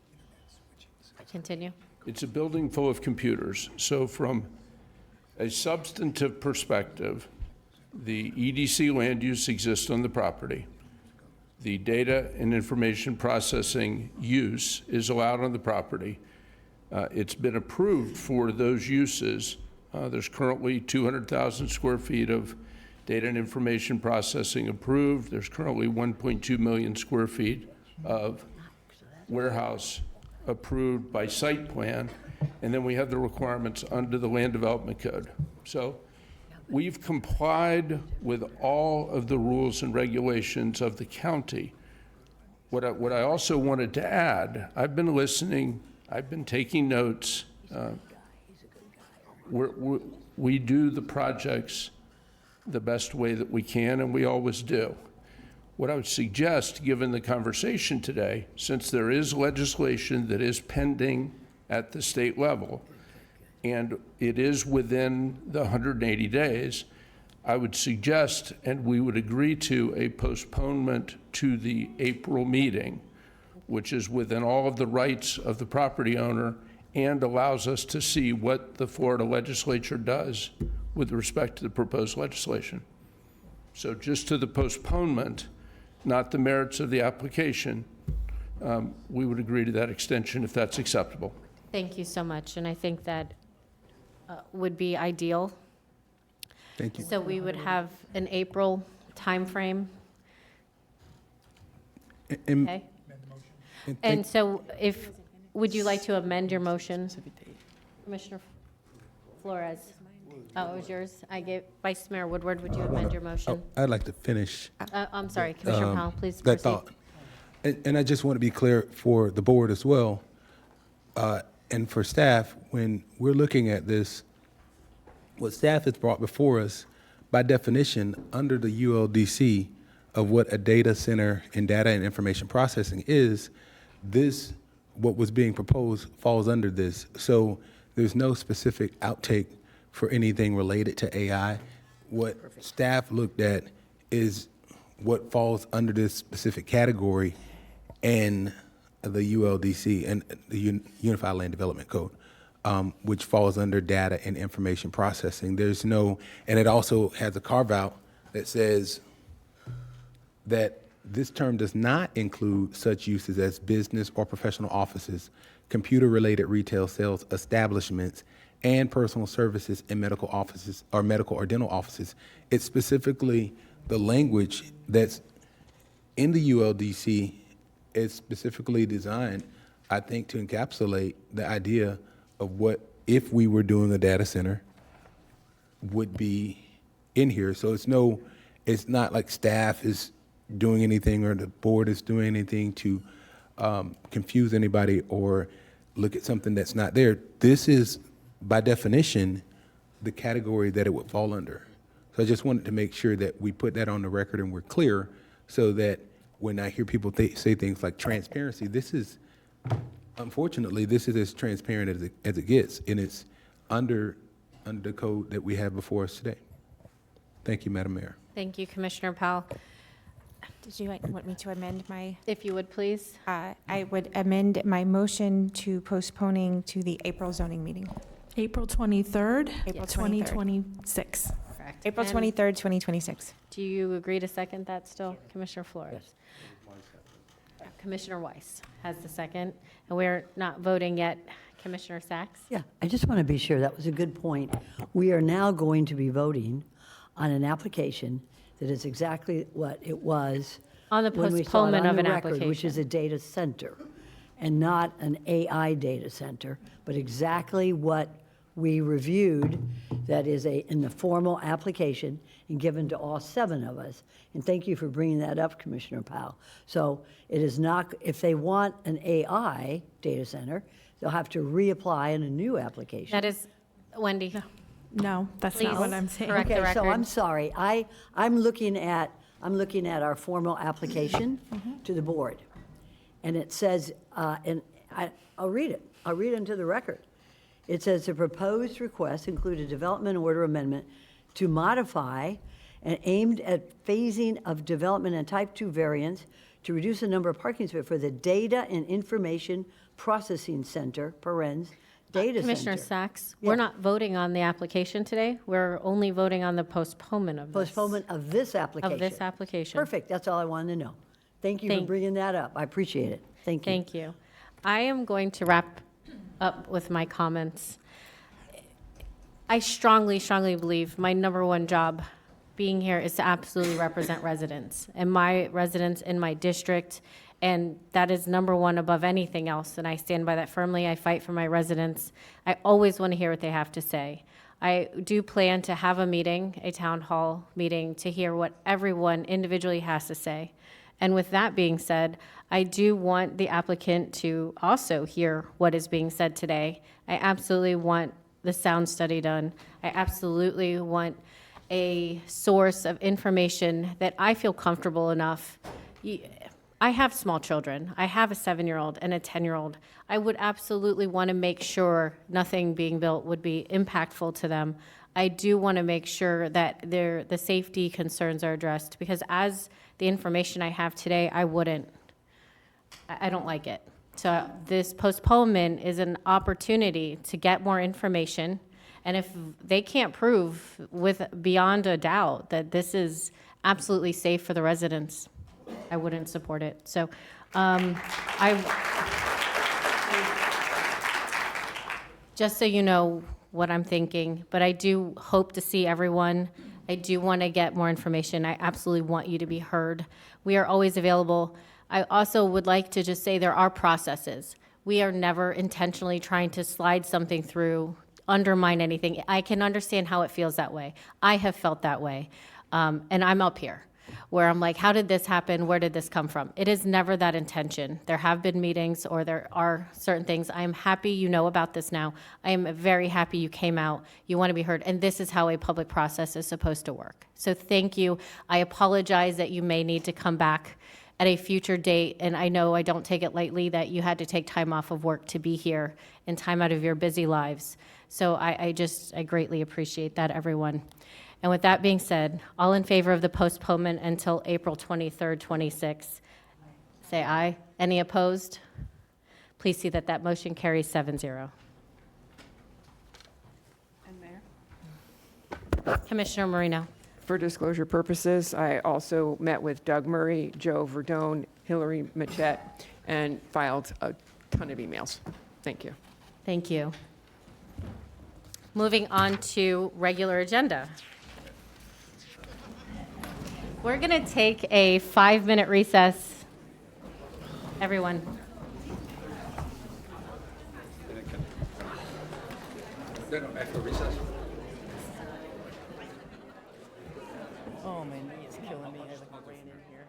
Continue. It's a building full of computers. So from a substantive perspective, the EDC land use exists on the property. The data and information processing use is allowed on the property. It's been approved for those uses. There's currently 200,000 square feet of Data and information processing approved. There's currently 1.2 million square feet of warehouse approved by site plan, and then we have the requirements under the Land Development Code. So we've complied with all of the rules and regulations of the county. What I also wanted to add, I've been listening, I've been taking notes. We do the projects the best way that we can, and we always do. What I would suggest, given the conversation today, since there is legislation that is pending at the state level, and it is within the 180 days, I would suggest, and we would agree to, a postponement to the April meeting, which is within all of the rights of the property owner and allows us to see what the Florida legislature does with respect to the proposed legislation. So just to the postponement, not the merits of the application, we would agree to that extension if that's acceptable. Thank you so much, and I think that would be ideal. Thank you. So we would have an April timeframe, okay? And so would you like to amend your motion? Commissioner Flores? Oh, it was yours? I gave, Vice Mayor Woodward, would you amend your motion? I'd like to finish I'm sorry, Commissioner Powell, please that proceed. thought. And I just want to be clear for the board as well, and for staff, when we're looking at this, what staff has brought before us, by definition, under the ULDC of what a data center and data and information processing is, this, what was being proposed, falls under this. So there's no specific outtake for anything related to AI. What staff looked at is what falls under this specific category and the ULDC and the Unified Land Development Code, which falls under data and information processing. There's no, and it also has a carve out that says that this term does not include such uses as business or professional offices, computer-related retail sales establishments, and personal services in medical offices or medical or dental offices. It's specifically the language that's in the ULDC is specifically designed, I think, to encapsulate the idea of what, if we were doing a data center, would be in here. So it's not like staff is doing anything or the board is doing anything to confuse anybody or look at something that's not there. This is, by definition, the category that it would fall under. So I just wanted to make sure that we put that on the record and we're clear so that when I hear people say things like transparency, this is, unfortunately, this is as transparent as it gets, and it's under the code that we have before us today. Thank you, Madam Mayor. Thank you, Commissioner Powell. Did you want me to amend my? If you would, please. I would amend my motion to postponing to the April zoning meeting. April 23rd, April 23rd. 2026. Correct. April And 23rd, 2026. do you agree to second that still, Commissioner Flores? Commissioner Weiss has the second, and we're not voting yet. Commissioner Sacks? Yeah, I just want to be sure, that was a good point. We are now going to be voting on an application that is exactly what it was On the when we saw it postponement on of the an record, which is application. a data center, and not an AI data center, but exactly what we reviewed that is in the formal application and given to all 7 of us. And thank you for bringing that up, Commissioner Powell. So it is not, if they want an AI data center, they'll have to reapply in a new application. That is, Wendy. No, that's not what I'm saying. Correct the Okay, so record. I'm sorry. I'm looking at our formal application to the board. And it says, and I'll read it. I'll read it into the record. It says the proposed request include a development order amendment to modify and aimed at phasing of development and type 2 variants to reduce the number of parking spaces for the Data and Information Processing Center, parens, data center. Commissioner Sacks, Yeah. we're not voting on the application today. We're only voting on the postponement of this. Postponement of this application. Of this application. Perfect, that's all I wanted to know. Thank you for bringing that up. I appreciate it. Thank you. Thank you. I am going to wrap up with my comments. I strongly, strongly believe my number one job being here is to absolutely represent residents and my residents in my district. And that is number one above anything else. And I stand by that firmly. I fight for my residents. I always want to hear what they have to say. I do plan to have a meeting, a town hall meeting, to hear what everyone individually has to say. And with that being said, I do want the applicant to also hear what is being said today. I absolutely want the sound study done. I absolutely want a source of information that I feel comfortable enough. I have small children. I have a 7-year-old and a 10-year-old. I would absolutely want to make sure nothing being built would be impactful to them. I do want to make sure that the safety concerns are addressed, because as the information I have today, I don't like it. So this postponement is an opportunity to get more information. And if they can't prove beyond a doubt that this is absolutely safe for the residents, I wouldn't support it. So just so you know what I'm thinking, but I do hope to see everyone. I do want to get more information. I absolutely want you to be heard. We are always available. I also would like to just say there are processes. We are never intentionally trying to slide something through, undermine anything. I can understand how it feels that way. I have felt that way. And I'm up here, where I'm like, how did this happen? Where did this come from? It is never that intention. There have been meetings, or there are certain things. I am happy you know about this now. I am very happy you came out. You want to be heard. And this is how a public process is supposed to work. So thank you. I apologize that you may need to come back at a future date. And I know I don't take it lightly that you had to take time off of work to be here and time out of your busy lives. So I greatly appreciate that, everyone. And with that being said, all in favor of the postponement until April 23rd, 26, say aye. Any opposed? Please see that that motion carries 7-0. And Mayor? Commissioner Marino. For disclosure purposes, I also met with Doug Murray, Joe Verdone, Hillary Machette, and filed a ton of emails. Thank you. Thank you. Moving on to regular agenda. We're going to take a 5-minute recess. Everyone. After recess. Oh, my knee is killing me. I ran in here.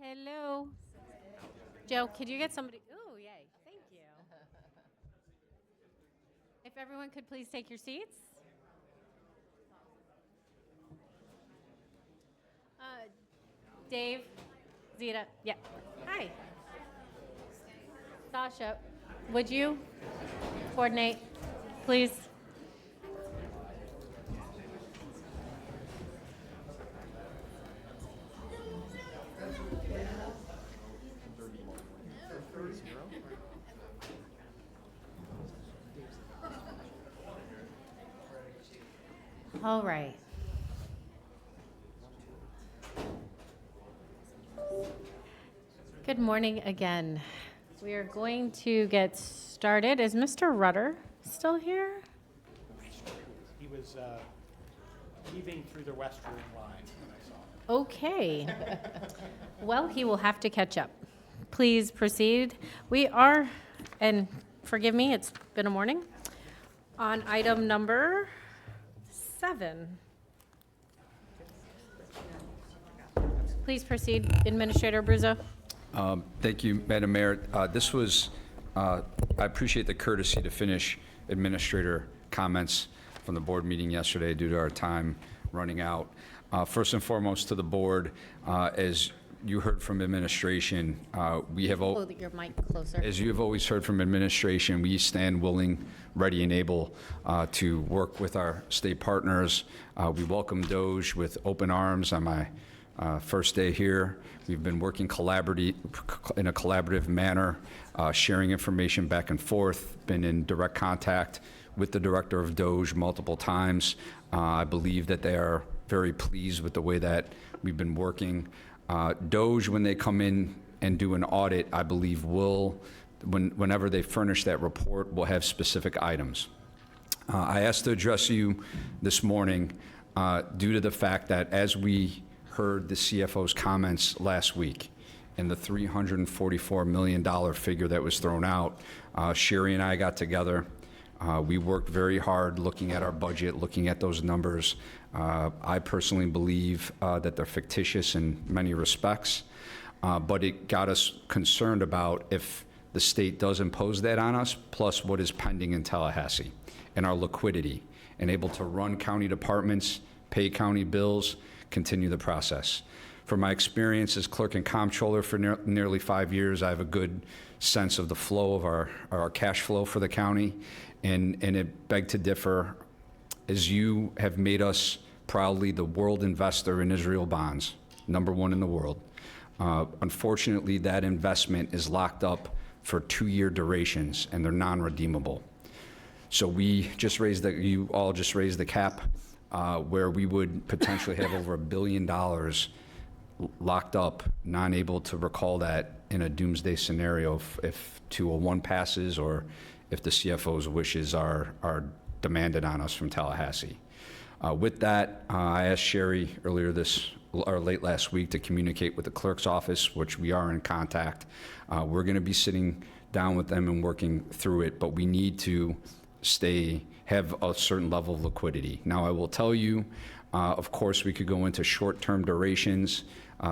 Hello. Joe, could you get somebody? Oh, yay. Thank you. If everyone could please take your seats. Dave, Zeta, yeah. Hi. Sasha, would you coordinate, please? All right. Good morning again. We are going to get started. Is Mr. Rudder still here? He was leaving through the restroom line when I saw him. Okay. Well, he will have to catch up. Please proceed. We are, and forgive me, it's been a morning, on item number 7. Please proceed, Administrator Abruzzo. Thank you, Madam Mayor. I appreciate the courtesy to finish administrator comments from the board meeting yesterday due to our time running out. First and foremost to the board, as you heard from administration, we have... Hold your mic closer. As you have always heard from administration, we stand willing, ready, and able to work with our state partners. We welcome Doge with open arms on my first day here. We've been working in a collaborative manner, sharing information back and forth, been in direct contact with the director of Doge multiple times. I believe that they are very pleased with the way that we've been working. Doge, when they come in and do an audit, I believe whenever they furnish that report, will have specific items. I asked to address you this morning due to the fact that as we heard the CFO's comments last week and the $344 million figure that was thrown out, Sherry and I got together. We worked very hard looking at our budget, looking at those numbers. I personally believe that they're fictitious in many respects, but it got us concerned about if the state does impose that on us, plus what is pending in Tallahassee and our liquidity, and able to run county departments, pay county bills, continue the process. From my experience as clerk and comptroller for nearly 5 years, I have a good sense of the flow of our cash flow for the county, and it begged to differ, as you have made us proudly the world investor in Israel bonds, #1 in the world. Unfortunately, that investment is locked up for 2-year durations, and they're non-redeemable. So you all just raised the cap, where we would potentially have over $1 billion locked up, not able to recall that in a doomsday scenario if 201 passes or if the CFO's wishes are demanded on us from Tallahassee. With that, I asked Sherry late last week to communicate with the clerk's office, which we are in contact. We're going to be sitting down with them and working through it, but we need to have a certain level of liquidity. Now, I will tell you, of course, we could go into short-term durations,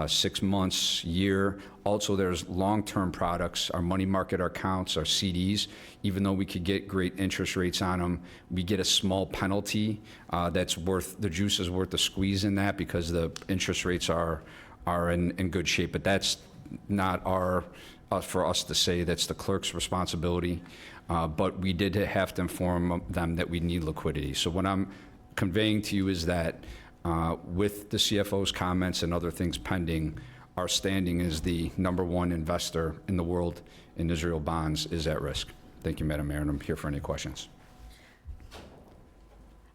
6 months, year. Also, there's long-term products, our money market accounts, our CDs. Even though we could get great interest rates on them, we get a small penalty the juice is worth the squeeze in that because the interest rates are in good shape. But that's not for us to say. That's the clerk's responsibility. But we did have to inform them that we need liquidity. So what I'm conveying to you is that with the CFO's comments and other things pending, our standing as the #1 investor in the world in Israel bonds is at risk. Thank you, Madam Mayor, and I'm here for any questions.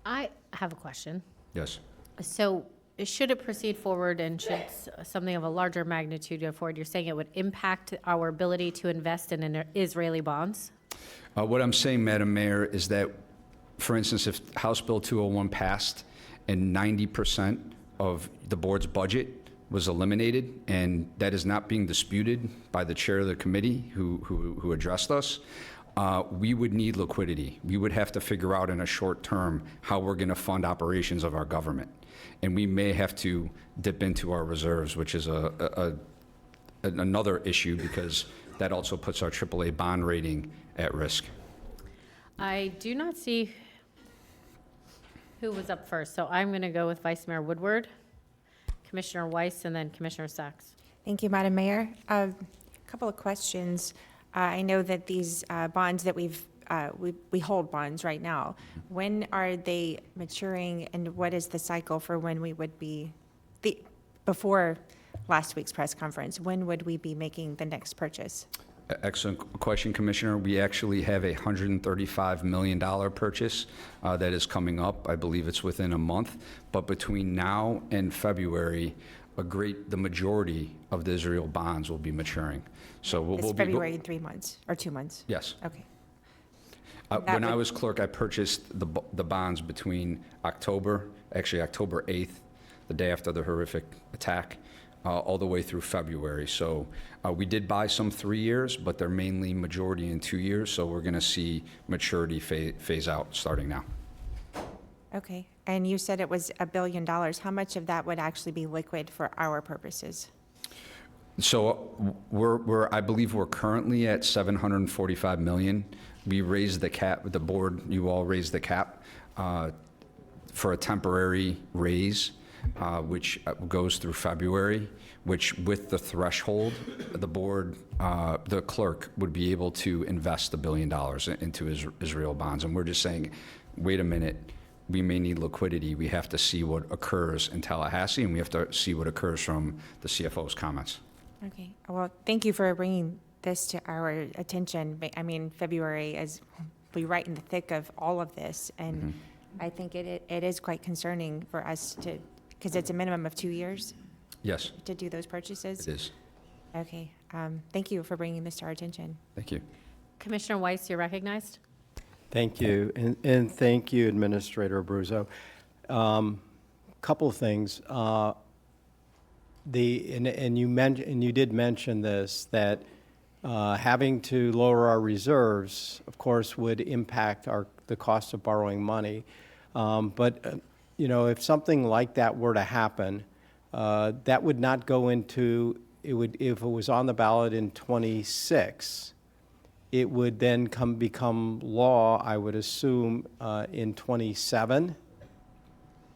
I have a question. Yes. So should it proceed forward and should something of a larger magnitude go forward, you're saying it would impact our ability to invest in Israeli bonds? What I'm saying, Madam Mayor, is that, for instance, if House Bill 201 passed and 90% of the board's budget was eliminated, and that is not being disputed by the chair of the committee who addressed us, we would need liquidity. We would have to figure out in a short term how we're going to fund operations of our government. And we may have to dip into our reserves, which is a another issue because that also puts our AAA bond rating at risk. I do not see who was up first, so I'm going to go with Vice Mayor Woodward, Commissioner Weiss, and then Commissioner Sachs. Thank you, Madam Mayor. A couple of questions. I know that these bonds that we hold bonds right now. When are they maturing, and what is the cycle for when we would be, before last week's press conference, when would we be making the next purchase? Excellent question, Commissioner. We actually have a $135 million purchase that is coming up. I believe it's within a month. But between now and February, the majority of the Israel bonds will be maturing. So It's February in 3 months, or 2 months? Yes. Okay. When I was clerk, I purchased the bonds between October 8th, the day after the horrific attack, all the way through February. So we did buy some 3 years, but they're mainly majority in 2 years. So we're going to see maturity phase out starting now. Okay. And you said it was $1 billion. How much of that would actually be liquid for our purposes? So I believe we're currently at $745 million. We raised the cap, the board, you all raised the cap for a temporary raise, which goes through February, which with the threshold, the board, the clerk would be able to invest $1 billion into Israel bonds. And we're just saying, wait a minute, we may need liquidity. We have to see what occurs in Tallahassee, and we have to see what occurs from the CFO's comments. Okay. Well, thank you for bringing this to our attention. I mean, February is, we're right in the thick of all of this, and I think it is quite concerning for us to, because it's a minimum of 2 years? Yes. To do those purchases? It is. Okay. Thank you for bringing this to our attention. Thank you. Commissioner Weiss, you're recognized. Thank you, and thank you, Administrator Abruzzo. Couple of things. You did mention this, that having to lower our reserves, of course, would impact the cost of borrowing money. But if something like that were to happen, that would not go into, if it was on the ballot in '26, it would then become law, I would assume, in '27,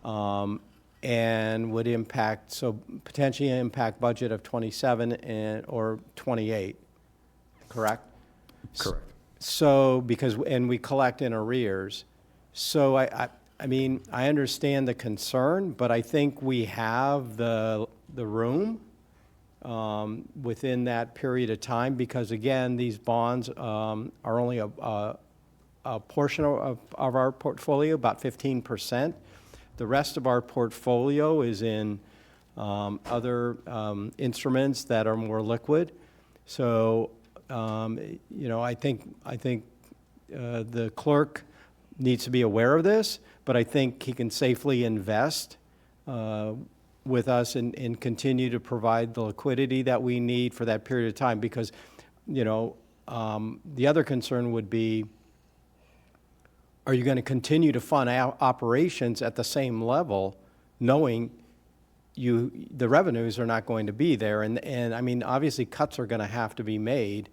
and would impact, so potentially impact budget of '27 or '28, correct? Correct. So, and we collect in arrears. So I mean, I understand the concern, but I think we have the room within that period of time, because again, these bonds are only a portion of our portfolio, about 15%. The rest of our portfolio is in other instruments that are more liquid. So, I think the clerk needs to be aware of this, but I think he can safely invest with us and continue to provide the liquidity that we need for that period of time, because, the other concern would be, are you going to continue to fund operations at the same level, knowing the revenues are not going to be there? And I mean, obviously, cuts are going to have to be made,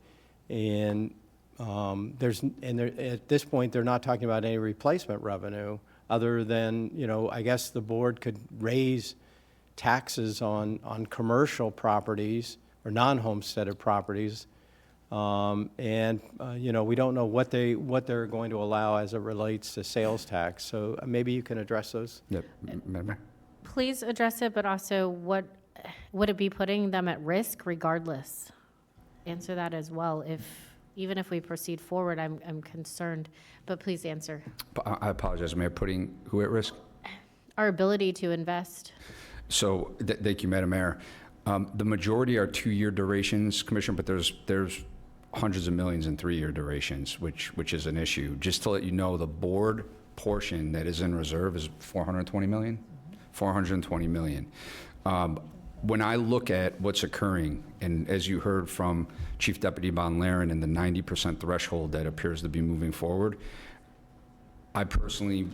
and at this point, they're not talking about any replacement revenue, other than, I guess the board could raise taxes on commercial properties or non-homesteaded properties. We don't know what they're going to allow as it relates to sales tax. So maybe you can address those. Yep. Madam Mayor. Please address it, but also what would it be putting them at risk regardless? Answer that as well. Even if we proceed forward, I'm concerned, but please answer. I apologize, Mayor. Putting who at risk? Our ability to invest. So, thank you, Madam Mayor. The majority are 2-year durations, Commissioner, but there's hundreds of millions in 3-year durations, which is an issue. Just to let you know, the board portion that is in reserve is $420 million. $420 million. When I look at what's occurring, and as you heard from Chief Deputy Von Laren and the 90% threshold that appears to be moving forward, I personally,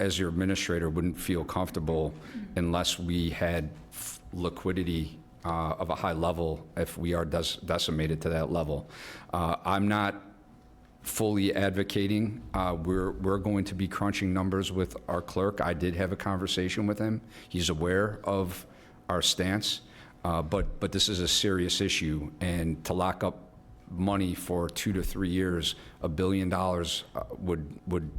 as your administrator, wouldn't feel comfortable unless we had liquidity of a high level if we are decimated to that level. I'm not fully advocating. We're going to be crunching numbers with our clerk. I did have a conversation with him. He's aware of our stance, but this is a serious issue, and to lock up money for 2 to 3 years, $1 billion would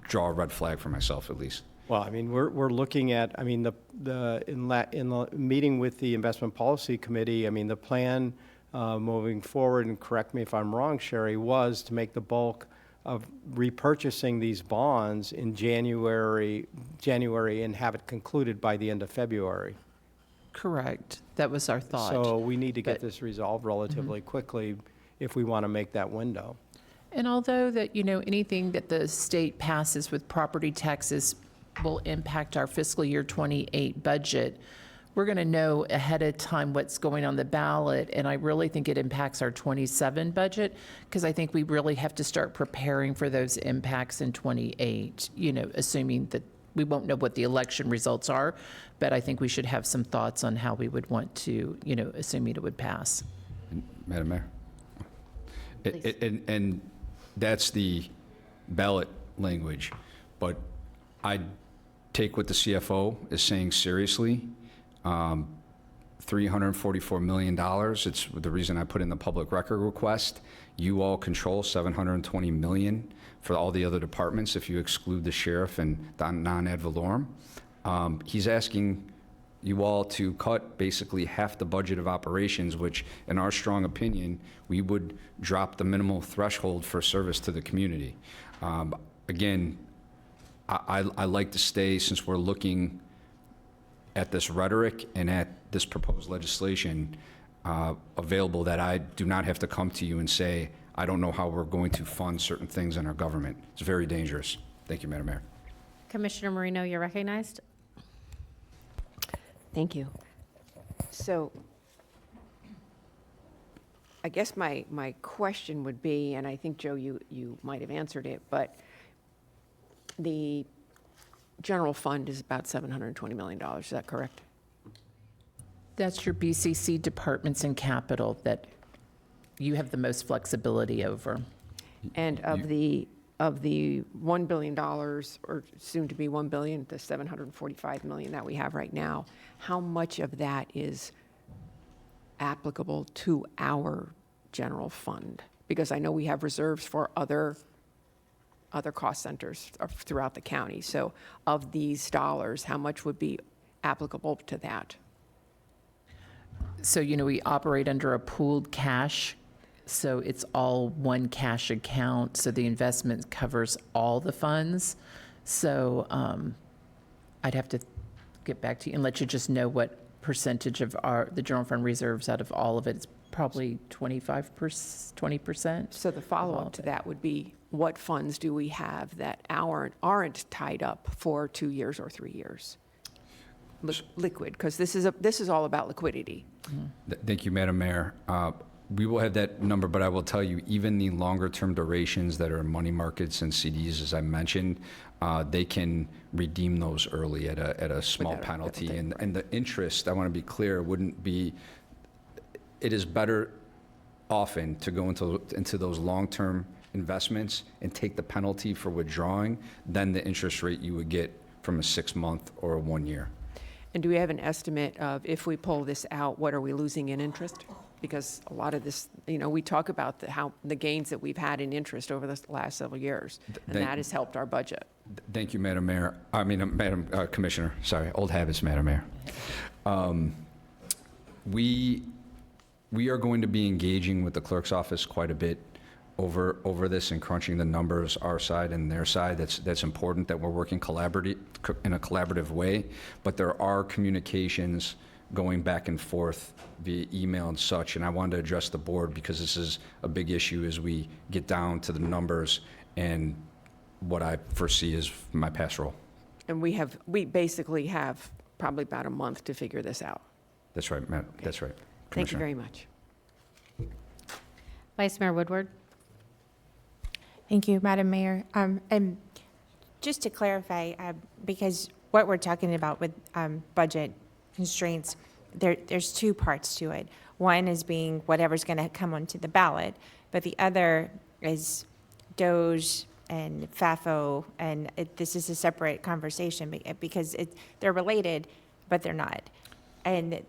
draw a red flag for myself at least. Well, I mean, we're looking at, I mean, in the meeting with the Investment Policy Committee, I mean, the plan moving forward, and correct me if I'm wrong, Sherry, was to make the bulk of repurchasing these bonds in January and have it concluded by the end of February. Correct. That was our thought. So we need to get this resolved relatively quickly if we want to make that window. And although that, you know, anything that the state passes with property taxes will impact our fiscal year 28 budget, we're going to know ahead of time what's going on the ballot, and I really think it impacts our 27 budget, because I think we really have to start preparing for those impacts in 28, you know, assuming that we won't know what the election results are, but I think we should have some thoughts on how we would want to, you know, assuming it would pass. Madam Mayor? And that's the ballot language, but I take what the CFO is saying seriously. $344 million, it's the reason I put in the public record request. You all control $720 million for all the other departments if you exclude the sheriff and the non-ad valorem. He's asking you all to cut basically half the budget of operations, which in our strong opinion, we would drop the minimal threshold for service to the community. Again, I like to stay, since we're looking at this rhetoric and at this proposed legislation, available, that I do not have to come to you and say, I don't know how we're going to fund certain things in our government. It's very dangerous. Thank you, Madam Mayor. Commissioner Marino, you're recognized. Thank you. So I guess my question would be, and I think, Joe, you might have answered it, but the general fund is about $720 million. Is that correct? That's your BCC departments and capital that you have the most flexibility over. And of the $1 billion, or soon to be $1 billion, the $745 million that we have right now, how much of that is applicable to our general fund? Because I know we have reserves for other cost centers throughout the county. So of these dollars, how much would be applicable to that? So, you know, we operate under a pooled cash, so it's all one cash account, so the investment covers all the funds. So I'd have to get back to you and let you just know what percentage of the general fund reserves out of all of it. It's probably 20%. So the follow-up to that would be, what funds do we have that aren't tied up for 2 years or 3 years? Liquid, because this is all about liquidity. Thank you, Madam Mayor. We will have that number, but I will tell you, even the longer-term durations that are in money markets and CDs, as I mentioned, they can redeem those early at a small penalty. And the interest, I want to be clear, wouldn't be, it is better often to go into those long-term investments and take the penalty for withdrawing than the interest rate you would get from a 6-month or a 1 year. And do we have an estimate of, if we pull this out, what are we losing in interest? Because a lot of this, you know, we talk about the gains that we've had in interest over the last several years, and that has helped our budget. Thank you, Madam Mayor. Madam Commissioner, sorry, old habits, Madam Mayor. We are going to be engaging with the clerk's office quite a bit over this and crunching the numbers, our side and their side. That's important that we're working in a collaborative way, but there are communications going back and forth via email and such, and I wanted to address the board because this is a big issue as we get down to the numbers and what I foresee as my past role. And we basically have probably about a month to figure this out. That's right, Matt. Okay. That's right. Thank you very much. Vice Mayor Woodward. Thank you, Madam Mayor. And just to clarify, because what we're talking about with budget constraints, there's two parts to it. One is being whatever's going to come onto the ballot, but the other is Doge and FAFO, and this is a separate conversation because they're related, but they're not. And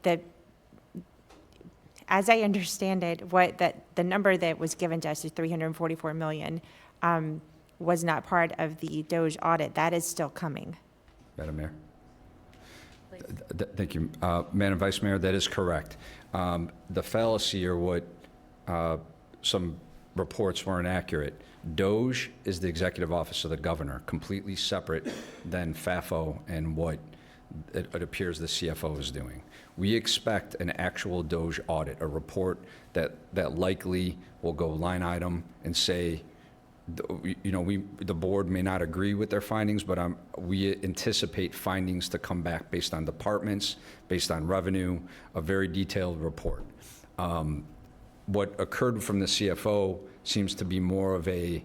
as I understand it, the number that was given to us is 344 million, was not part of the Doge audit. That is still coming. Madam Mayor? Thank you. Madam Vice Mayor, that is correct. The fallacy or what some reports weren't accurate. Doge is the executive office of the governor, completely separate than FAFO and what it appears the CFO is doing. We expect an actual Doge audit, a report that likely will go line item and say, the board may not agree with their findings, but we anticipate findings to come back based on departments, based on revenue, a very detailed report. What occurred from the CFO seems to be more of a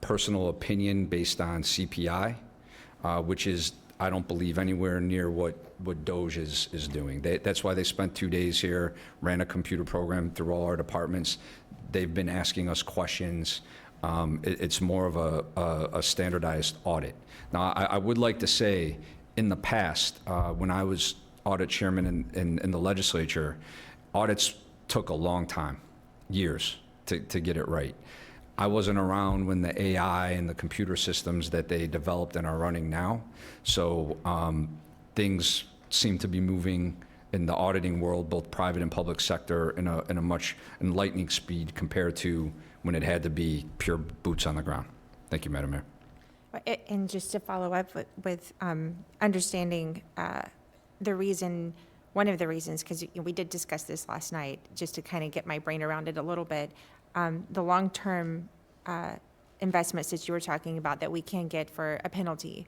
personal opinion based on CPI, which is, I don't believe, anywhere near what Doge is doing. That's why they spent 2 days here, ran a computer program through all our departments. They've been asking us questions. It's more of a standardized audit. Now, I would like to say, in the past, when I was audit chairman in the legislature, audits took a long time, years, to get it right. I wasn't around when the AI and the computer systems that they developed and are running now. So things seem to be moving in the auditing world, both private and public sector, in a much lightning speed compared to when it had to be pure boots on the ground. Thank you, Madam Mayor. And just to follow up with understanding the reason, one of the reasons, because we did discuss this last night, just to kind of get my brain around it a little bit, the long-term investments that you were talking about that we can get for a penalty,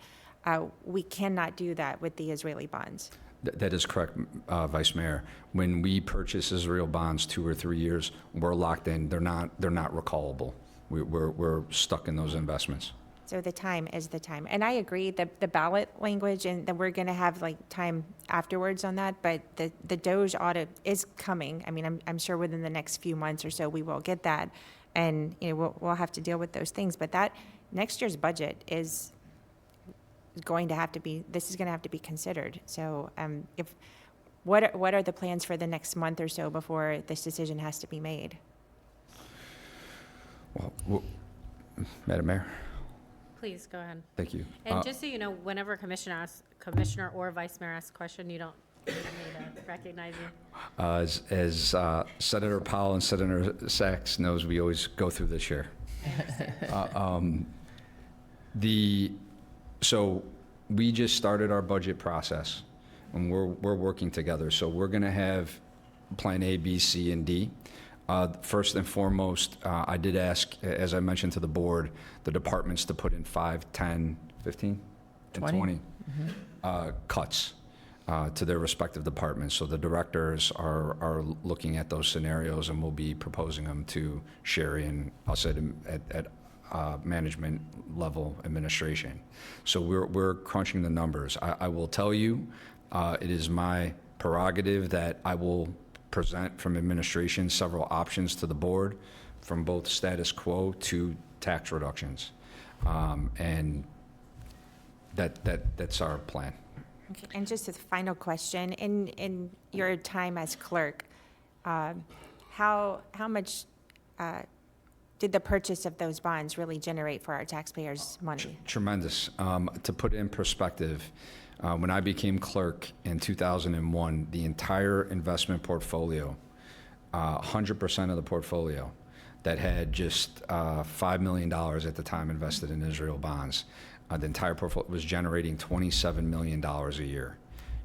we cannot do that with the Israeli bonds. That is correct, Vice Mayor. When we purchase Israel bonds 2 or 3 years, we're locked in. They're not recallable. We're stuck in those investments. So the time is the time. And I agree that the ballot language, and that we're going to have time afterwards on that, but the Doge audit is coming. I mean, I'm sure within the next few months or so we will get that, and we'll have to deal with those things. But that next year's budget is going to have to be, this is going to have to be considered. So what are the plans for the next month or so before this decision has to be made? Well, Madam Mayor. Please, go ahead. Thank you. And just so you know, whenever Commissioner or Vice Mayor asks a question, you don't need me to recognize you. As Senator Powell and Senator Sachs knows, we always go through the chair. So we just started our budget process, and we're working together. So we're going to have Plan A, B, C, and D. First and foremost, I did ask, as I mentioned to the board, the departments to put in 5, 10, 15, and 20 cuts to their respective departments. So the directors are looking at those scenarios, and we'll be proposing them to Sherry and I'll say at management level administration. So we're crunching the numbers. I will tell you, it is my prerogative that I will present from administration several options to the board, from both status quo to tax reductions. And that's our plan. Okay, and just a final question, in your time as clerk, how much did the purchase of those bonds really generate for our taxpayers' money? Tremendous. To put it in perspective, when I became clerk in 2001, the entire investment portfolio, 100% of the portfolio that had just $5 million at the time invested in Israel bonds, the entire portfolio was generating $27 million a year.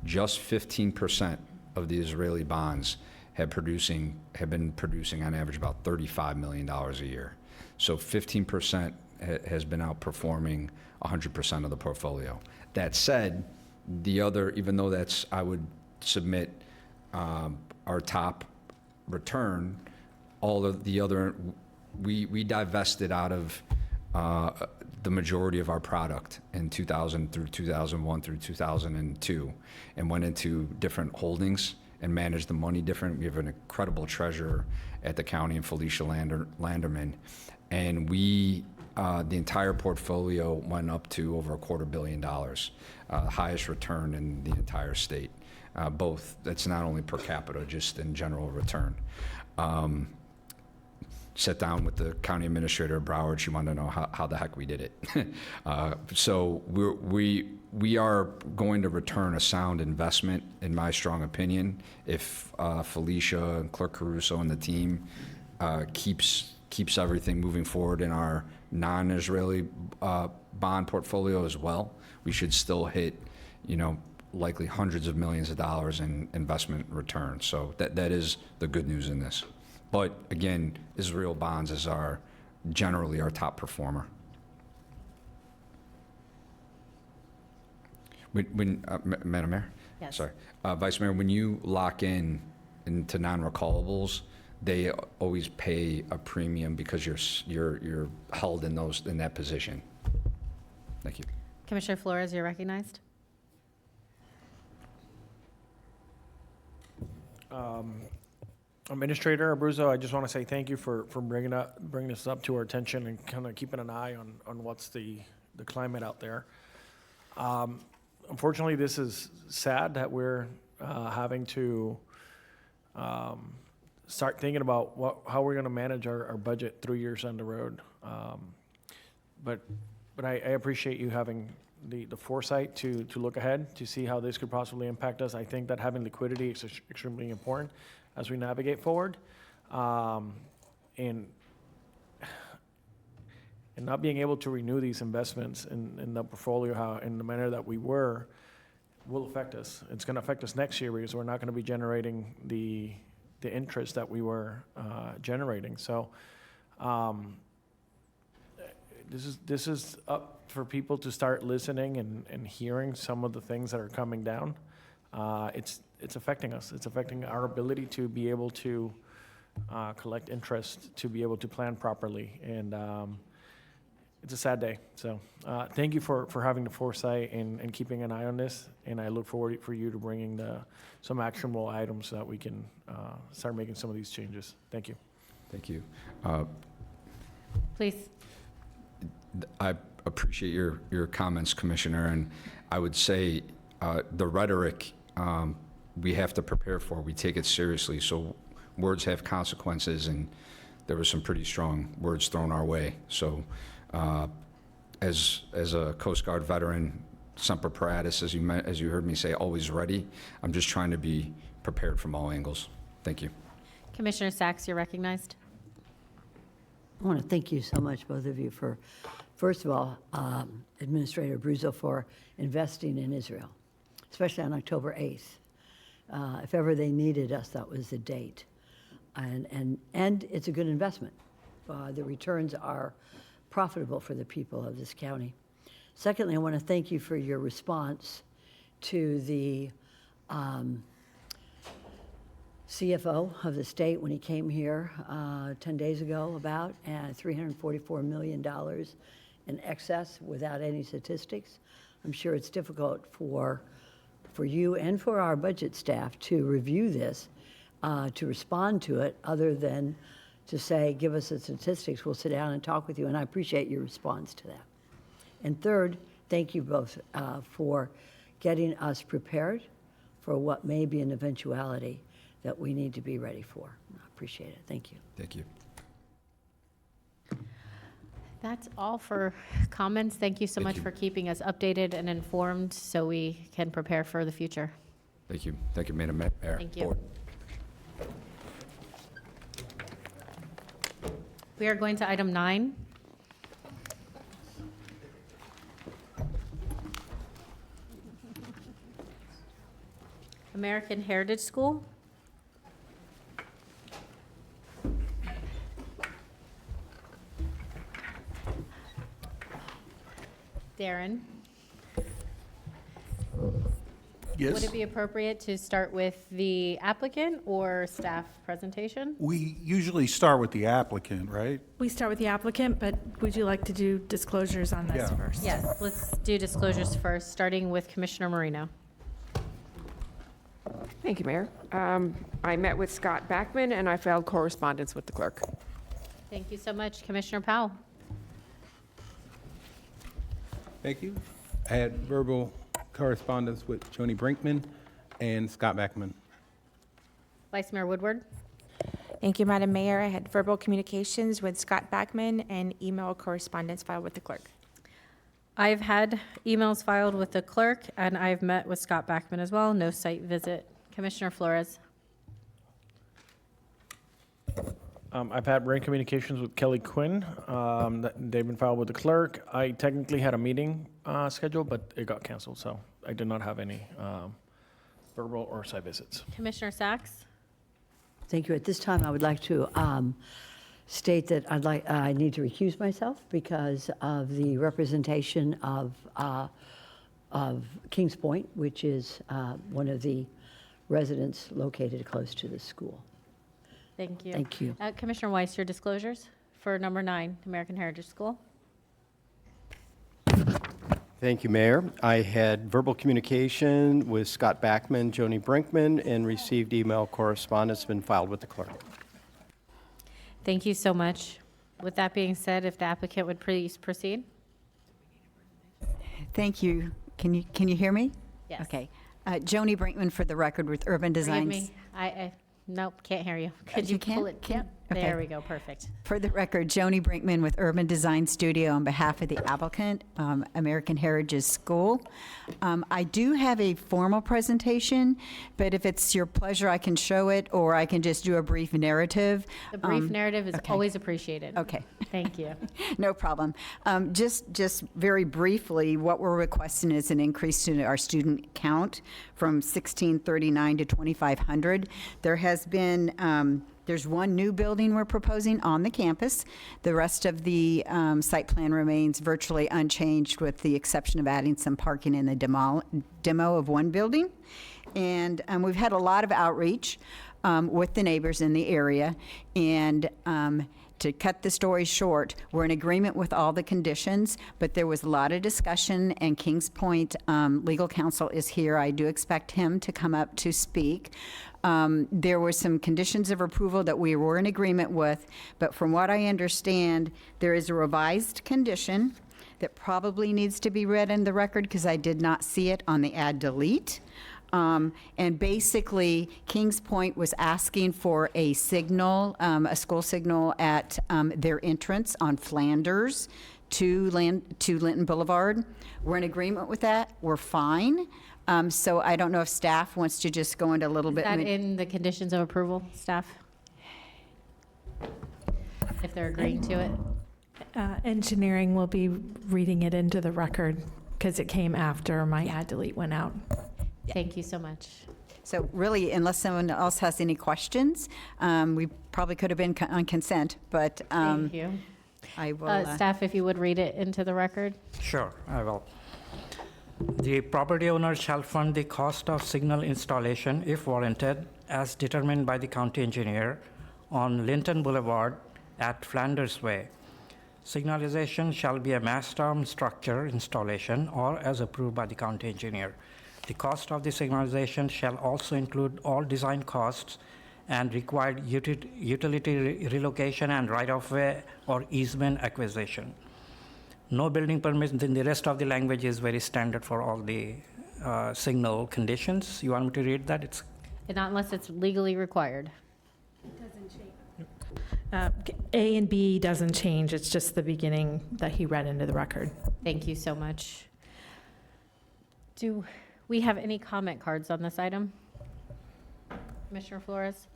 Just 15% of the Israeli bonds have been producing on average about $35 million a year. So 15% has been outperforming 100% of the portfolio. That said, the other, even though that's, I would submit our top return, all of the other, we divested out of the majority of our product in 2000 through 2001 through 2002 and went into different holdings and manage the money different. We have an incredible treasurer at the county in Felicia Landerman. And the entire portfolio went up to over $250 million, highest return in the entire state. Both, that's not only per capita, just in general return. Sat down with the county administrator of Broward. She wanted to know how the heck we did it. So we are going to return a sound investment, in my strong opinion, if Felicia and Clerk Caruso and the team keeps everything moving forward in our non-Israeli bond portfolio as well. We should still hit, likely hundreds of millions of dollars in investment returns. So that is the good news in this. But again, Israel bonds is generally our top performer. Madam Mayor? Yes. Sorry. Vice Mayor, when you lock into non-recallables, they always pay a premium because you're held in that position. Thank you. Commissioner Flores, you're recognized. Administrator Abruzzo, I just want to say thank you for bringing this up to our attention and kind of keeping an eye on what's the climate out there. Unfortunately, this is sad that we're having to start thinking about how we're going to manage our budget 3 years down the road. But I appreciate you having the foresight to look ahead, to see how this could possibly impact us. I think that having liquidity is extremely important as we navigate forward. And not being able to renew these investments in the portfolio in the manner that we were will affect us. It's going to affect us next year because we're not going to be generating the interest that we were generating. So this is up for people to start listening and hearing some of the things that are coming down. It's affecting us. It's affecting our ability to be able to collect interest, to be able to plan properly. And it's a sad day. So thank you for having the foresight and keeping an eye on this. And I look forward for you to bringing some actionable items so that we can start making some of these changes. Thank you. Thank you. Please. I appreciate your comments, Commissioner, and I would say the rhetoric we have to prepare for. We take it seriously. So words have consequences, and there were some pretty strong words thrown our way. So as a Coast Guard veteran, semper paratus, as you heard me say, always ready. I'm just trying to be prepared from all angles. Thank you. Commissioner Sachs, you're recognized. I want to thank you so much, both of you, for, first of all, Administrator Abruzzo, for investing in Israel, especially on October 8th. If ever they needed us, that was the date. And it's a good investment. The returns are profitable for the people of this county. Secondly, I want to thank you for your response to the CFO of the state when he came here 10 days ago about $344 million in excess without any statistics. I'm sure it's difficult for you and for our budget staff to review this, to respond to it, other than to say, give us the statistics, we'll sit down and talk with you, and I appreciate your response to that. And third, thank you both for getting us prepared for what may be an eventuality that we need to be ready for. I appreciate it. Thank you. Thank you. That's all for comments. Thank you so much for keeping us updated and informed so we can prepare for the future. Thank you. Thank you, Madam Mayor. Thank you. Board. We are going to item 9. American Heritage School. Darren? Yes? Would it be appropriate to start with the applicant or staff presentation? We usually start with the applicant, right? We start with the applicant, but would you like to do disclosures on this Yeah. first? Yes, let's do disclosures first, starting with Commissioner Marino. Thank you, Mayor. I met with Scott Backman, and I filed correspondence with the clerk. Thank you so much. Commissioner Powell. Thank you. I had verbal correspondence with Joni Brinkman and Scott Backman. Vice Mayor Woodward. Thank you, Madam Mayor. I had verbal communications with Scott Backman and email correspondence filed with the clerk. I've had emails filed with the clerk, and I've met with Scott Backman as well. No site visit. Commissioner Flores. I've had written communications with Kelly Quinn. They've been filed with the clerk. I technically had a meeting scheduled, but it got canceled, so I did not have any verbal or site visits. Commissioner Sacks. Thank you. At this time, I would like to state that I need to recuse myself because of the representation of Kings Point, which is one of the residents located close to the school. Thank you. Thank you. Commissioner Weiss, your disclosures for number 9, American Heritage School. Thank you, Mayor. I had verbal communication with Scott Backman, Joni Brinkman, and received email correspondence been filed with the clerk. Thank you so much. With that being said, if the applicant would please proceed. Thank you. Can you hear me? Yes. Okay. Joni Brinkman for the record with Urban Forgive Designs. me. Nope, can't hear you. Could You you pull can't? it? Can- Yep. okay. There we go. Perfect. For the record, Joni Brinkman with Urban Design Studio on behalf of the applicant, American Heritage School. I do have a formal presentation, but if it's your pleasure, I can show it, or I can just do a brief narrative. The brief narrative is okay. always appreciated. Okay. Thank you. No problem. Just very briefly, what we're requesting is an increase to our student count from 1639 to 2,500. There has been, there's one new building we're proposing on the campus. The rest of the site plan remains virtually unchanged with the exception of adding some parking in the demo of one building. And we've had a lot of outreach with the neighbors in the area. And to cut the story short, we're in agreement with all the conditions, but there was a lot of discussion, and Kings Point legal counsel is here. I do expect him to come up to speak. There were some conditions of approval that we were in agreement with, but from what I understand, there is a revised condition that probably needs to be read in the record because I did not see it on the add delete. And basically, Kings Point was asking for a signal, a school signal at their entrance on Flanders to Linton Boulevard. We're in agreement with that. We're fine. So I don't know if staff wants to just go into a little Is bit. that in the conditions of approval, staff? If they're agreeing to it? Engineering will be reading it into the record because it came after my add delete went out. Thank you so much. So really, unless someone else has any questions, we probably could have been on consent, but Thank you. I will. Staff, if you would read it into the record. Sure, I will. The property owner shall fund the cost of signal installation, if warranted, as determined by the county engineer on Linton Boulevard at Flanders Way. Signalization shall be a mast arm structure installation or as approved by the county engineer. The cost of the signalization shall also include all design costs and required utility relocation and right-of-way or easement acquisition. No building permits, then the rest of the language is very standard for all the signal conditions. You want me to read that? It's Not unless it's legally required. A and B doesn't change. It's just the beginning that he read into the record. Thank you so much. Do we have any comment cards on this item? Commissioner Flores?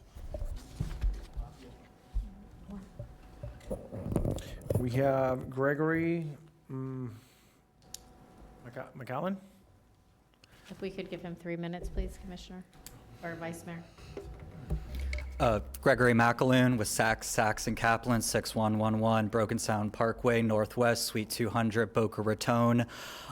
We have Gregory McAllen. If we could give him 3 minutes, please, Commissioner, or Vice Mayor. Gregory McAloon with Sachs and Kaplan, 6111 Broken Sound Parkway, Northwest, Suite 200, Boca Raton.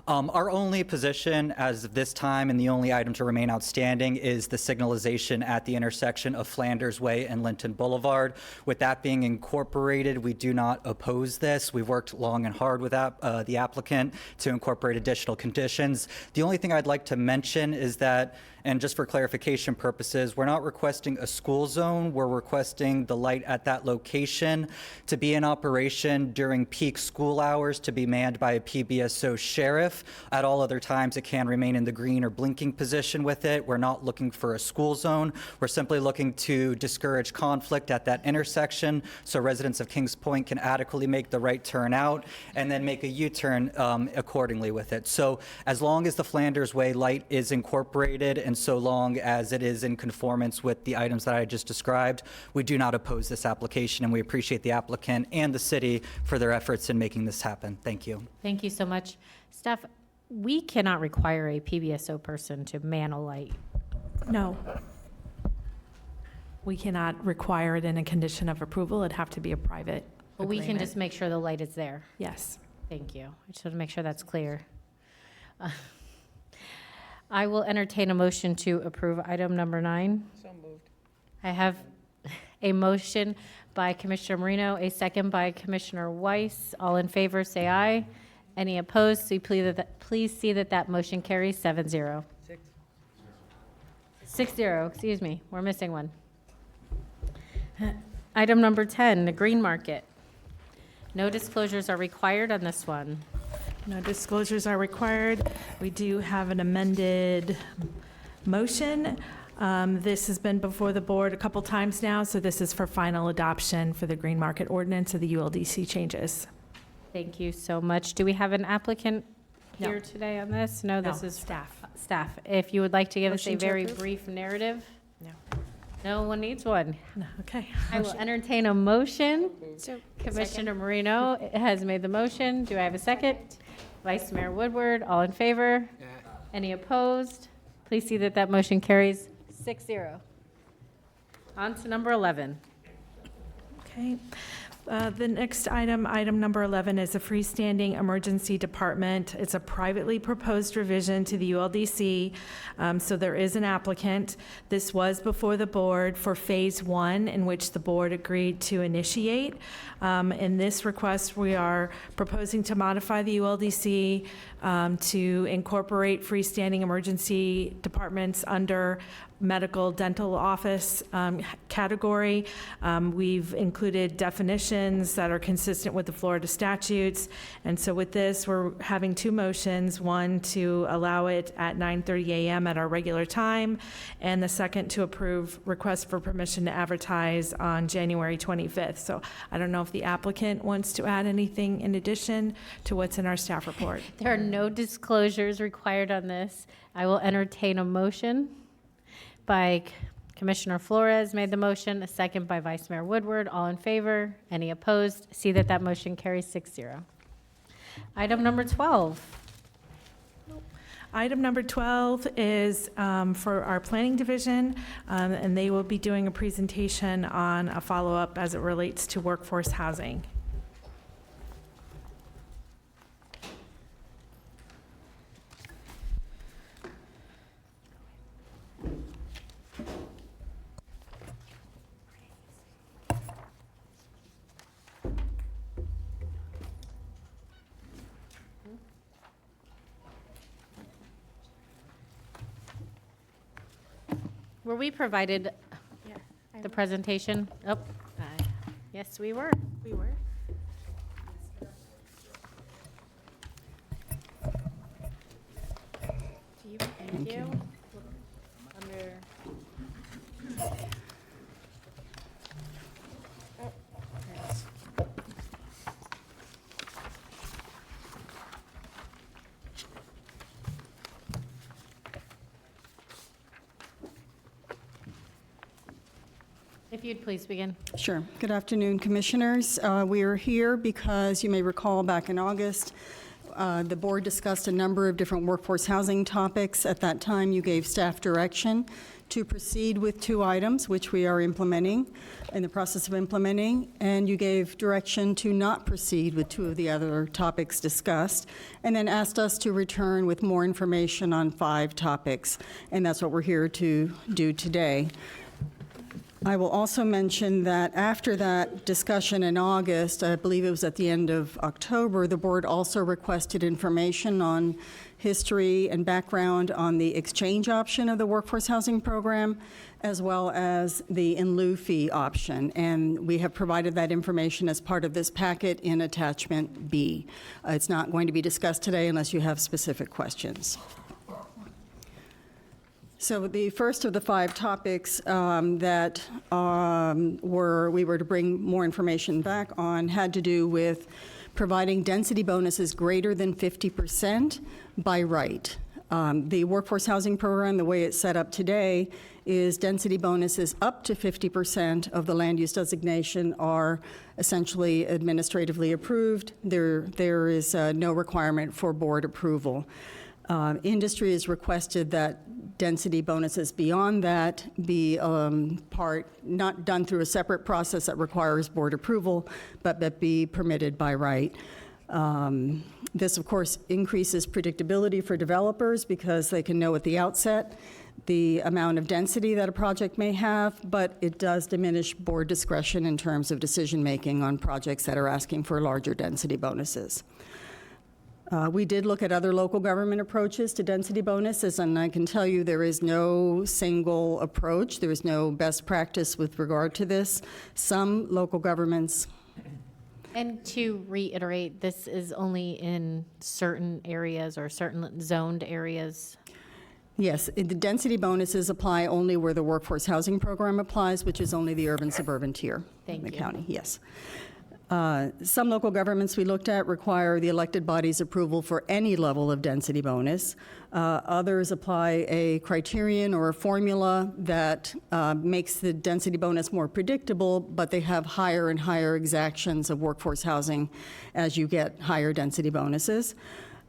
Our only position as of this time and the only item to remain outstanding is the signalization at the intersection of Flanders Way and Linton Boulevard. With that being incorporated, we do not oppose this. We've worked long and hard with the applicant to incorporate additional conditions. The only thing I'd like to mention is that, and just for clarification purposes, we're not requesting a school zone. We're requesting the light at that location to be in operation during peak school hours, to be manned by a PBSO sheriff. At all other times, it can remain in the green or blinking position with it. We're not looking for a school zone. We're simply looking to discourage conflict at that intersection so residents of Kings Point can adequately make the right turn out and then make a U-turn accordingly with it. So as long as the Flanders Way light is incorporated and so long as it is in conformance with the items that I just described, we do not oppose this application, and we appreciate the applicant and the city for their efforts in making this happen. Thank you. Thank you so much. Staff, we cannot require a PBSO person to man a light. No. We cannot require it in a condition of approval. It'd have to be a private But we can agreement. just make sure the light is there. Yes. Thank you. I just want to make sure that's clear. I will entertain a motion to approve item number 9. So moved. I have a motion by Commissioner Marino, a second by Commissioner Weiss. All in favor, say aye. Any opposed? So please see that that motion carries 7-0. 6-0, excuse me. We're missing one. Item number 10, the Green Market. No disclosures are required on this one. No disclosures are required. We do have an amended motion. This has been before the board a couple times now, so this is for final adoption for the Green Market Ordinance of the ULDC changes. Thank you so much. Do we have an applicant No. here today on this? No, this No, is staff. Staff. If you would like to give us a Motion to very approve? brief narrative? No. No one needs one. No, okay. I will entertain a motion. So, Commissioner Marino has made the motion. Do I have a second? Vice Mayor Woodward, all in favor? Any opposed? Please see that that motion carries 6-0. On to number 11. Okay. The next item, item number 11, is a freestanding emergency department. It's a privately proposed revision to the ULDC, so there is an applicant. This was before the board for Phase 1, in which the board agreed to initiate. In this request, we are proposing to modify the ULDC to incorporate freestanding emergency departments under medical dental office category. We've included definitions that are consistent with the Florida statutes. And so with this, we're having two motions, one to allow it at 9:30 a.m. at our regular time, and the second to approve request for permission to advertise on January 25th. So I don't know if the applicant wants to add anything in addition to what's in our staff report. There are no disclosures required on this. I will entertain a motion by Commissioner Flores made the motion, a second by Vice Mayor Woodward. All in favor? Any opposed? See that that motion carries 6-0. Item number 12. Item number 12 is for our planning division, and they will be doing a presentation on a follow-up as it relates to workforce housing. Were we provided the presentation? Oh, yes, we were. We were. Thank you. Under. If you'd please begin. Sure. Good afternoon, Commissioners. We are here because you may recall back in August, The board discussed a number of different workforce housing topics. At that time, you gave staff direction to proceed with 2 items, which we are implementing, in the process of implementing, and you gave direction to not proceed with 2 of the other topics discussed, and then asked us to return with more information on 5 topics, and that's what we're here to do today. I will also mention that after that discussion in August, I believe it was at the end of October, the board also requested information on history and background on the exchange option of the workforce housing program, as well as the in lieu fee option. And we have provided that information as part of this packet in attachment B. It's not going to be discussed today unless you have specific questions. So the first of the 5 topics that we were to bring more information back on had to do with providing density bonuses greater than 50% by right. The workforce housing program, the way it's set up today, is density bonuses up to 50% of the land use designation are essentially administratively approved. There is no requirement for board approval. Industry has requested that density bonuses beyond that be not done through a separate process that requires board approval, but that be permitted by right. This, of course, increases predictability for developers because they can know at the outset the amount of density that a project may have, but it does diminish board discretion in terms of decision-making on projects that are asking for larger density bonuses. We did look at other local government approaches to density bonuses, and I can tell you there is no single approach. There is no best practice with regard to this. Some local governments. And to reiterate, this is only in certain areas or certain zoned areas? Yes, the density bonuses apply only where the workforce housing program applies, which is only the urban suburban tier in the county, yes. Some local governments we looked at require the elected body's approval for any level of density bonus. Others apply a criterion or a formula that makes the density bonus more predictable, but they have higher and higher exactions of workforce housing as you get higher density bonuses.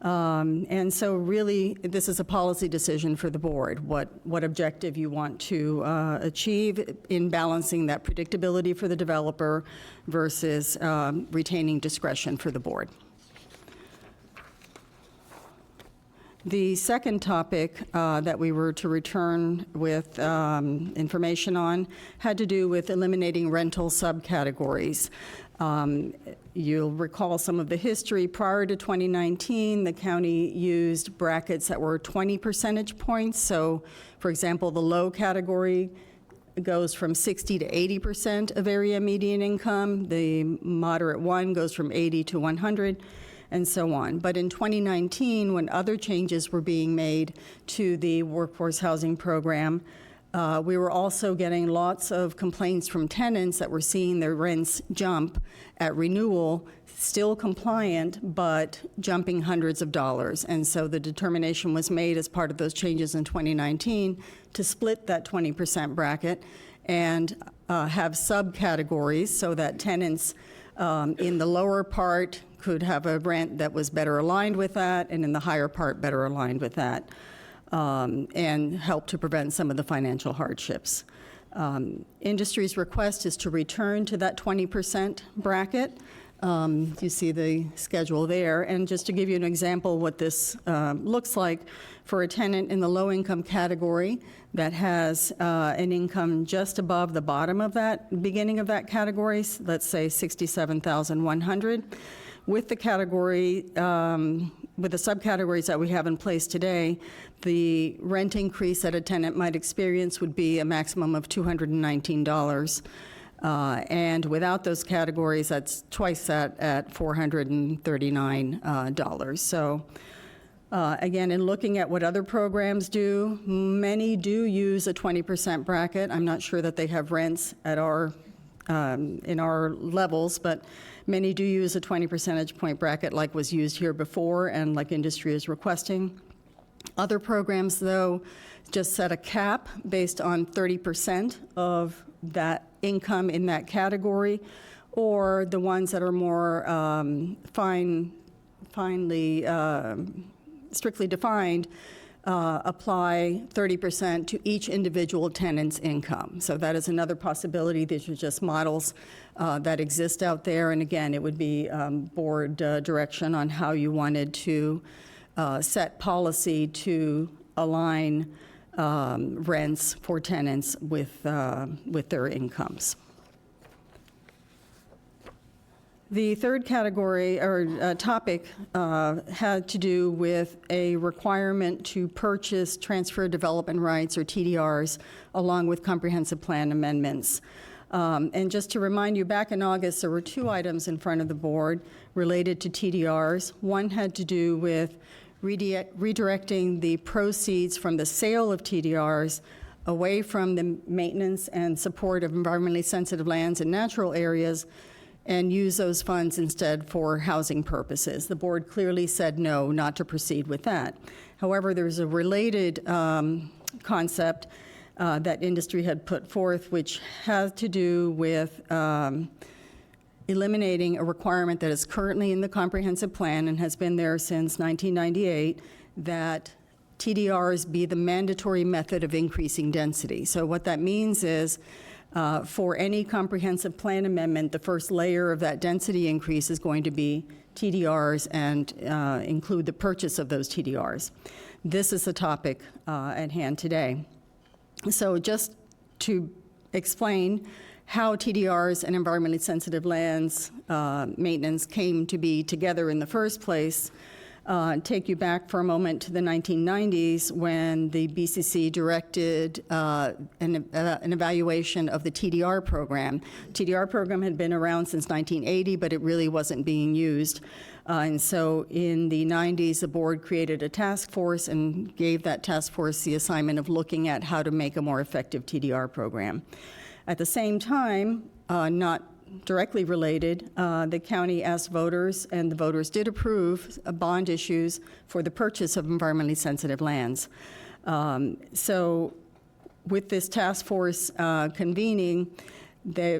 And so really, this is a policy decision for the board, what objective you want to achieve in balancing that predictability for the developer versus retaining discretion for the board. The second topic that we were to return with information on had to do with eliminating rental subcategories. You'll recall some of the history. Prior to 2019, the county used brackets that were 20 percentage points. So, for example, the low category goes from 60 to 80% of area median income. The moderate one goes from 80 to 100, and so on. But in 2019, when other changes were being made to the workforce housing program, we were also getting lots of complaints from tenants that were seeing their rents jump at renewal, still compliant, but jumping hundreds of dollars. And so the determination was made as part of those changes in 2019 to split that 20% bracket and have subcategories so that tenants in the lower part could have a rent that was better aligned with that, and in the higher part better aligned with that. And help to prevent some of the financial hardships. Industry's request is to return to that 20% bracket. You see the schedule there. And just to give you an example what this looks like, for a tenant in the low-income category that has an income just above the bottom of that, beginning of that category, let's say $67,100, with the category, with the subcategories that we have in place today, the rent increase that a tenant might experience would be a maximum of $219. And without those categories, that's twice that at $439. So again, in looking at what other programs do, many do use a 20% bracket. I'm not sure that they have rents at in our levels, but many do use a 20 percentage point bracket like was used here before and like industry is requesting. Other programs, though, just set a cap based on 30% of that income in that category, or the ones that are more finely, strictly defined, apply 30% to each individual tenant's income. So that is another possibility. These are just models that exist out there. And again, it would be board direction on how you wanted to set policy to align rents for tenants with their incomes. The third category or topic had to do with a requirement to purchase transfer development rights, or TDRs, along with comprehensive plan amendments. And just to remind you, back in August, there were 2 items in front of the board related to TDRs. One had to do with redirecting the proceeds from the sale of TDRs away from the maintenance and support of environmentally sensitive lands and natural areas, and use those funds instead for housing purposes. The board clearly said no, not to proceed with that. However, there's a related concept that industry had put forth, which has to do with eliminating a requirement that is currently in the comprehensive plan and has been there since 1998, that TDRs be the mandatory method of increasing density. So what that means is, for any comprehensive plan amendment, the first layer of that density increase is going to be TDRs and include the purchase of those TDRs. This is the topic at hand today. So just to explain how TDRs and environmentally sensitive lands maintenance came to be together in the first place, take you back for a moment to the 1990s when the BCC directed an evaluation of the TDR program. TDR program had been around since 1980, but it really wasn't being used. And so in the 90s, the board created a task force and gave that task force the assignment of looking at how to make a more effective TDR program. At the same time, not directly related, the county asked voters, and the voters did approve, bond issues for the purchase of environmentally sensitive lands. So with this task force convening,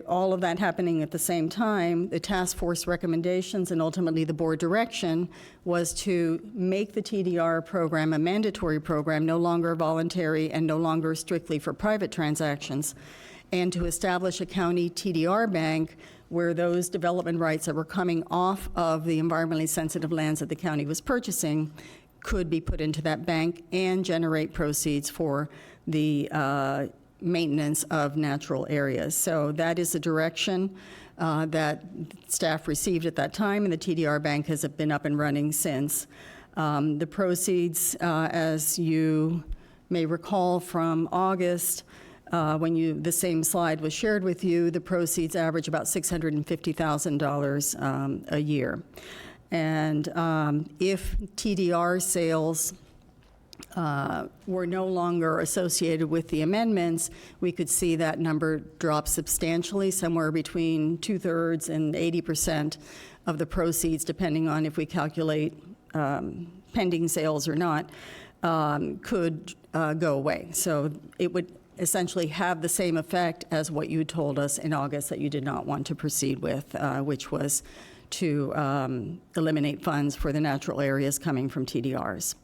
all of that happening at the same time, the task force recommendations and ultimately the board direction was to make the TDR program a mandatory program, no longer voluntary and no longer strictly for private transactions, and to establish a county TDR bank where those development rights that were coming off of the environmentally sensitive lands that the county was purchasing could be put into that bank and generate proceeds for the maintenance of natural areas. So that is the direction that staff received at that time, and the TDR bank has been up and running since. The proceeds, as you may recall from August, when the same slide was shared with you, the proceeds average about $650,000 a year. And if TDR sales were no longer associated with the amendments, we could see that number drop substantially, somewhere between 2/3 and 80% of the proceeds, depending on if we calculate pending sales or not, could go away. So it would essentially have the same effect as what you told us in August that you did not want to proceed with, which was to eliminate funds for the natural areas coming from TDRs.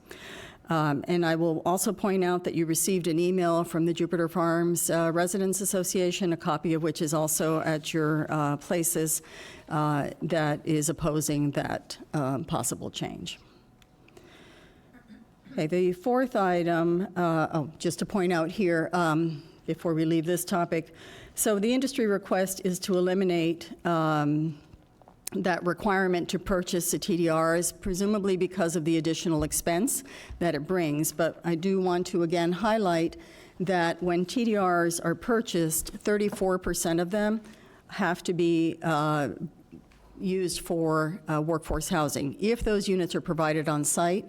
And I will also point out that you received an email from the Jupiter Farms Residents Association, a copy of which is also at your places, that is opposing that possible change. Okay, the fourth item, just to point out here, before we leave this topic, so the industry request is to eliminate that requirement to purchase the TDRs, presumably because of the additional expense that it brings. But I do want to again highlight that when TDRs are purchased, 34% of them have to be used for workforce housing. If those units are provided on site,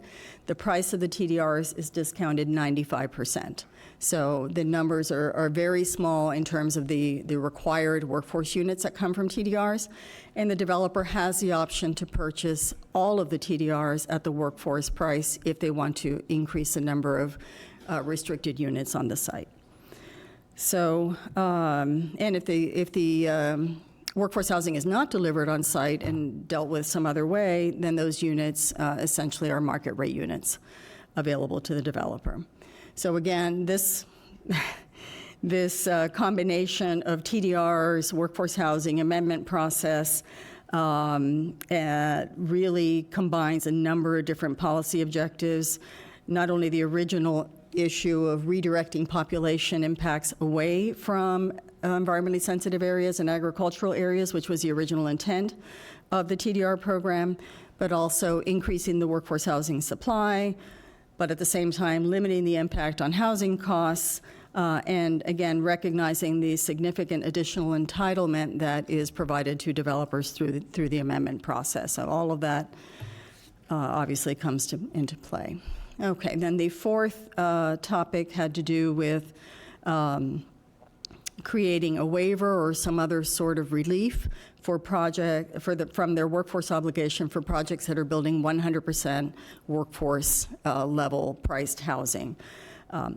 the price of the TDRs is discounted 95%. So the numbers are very small in terms of the required workforce units that come from TDRs, and the developer has the option to purchase all of the TDRs at the workforce price if they want to increase the number of restricted units on the site. So, and if the workforce housing is not delivered on site and dealt with some other way, then those units essentially are market rate units available to the developer. So again, this combination of TDRs, workforce housing, amendment process, really combines a number of different policy objectives, not only the original issue of redirecting population impacts away from environmentally sensitive areas and agricultural areas, which was the original intent of the TDR program, but also increasing the workforce housing supply, but at the same time limiting the impact on housing costs, and again, recognizing the significant additional entitlement that is provided to developers through the amendment process. So all of that obviously comes into play. Okay, then the fourth topic had to do with creating a waiver or some other sort of relief for from their workforce obligation for projects that are building 100% workforce level priced housing.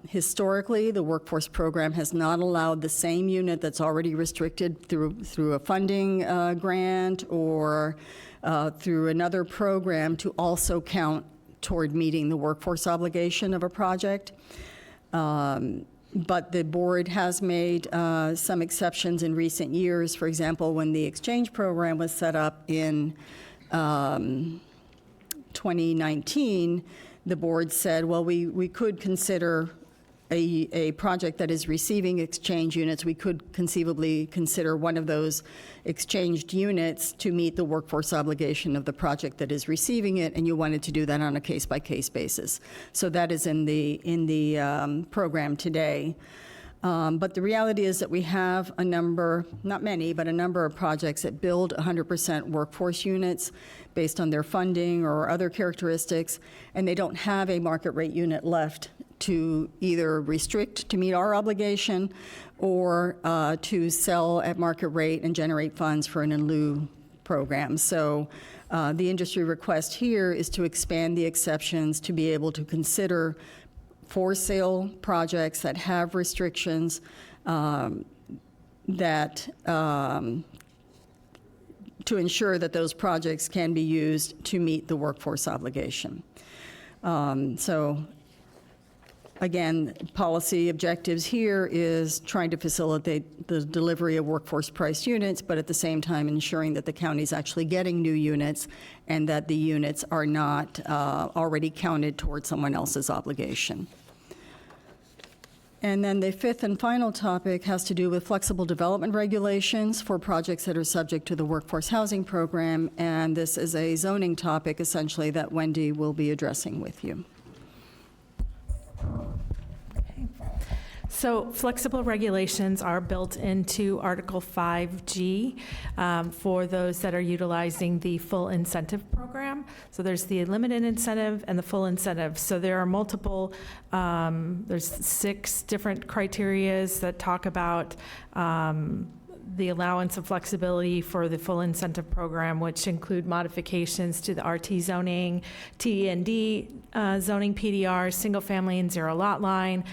Historically, the workforce program has not allowed the same unit that's already restricted through a funding grant or through another program to also count toward meeting the workforce obligation of a project. But the board has made some exceptions in recent years. For example, when the exchange program was set up in 2019, the board said, well, we could consider a project that is receiving exchange units. We could conceivably consider one of those exchanged units to meet the workforce obligation of the project that is receiving it, and you wanted to do that on a case-by-case basis. So that is in the program today. But the reality is that we have a number, not many, but a number of projects that build 100% workforce units based on their funding or other characteristics, and they don't have a market rate unit left to either restrict to meet our obligation or to sell at market rate and generate funds for an in lieu program. So the industry request here is to expand the exceptions to be able to consider for sale projects that have restrictions that to ensure that those projects can be used to meet the workforce obligation. So again, policy objectives here is trying to facilitate the delivery of workforce priced units, but at the same time ensuring that the county is actually getting new units and that the units are not already counted towards someone else's obligation. And then the fifth and final topic has to do with flexible development regulations for projects that are subject to the workforce housing program. And this is a zoning topic, essentially, that Wendy will be addressing with you. So flexible regulations are built into Article 5G for those that are utilizing the full incentive program. So there's the limited incentive and the full incentive. So there are multiple, there's 6 different criterias that talk about the allowance of flexibility for the full incentive program, which include modifications to the RT zoning, T&D zoning PDR, single family and zero lot line,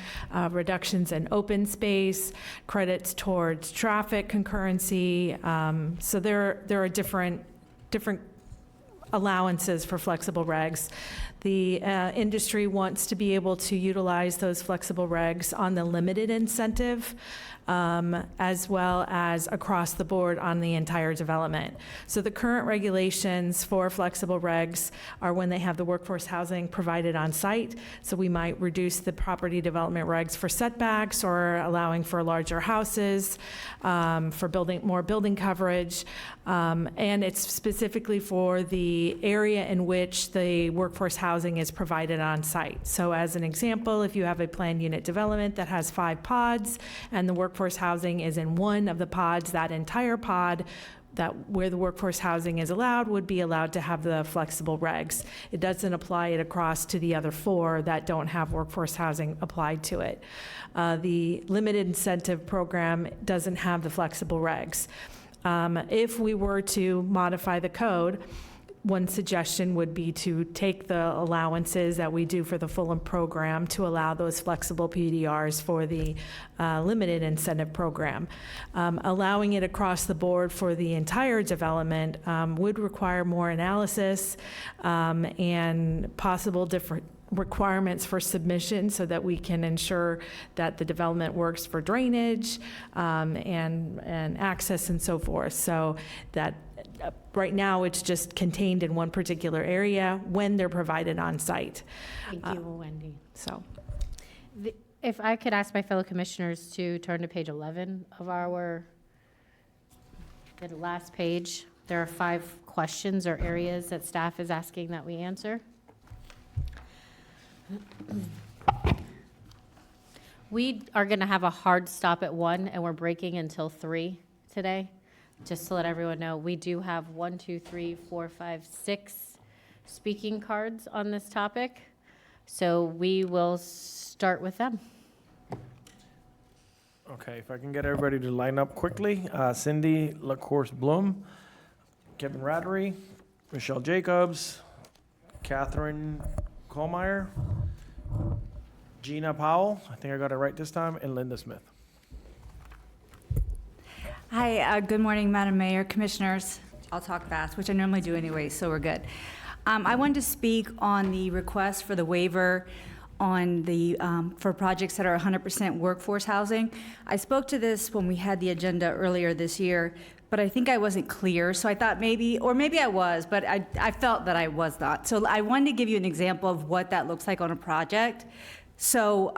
reductions in open space, credits towards traffic concurrency. So there are different allowances for flexible regs. The industry wants to be able to utilize those flexible regs on the limited incentive as well as across the board on the entire development. So the current regulations for flexible regs are when they have the workforce housing provided on site. So we might reduce the property development regs for setbacks or allowing for larger houses, for building more building coverage. And it's specifically for the area in which the workforce housing is provided on site. So as an example, if you have a planned unit development that has 5 pods and the workforce housing is in one of the pods, that entire pod where the workforce housing is allowed would be allowed to have the flexible regs. It doesn't apply it across to the other 4 that don't have workforce housing applied to it. The limited incentive program doesn't have the flexible regs. If we were to modify the code one suggestion would be to take the allowances that we do for the Fulham program to allow those flexible PDRs for the limited incentive program. Allowing it across the board for the entire development would require more analysis and possible different requirements for submission so that we can ensure that the development works for drainage and access and so forth. So that right now it's just contained in one particular area when they're provided on site. Thank you, Wendy. So If I could ask my fellow commissioners to turn to page 11 of the last page. There are 5 questions or areas that staff is asking that we answer. We are going to have a hard stop at 1, and we're breaking until 3 today. Just to let everyone know, we do have 6 speaking cards on this topic. So we will start with them. Okay, if I can get everybody to line up quickly. Cindy LaCourse Bloom, Kevin Rattery, Michelle Jacobs, Catherine Kohlmeyer, Gina Powell, I think I got it right this time, and Linda Smith. Hi, good morning, Madam Mayor, Commissioners. I'll talk fast, which I normally do anyway, so we're good. I wanted to speak on the request for the waiver on the, for projects that are 100% workforce housing. I spoke to this when we had the agenda earlier this year, but I think I wasn't clear, so I thought maybe, or maybe I was, but I felt that I was not. So I wanted to give you an example of what that looks like on a project. So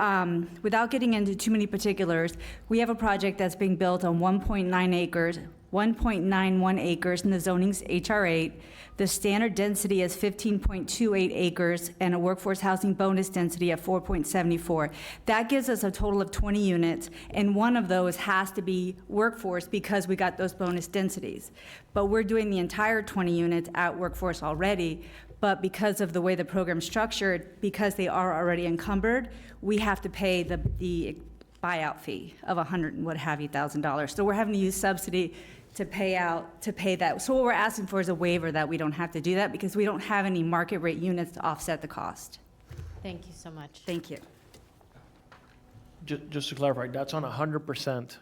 without getting into too many particulars, we have a project that's being built on 1.9 acres, 1.91 acres, and the zoning's HR8. The standard density is 15.28 acres and a workforce housing bonus density of 4.74. That gives us a total of 20 units, and one of those has to be workforce because we got those bonus densities. But we're doing the entire 20 units at workforce already, but because of the way the program's structured, because they are already encumbered, we have to pay the buyout fee of $100,000. So we're having to use subsidy to pay that. So what we're asking for is a waiver that we don't have to do that because we don't have any market rate units to offset the cost. Thank you so much. Thank you. Just to clarify, that's on 100%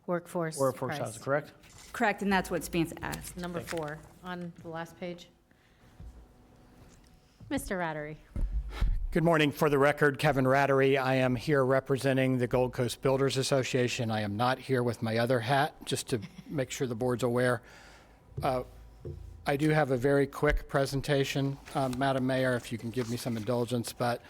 Workforce workforce price. housing, correct? Correct, and that's what's being asked. Number 4 on the last page. Mr. Rattery. Good morning. For the record, Kevin Rattery. I am here representing the Gold Coast Builders Association. I am not here with my other hat, just to make sure the board's aware. I do have a very quick presentation, Madam Mayor, if you can give me some indulgence, but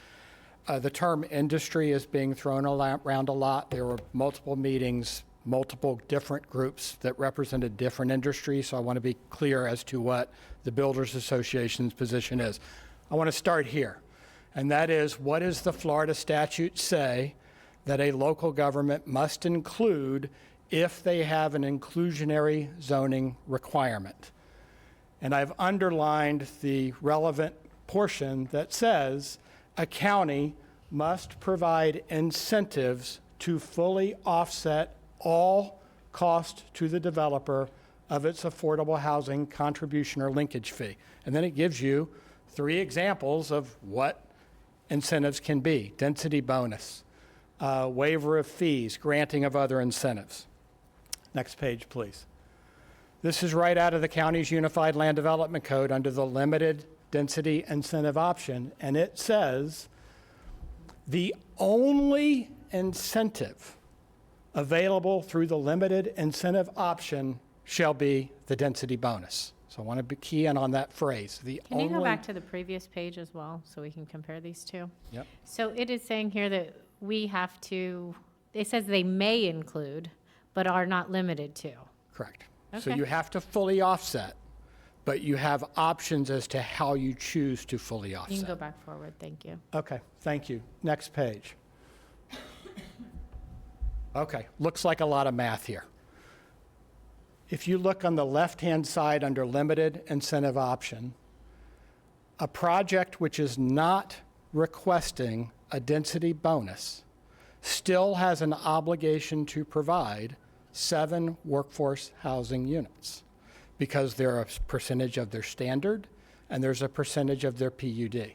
the term industry is being thrown around a lot. There were multiple meetings, multiple different groups that represented different industries, so I want to be clear as to what the Builders Association's position is. I want to start here. And that is, what does the Florida statute say that a local government must include if they have an inclusionary zoning requirement? And I've underlined the relevant portion that says a county must provide incentives to fully offset all cost to the developer of its affordable housing contribution or linkage fee. And then it gives you 3 examples of what incentives can be: density bonus, waiver of fees, granting of other incentives. Next page, please. This is right out of the county's Unified Land Development Code under the limited density incentive option, and it says the only incentive available through the limited incentive option shall be the density bonus. So I want to be key in on that phrase. Can you go back to the previous page as well so we can compare these two? Yep. So it is saying here that we have to, it says they may include, but are not limited to. Correct. So Okay. you have to fully offset, but you have options as to how you choose to fully offset. You can go back forward, thank you. Okay, thank you. Next page. Okay, looks like a lot of math here. If you look on the left-hand side under limited incentive option, a project which is not requesting a density bonus still has an obligation to provide 7 workforce housing units because they're a percentage of their standard, and there's a percentage of their PUD.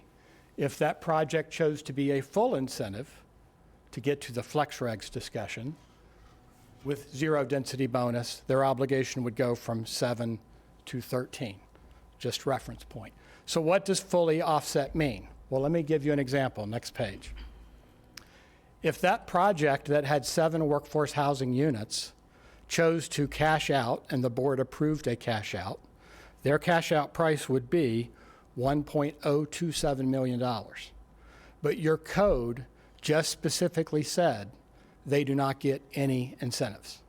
If that project chose to be a full incentive, to get to the flex regs discussion, with zero density bonus, their obligation would go from 7 to 13, just reference point. So what does fully offset mean? Well, let me give you an example, next page. If that project that had 7 workforce housing units chose to cash out, and the board approved a cash out, their cash out price would be $1.027 million. But your code just specifically said they do not get any incentives.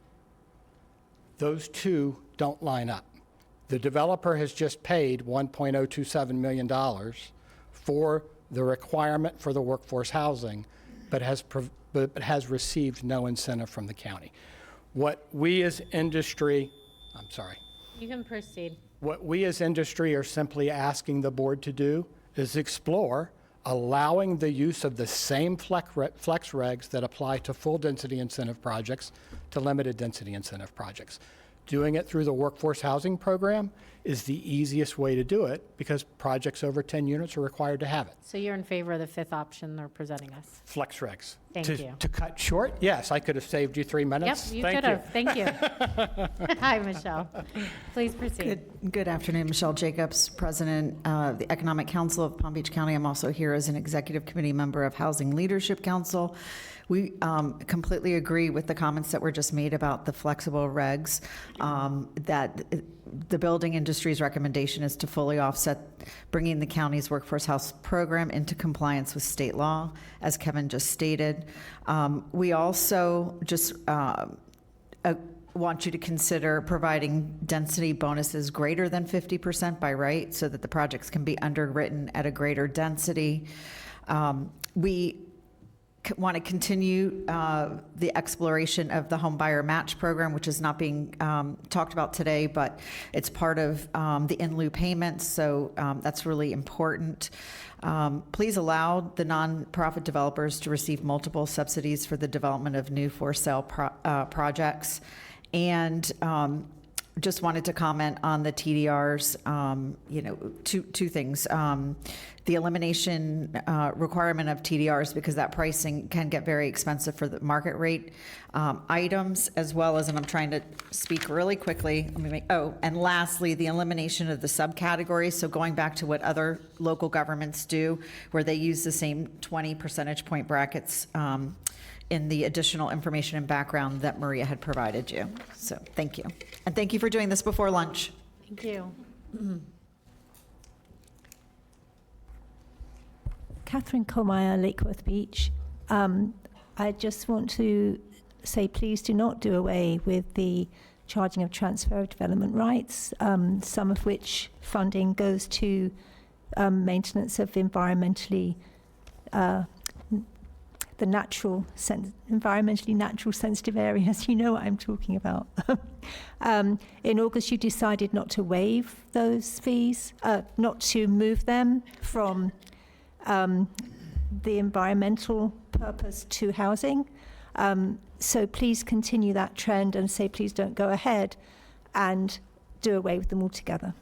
Those two don't line up. The developer has just paid $1.027 million for the requirement for the workforce housing, but has received no incentive from the county. What we as industry, I'm sorry. You can proceed. What we as industry are simply asking the board to do is explore allowing the use of the same flex regs that apply to full density incentive projects to limited density incentive projects. Doing it through the workforce housing program is the easiest way to do it because projects over 10 units are required to have it. So you're in favor of the fifth option they're presenting us? Flex regs. Thank to, you. To cut short, yes, I could have saved you 3 minutes. Yep, you could have. Thank you. Hi, Michelle. Please proceed. Good afternoon, Michelle Jacobs, President of the Economic Council of Palm Beach County. I'm also here as an Executive Committee member of Housing Leadership Council. We completely agree with the comments that were just made about the flexible regs, that the building industry's recommendation is to fully offset bringing the county's workforce house program into compliance with state law, as Kevin just stated. We also just want you to consider providing density bonuses greater than 50% by right so that the projects can be underwritten at a greater density. We want to continue the exploration of the home buyer match program, which is not being talked about today, but it's part of the in lieu payments, so that's really important. Please allow the nonprofit developers to receive multiple subsidies for the development of new for sale projects. And just wanted to comment on the TDRs, two things. The elimination requirement of TDRs, because that pricing can get very expensive for the market rate items, as well as, and I'm trying to speak really quickly, and lastly, the elimination of the subcategories. So going back to what other local governments do, where they use the same 20 percentage point brackets in the additional information and background that Maria had provided you. So thank you. And thank you for doing this before lunch. Thank you. Catherine Colmeyer, Lakeworth Beach. I just want to say please do not do away with the charging of transfer of development rights, some of which funding goes to maintenance of environmentally environmentally natural sensitive areas. You know what I'm talking about. In August, you decided not to waive those fees, not to move them from the environmental purpose to housing. So please continue that trend and say please don't go ahead and do away with them altogether.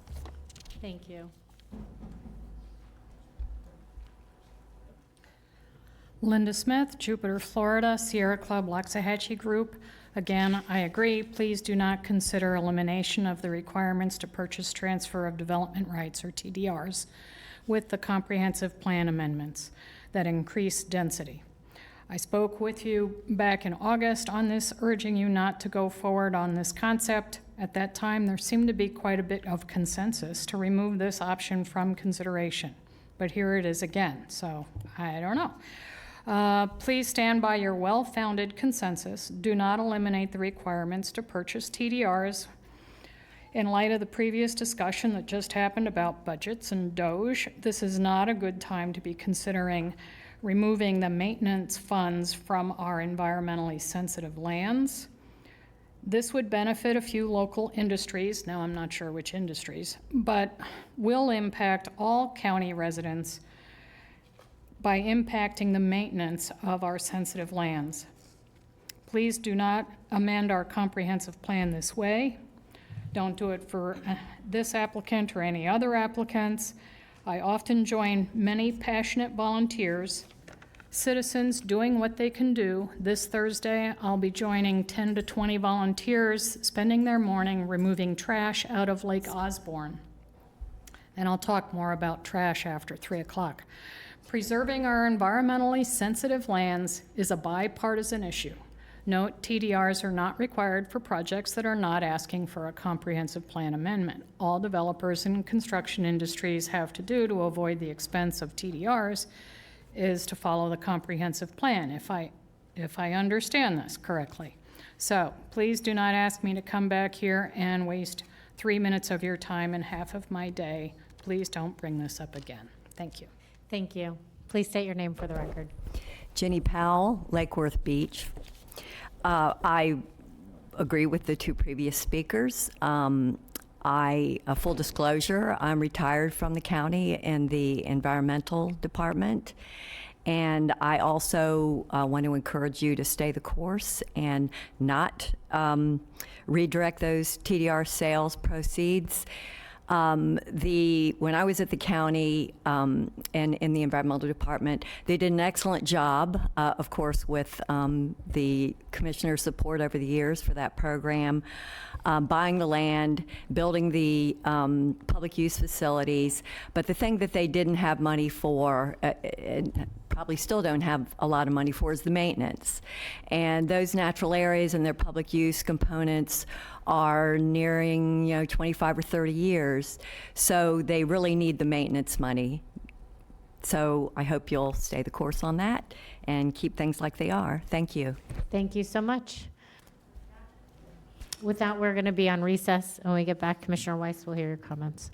Thank you. Linda Smith, Jupiter, Florida, Sierra Club, Loxahatchee Group. Again, I agree. Please do not consider elimination of the requirements to purchase transfer of development rights, or TDRs, with the comprehensive plan amendments that increase density. I spoke with you back in August on this, urging you not to go forward on this concept. At that time, there seemed to be quite a bit of consensus to remove this option from consideration. But here it is again, so I don't know. Please stand by your well-founded consensus. Do not eliminate the requirements to purchase TDRs. In light of the previous discussion that just happened about budgets and DOGE, this is not a good time to be considering removing the maintenance funds from our environmentally sensitive lands. This would benefit a few local industries, now I'm not sure which industries, but will impact all county residents by impacting the maintenance of our sensitive lands. Please do not amend our comprehensive plan this way. Don't do it for this applicant or any other applicants. I often join many passionate volunteers, citizens doing what they can do. This Thursday, I'll be joining 10 to 20 volunteers spending their morning removing trash out of Lake Osborne. And I'll talk more about trash after 3 o'clock. Preserving our environmentally sensitive lands is a bipartisan issue. Note, TDRs are not required for projects that are not asking for a comprehensive plan amendment. All developers and construction industries have to do to avoid the expense of TDRs is to follow the comprehensive plan, if I understand this correctly. So please do not ask me to come back here and waste 3 minutes of your time and half of my day. Please don't bring this up again. Thank you. Thank you. Please state your name for the record. Jenny Powell, Lake Worth Beach. I agree with the two previous speakers. Full disclosure, I'm retired from the county in the environmental department. And I also want to encourage you to stay the course and not redirect those TDR sales proceeds. When I was at the county and in the environmental department, they did an excellent job, of course, with the commissioner's support over the years for that program, buying the land, building the public use facilities. But the thing that they didn't have money for, and probably still don't have a lot of money for, is the maintenance. And those natural areas and their public use components are nearing 25 or 30 years. So they really need the maintenance money. So I hope you'll stay the course on that and keep things like they are. Thank you. Thank you so much. With that, we're going to be on recess. When we get back, Commissioner Weiss will hear your comments.